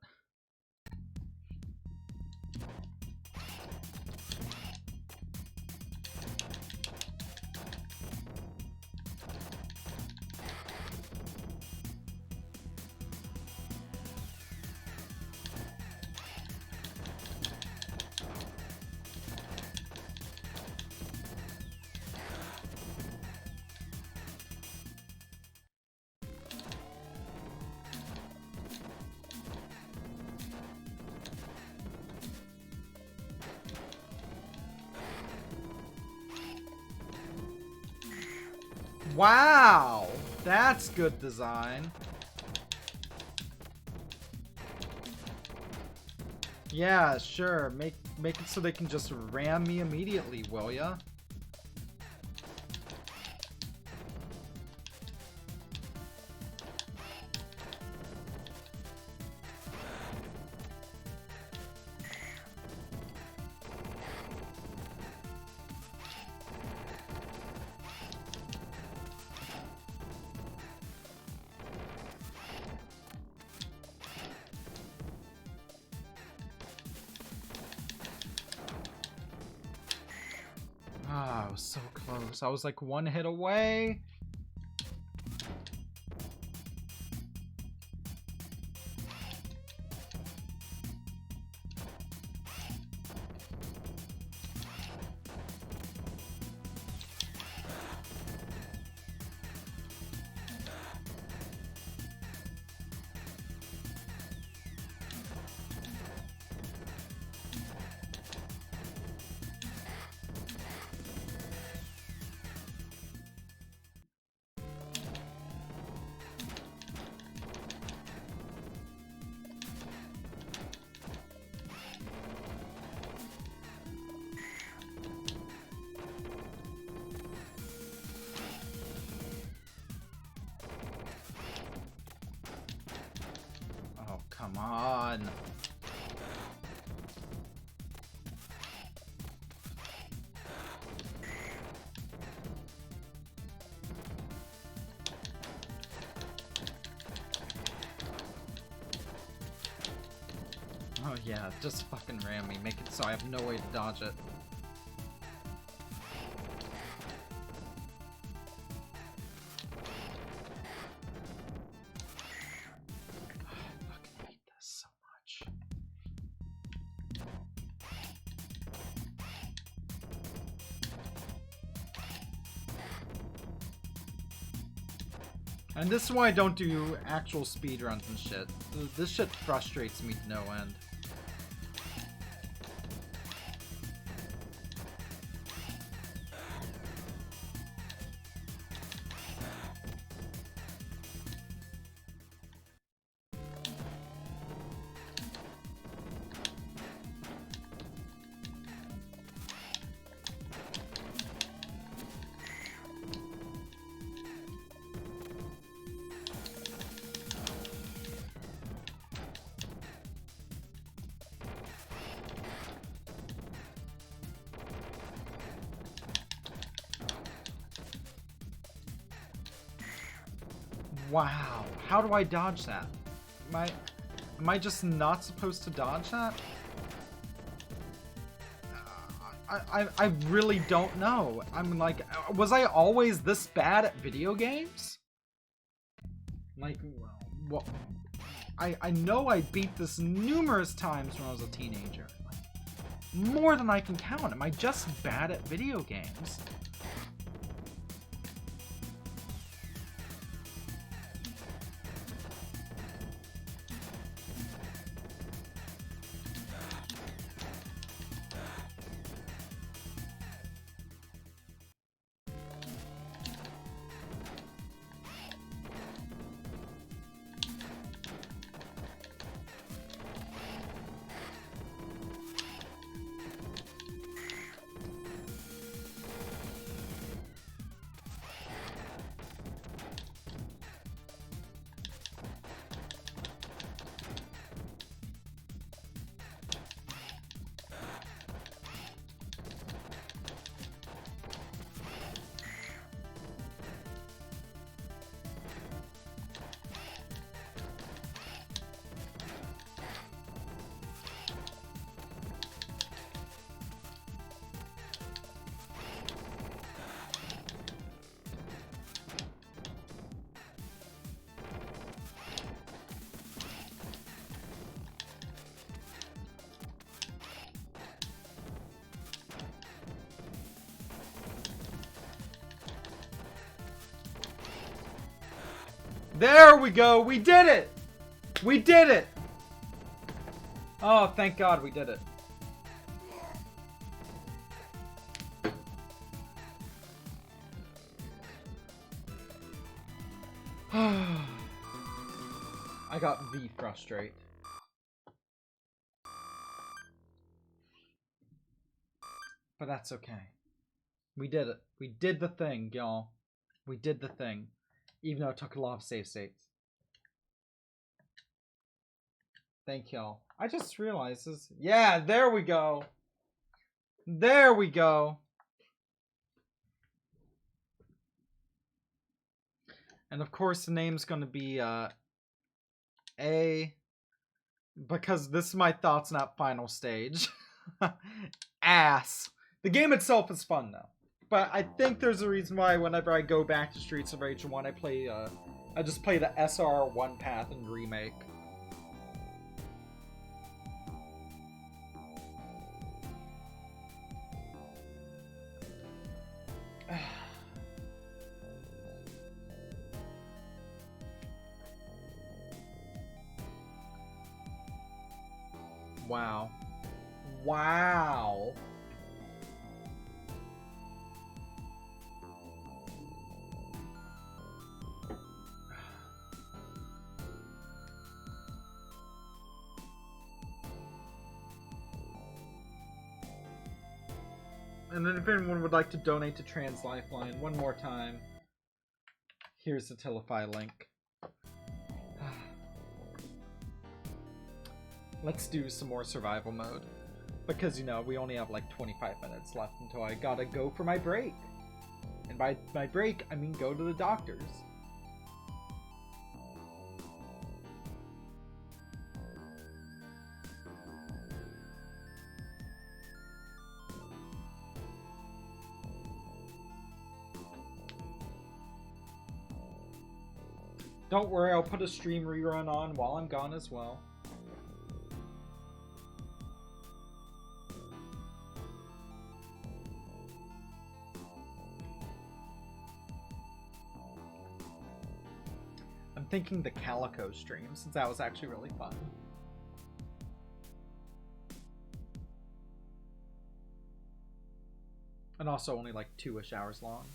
Wow, that's good design. Yeah, sure. Make it so they can just ram me immediately, will ya? Ah, I was so close. I was like 1 hit away. Oh, come on. Oh yeah, just fucking ram me. Make it so I have no way to dodge it. I fucking hate this so much. And this is why I don't do actual speedruns and shit. This shit frustrates me to no end. Wow, how do I dodge that? Am I just not supposed to dodge that? I really don't know. I'm like, was I always this bad at video games? Like, well, I know I beat this numerous times when I was a teenager. Like, more than I can count. Am I just bad at video games? There we go! We did it! We did it! Oh, thank God we did it. I got V frustrate. But that's okay. We did it. We did the thing, y'all. We did the thing. Even though it took a lot of save states. Thank y'all. I just realized this. Yeah, there we go. There we go. And of course the name's gonna be A, because this is my thoughts, not final stage. Ass. The game itself is fun though. But I think there's a reason why whenever I go back to Streets of Rage 1, I just play the SR1 path and remake. Wow. Wow. And then if anyone would like to donate to Trans Lifeline one more time, here's the Tilify link. Let's do some more survival mode. Because, you know, we only have like 25 minutes left until I gotta go for my break. And by my break, I mean go to the doctor's. Don't worry, I'll put a stream rerun on while I'm gone as well. I'm thinking the Calico stream, since that was actually really fun. And also only like 2-ish hours long.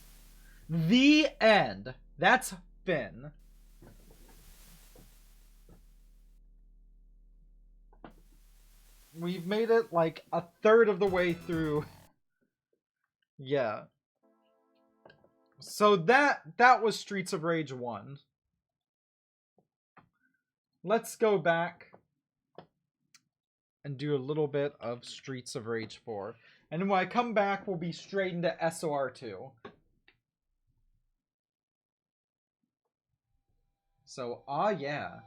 The end. That's Finn. We've made it like a third of the way through. Yeah. So that was Streets of Rage 1. Let's go back and do a little bit of Streets of Rage 4. And when I come back, we'll be straight into SOR 2. So, yeah.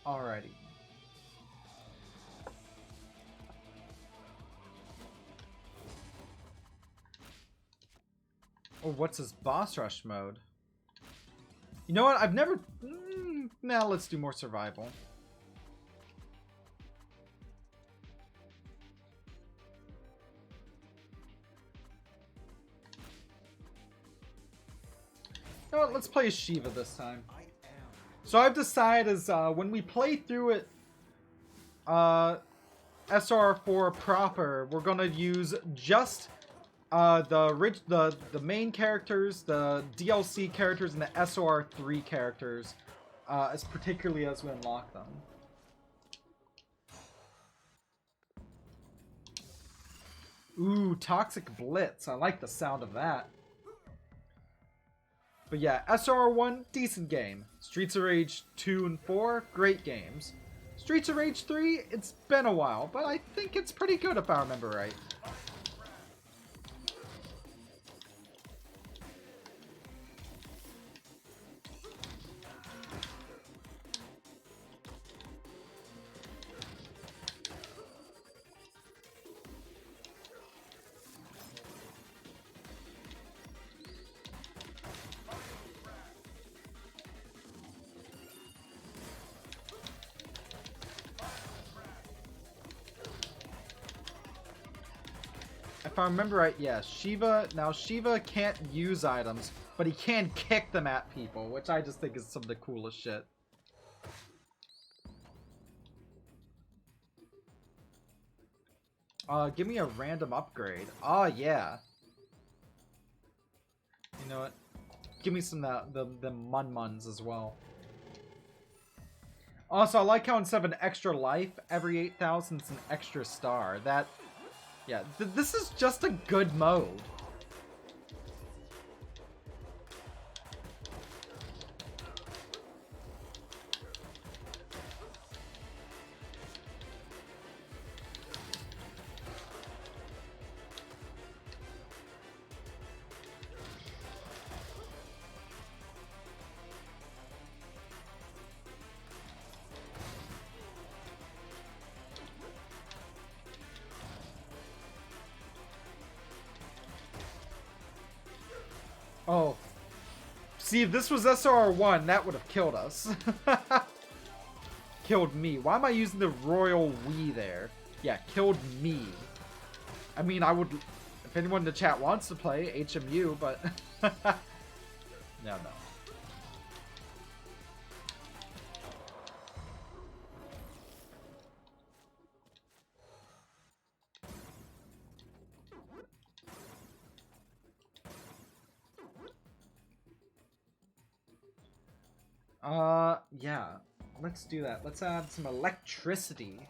Alrighty. Oh, what's his boss rush mode? You know what? I've never... Now let's do more survival. You know what? Let's play as Shiva this time. So I've decided is when we play through it, SR4 proper, we're gonna use just the main characters, the DLC characters, and the SR3 characters, as particularly as we unlock them. Ooh, Toxic Blitz. I like the sound of that. But yeah, SR1, decent game. Streets of Rage 2 and 4, great games. Streets of Rage 3, it's been a while, but I think it's pretty good if I remember right. If I remember right, yes, Shiva... Now, Shiva can't use items, but he can kick them at people, which I just think is some of the coolest shit. Give me a random upgrade. Oh, yeah. You know what? Give me some the Mun-Muns as well. Also, I like how instead of an extra life, every 8,000 is an extra star. That... Yeah, this is just a good mode. Oh. See, if this was SR1, that would have killed us. Killed me. Why am I using the royal we there? Yeah, killed me. I mean, I would... If anyone in the chat wants to play, HMU, but... No. Yeah. Let's do that. Let's add some electricity.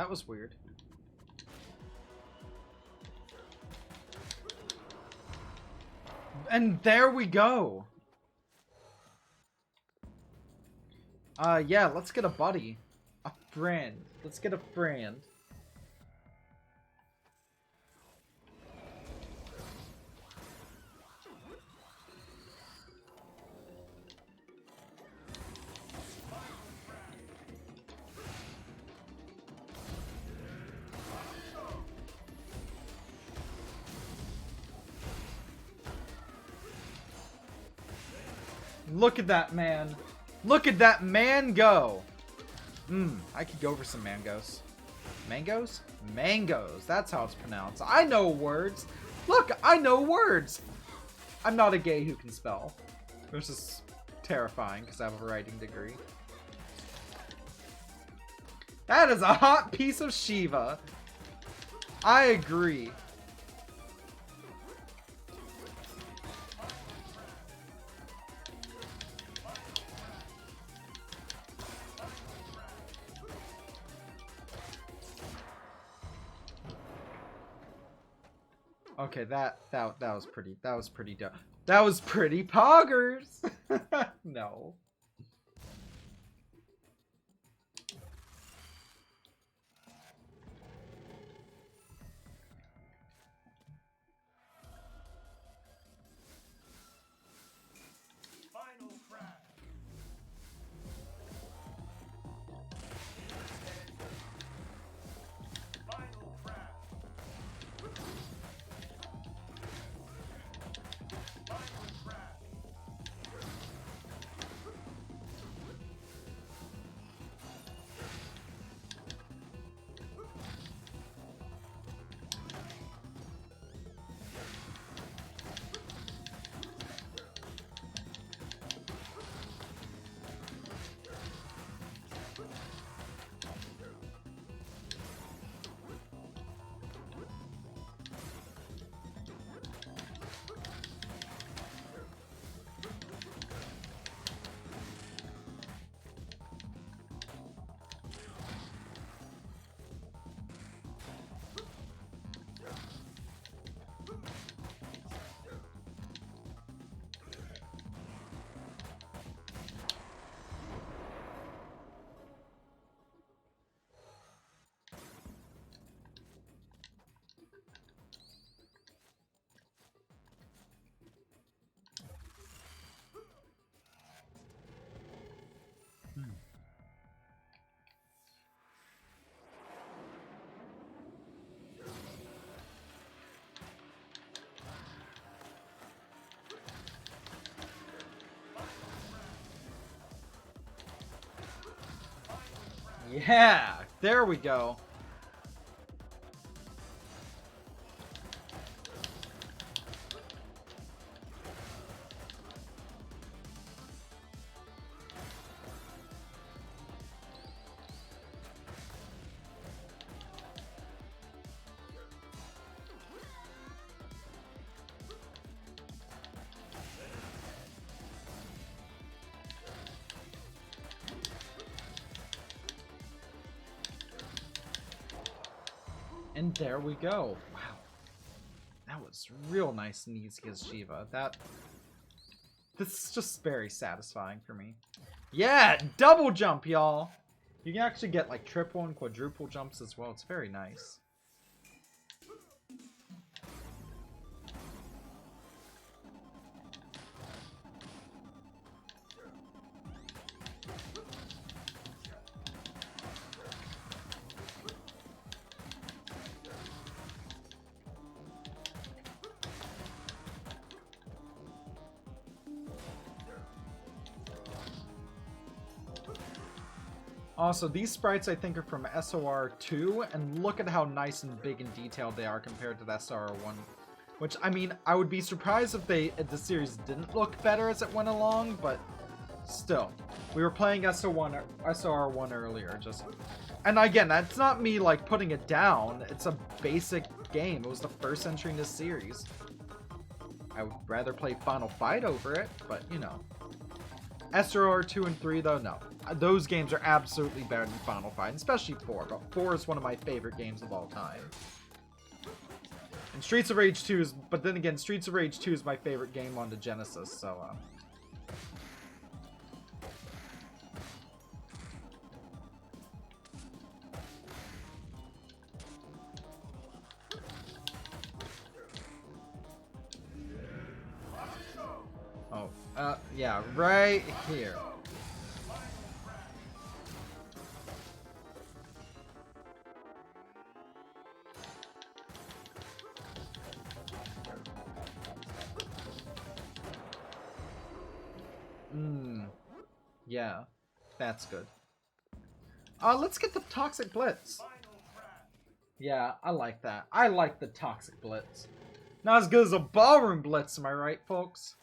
That was weird. And there we go. Yeah, let's get a buddy. A friend. Let's get a friend. Look at that man. Look at that man go. I could go for some mangoes. Mangoes? Mangoes. That's how it's pronounced. I know words. Look, I know words. I'm not a gay who can spell. This is terrifying because I have a writing degree. That is a hot piece of Shiva. I agree. Okay, that was pretty dope. That was pretty poggers. No. Yeah, there we go. And there we go. Wow. That was real nice and easy as Shiva. This is just very satisfying for me. Yeah, double jump, y'all. You can actually get like triple and quadruple jumps as well. It's very nice. Also, these sprites I think are from SOR 2, and look at how nice and big and detailed they are compared to the SOR 1. Which, I mean, I would be surprised if the series didn't look better as it went along, but still. We were playing SOR 1 earlier, just... And again, that's not me, like, putting it down. It's a basic game. It was the first entry in this series. I would rather play Final Fight over it, but, you know. SRR 2 and 3, though, no. Those games are absolutely better than Final Fight, especially 4. But 4 is one of my favorite games of all time. And Streets of Rage 2 is... But then again, Streets of Rage 2 is my favorite game on the Genesis, so... yeah, right here. Yeah, that's good. Let's get the Toxic Blitz. Yeah, I like that. I like the Toxic Blitz. Not as good as a Ballroom Blitz, am I right, folks?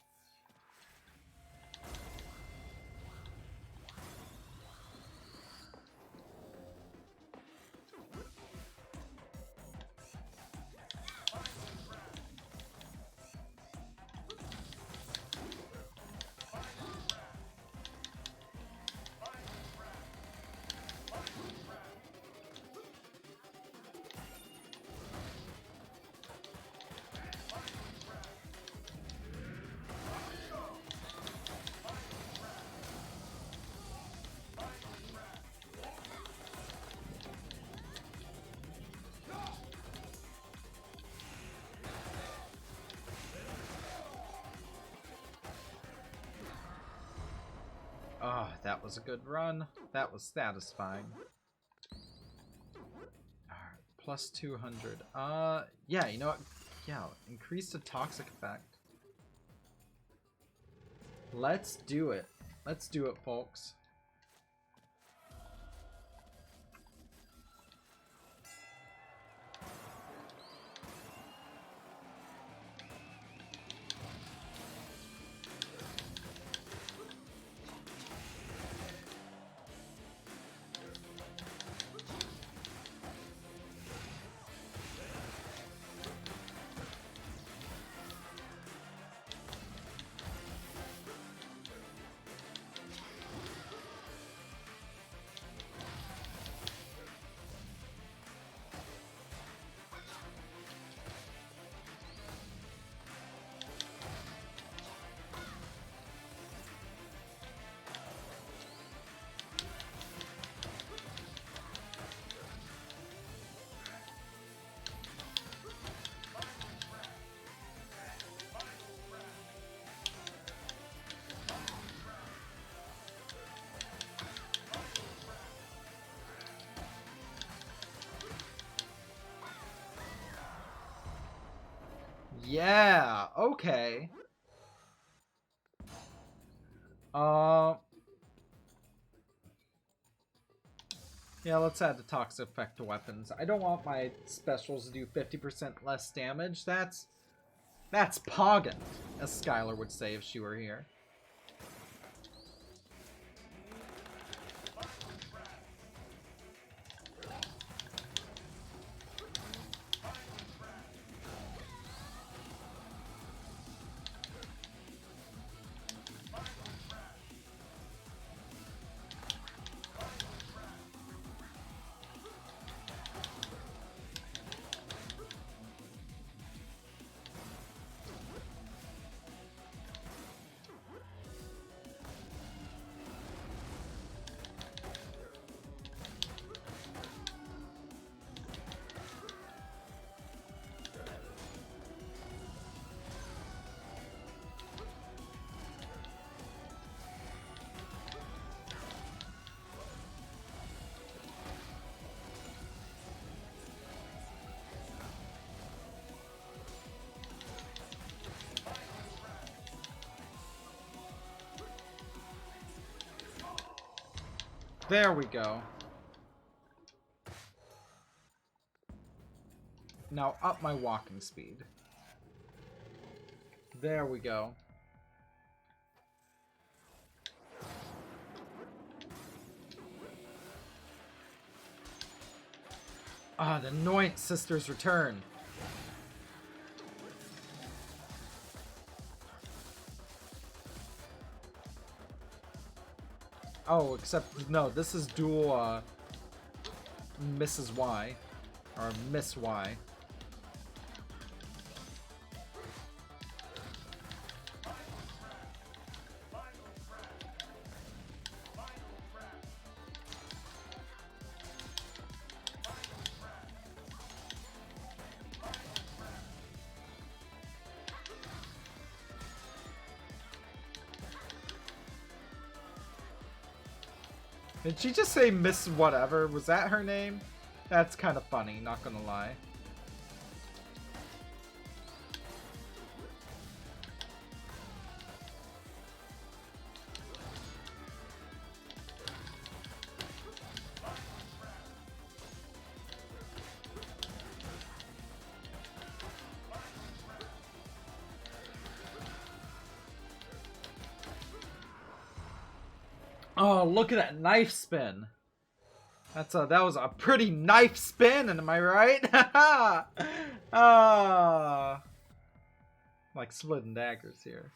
Oh, that was a good run. That was satisfying. Alright, plus 200. Yeah, you know what? Yeah, increase the toxic effect. Let's do it. Let's do it, folks. Yeah, okay. Yeah, let's add the toxic effect to weapons. I don't want my specials to do 50% less damage. That's poggin', as Skylar would say if she were here. There we go. Now up my walking speed. There we go. Ah, the Noint Sisters return. Oh, except, no, this is dual, Mrs. Y. Or Miss Y. Did she just say Miss Whatever? Was that her name? That's kind of funny, not gonna lie. Oh, look at that knife spin. That was a pretty knife spin, am I right? Ah, like splitting daggers here.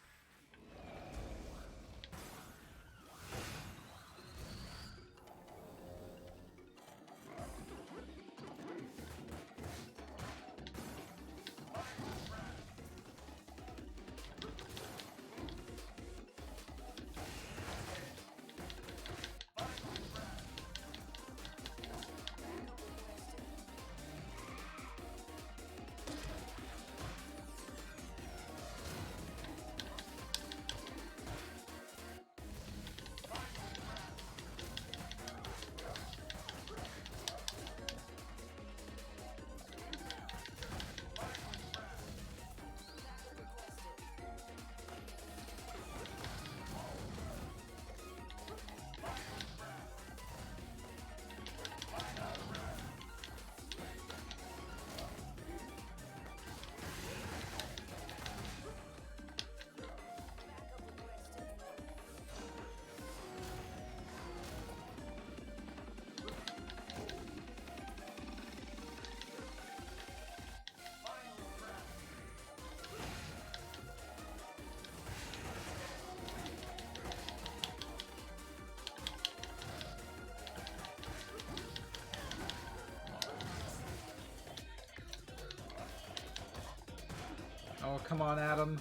Oh, come on, Adam.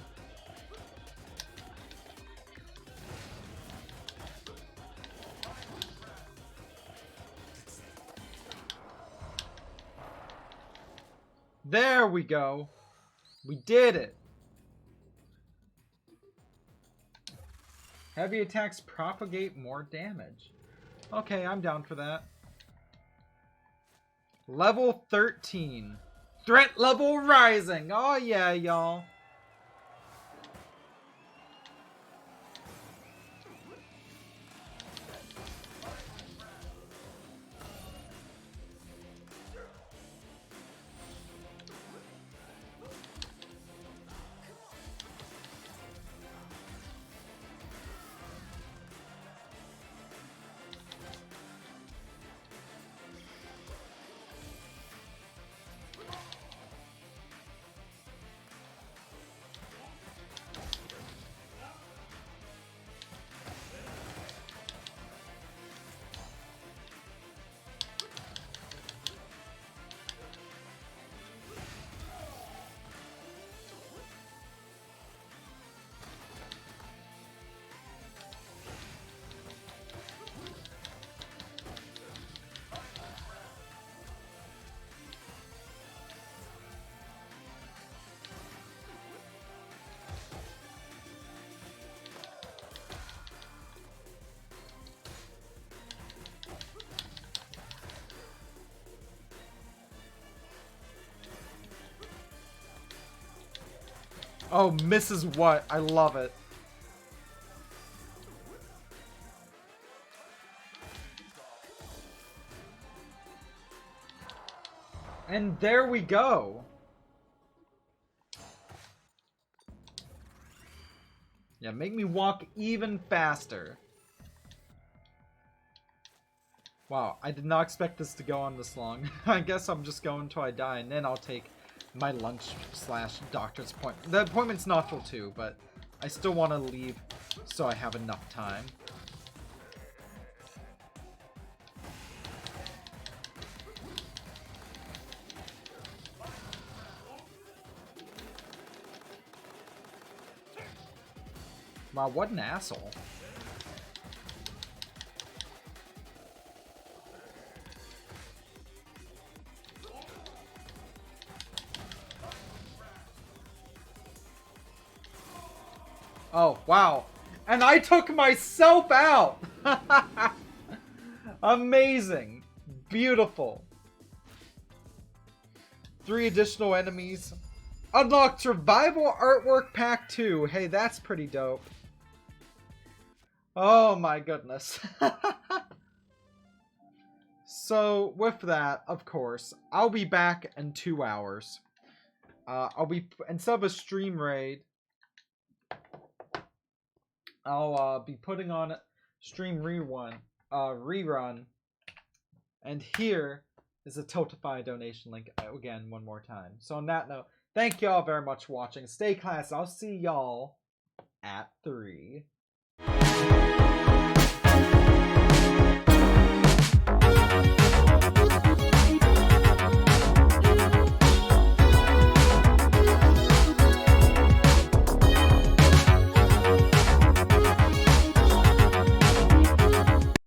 There we go. We did it. Heavy attacks propagate more damage. Okay, I'm down for that. Level 13. Threat level rising. Oh yeah, y'all. Oh, Mrs. What? I love it. And there we go. Yeah, make me walk even faster. Wow, I did not expect this to go on this long. I guess I'm just going till I die, and then I'll take my lunch / doctor's appointment. The appointment's not till 2, but I still want to leave so I have enough time. Wow, what an asshole. Oh, wow. And I took myself out! Amazing. Beautiful. 3 additional enemies. Unlocked Survival Artwork Pack 2. Hey, that's pretty dope. Oh my goodness. So, with that, of course, I'll be back in 2 hours. I'll be, instead of a stream raid, I'll be putting on stream rerun. And here is a Tiltify donation link again one more time. So on that note, thank y'all very much for watching. Stay classy. I'll see y'all at 3.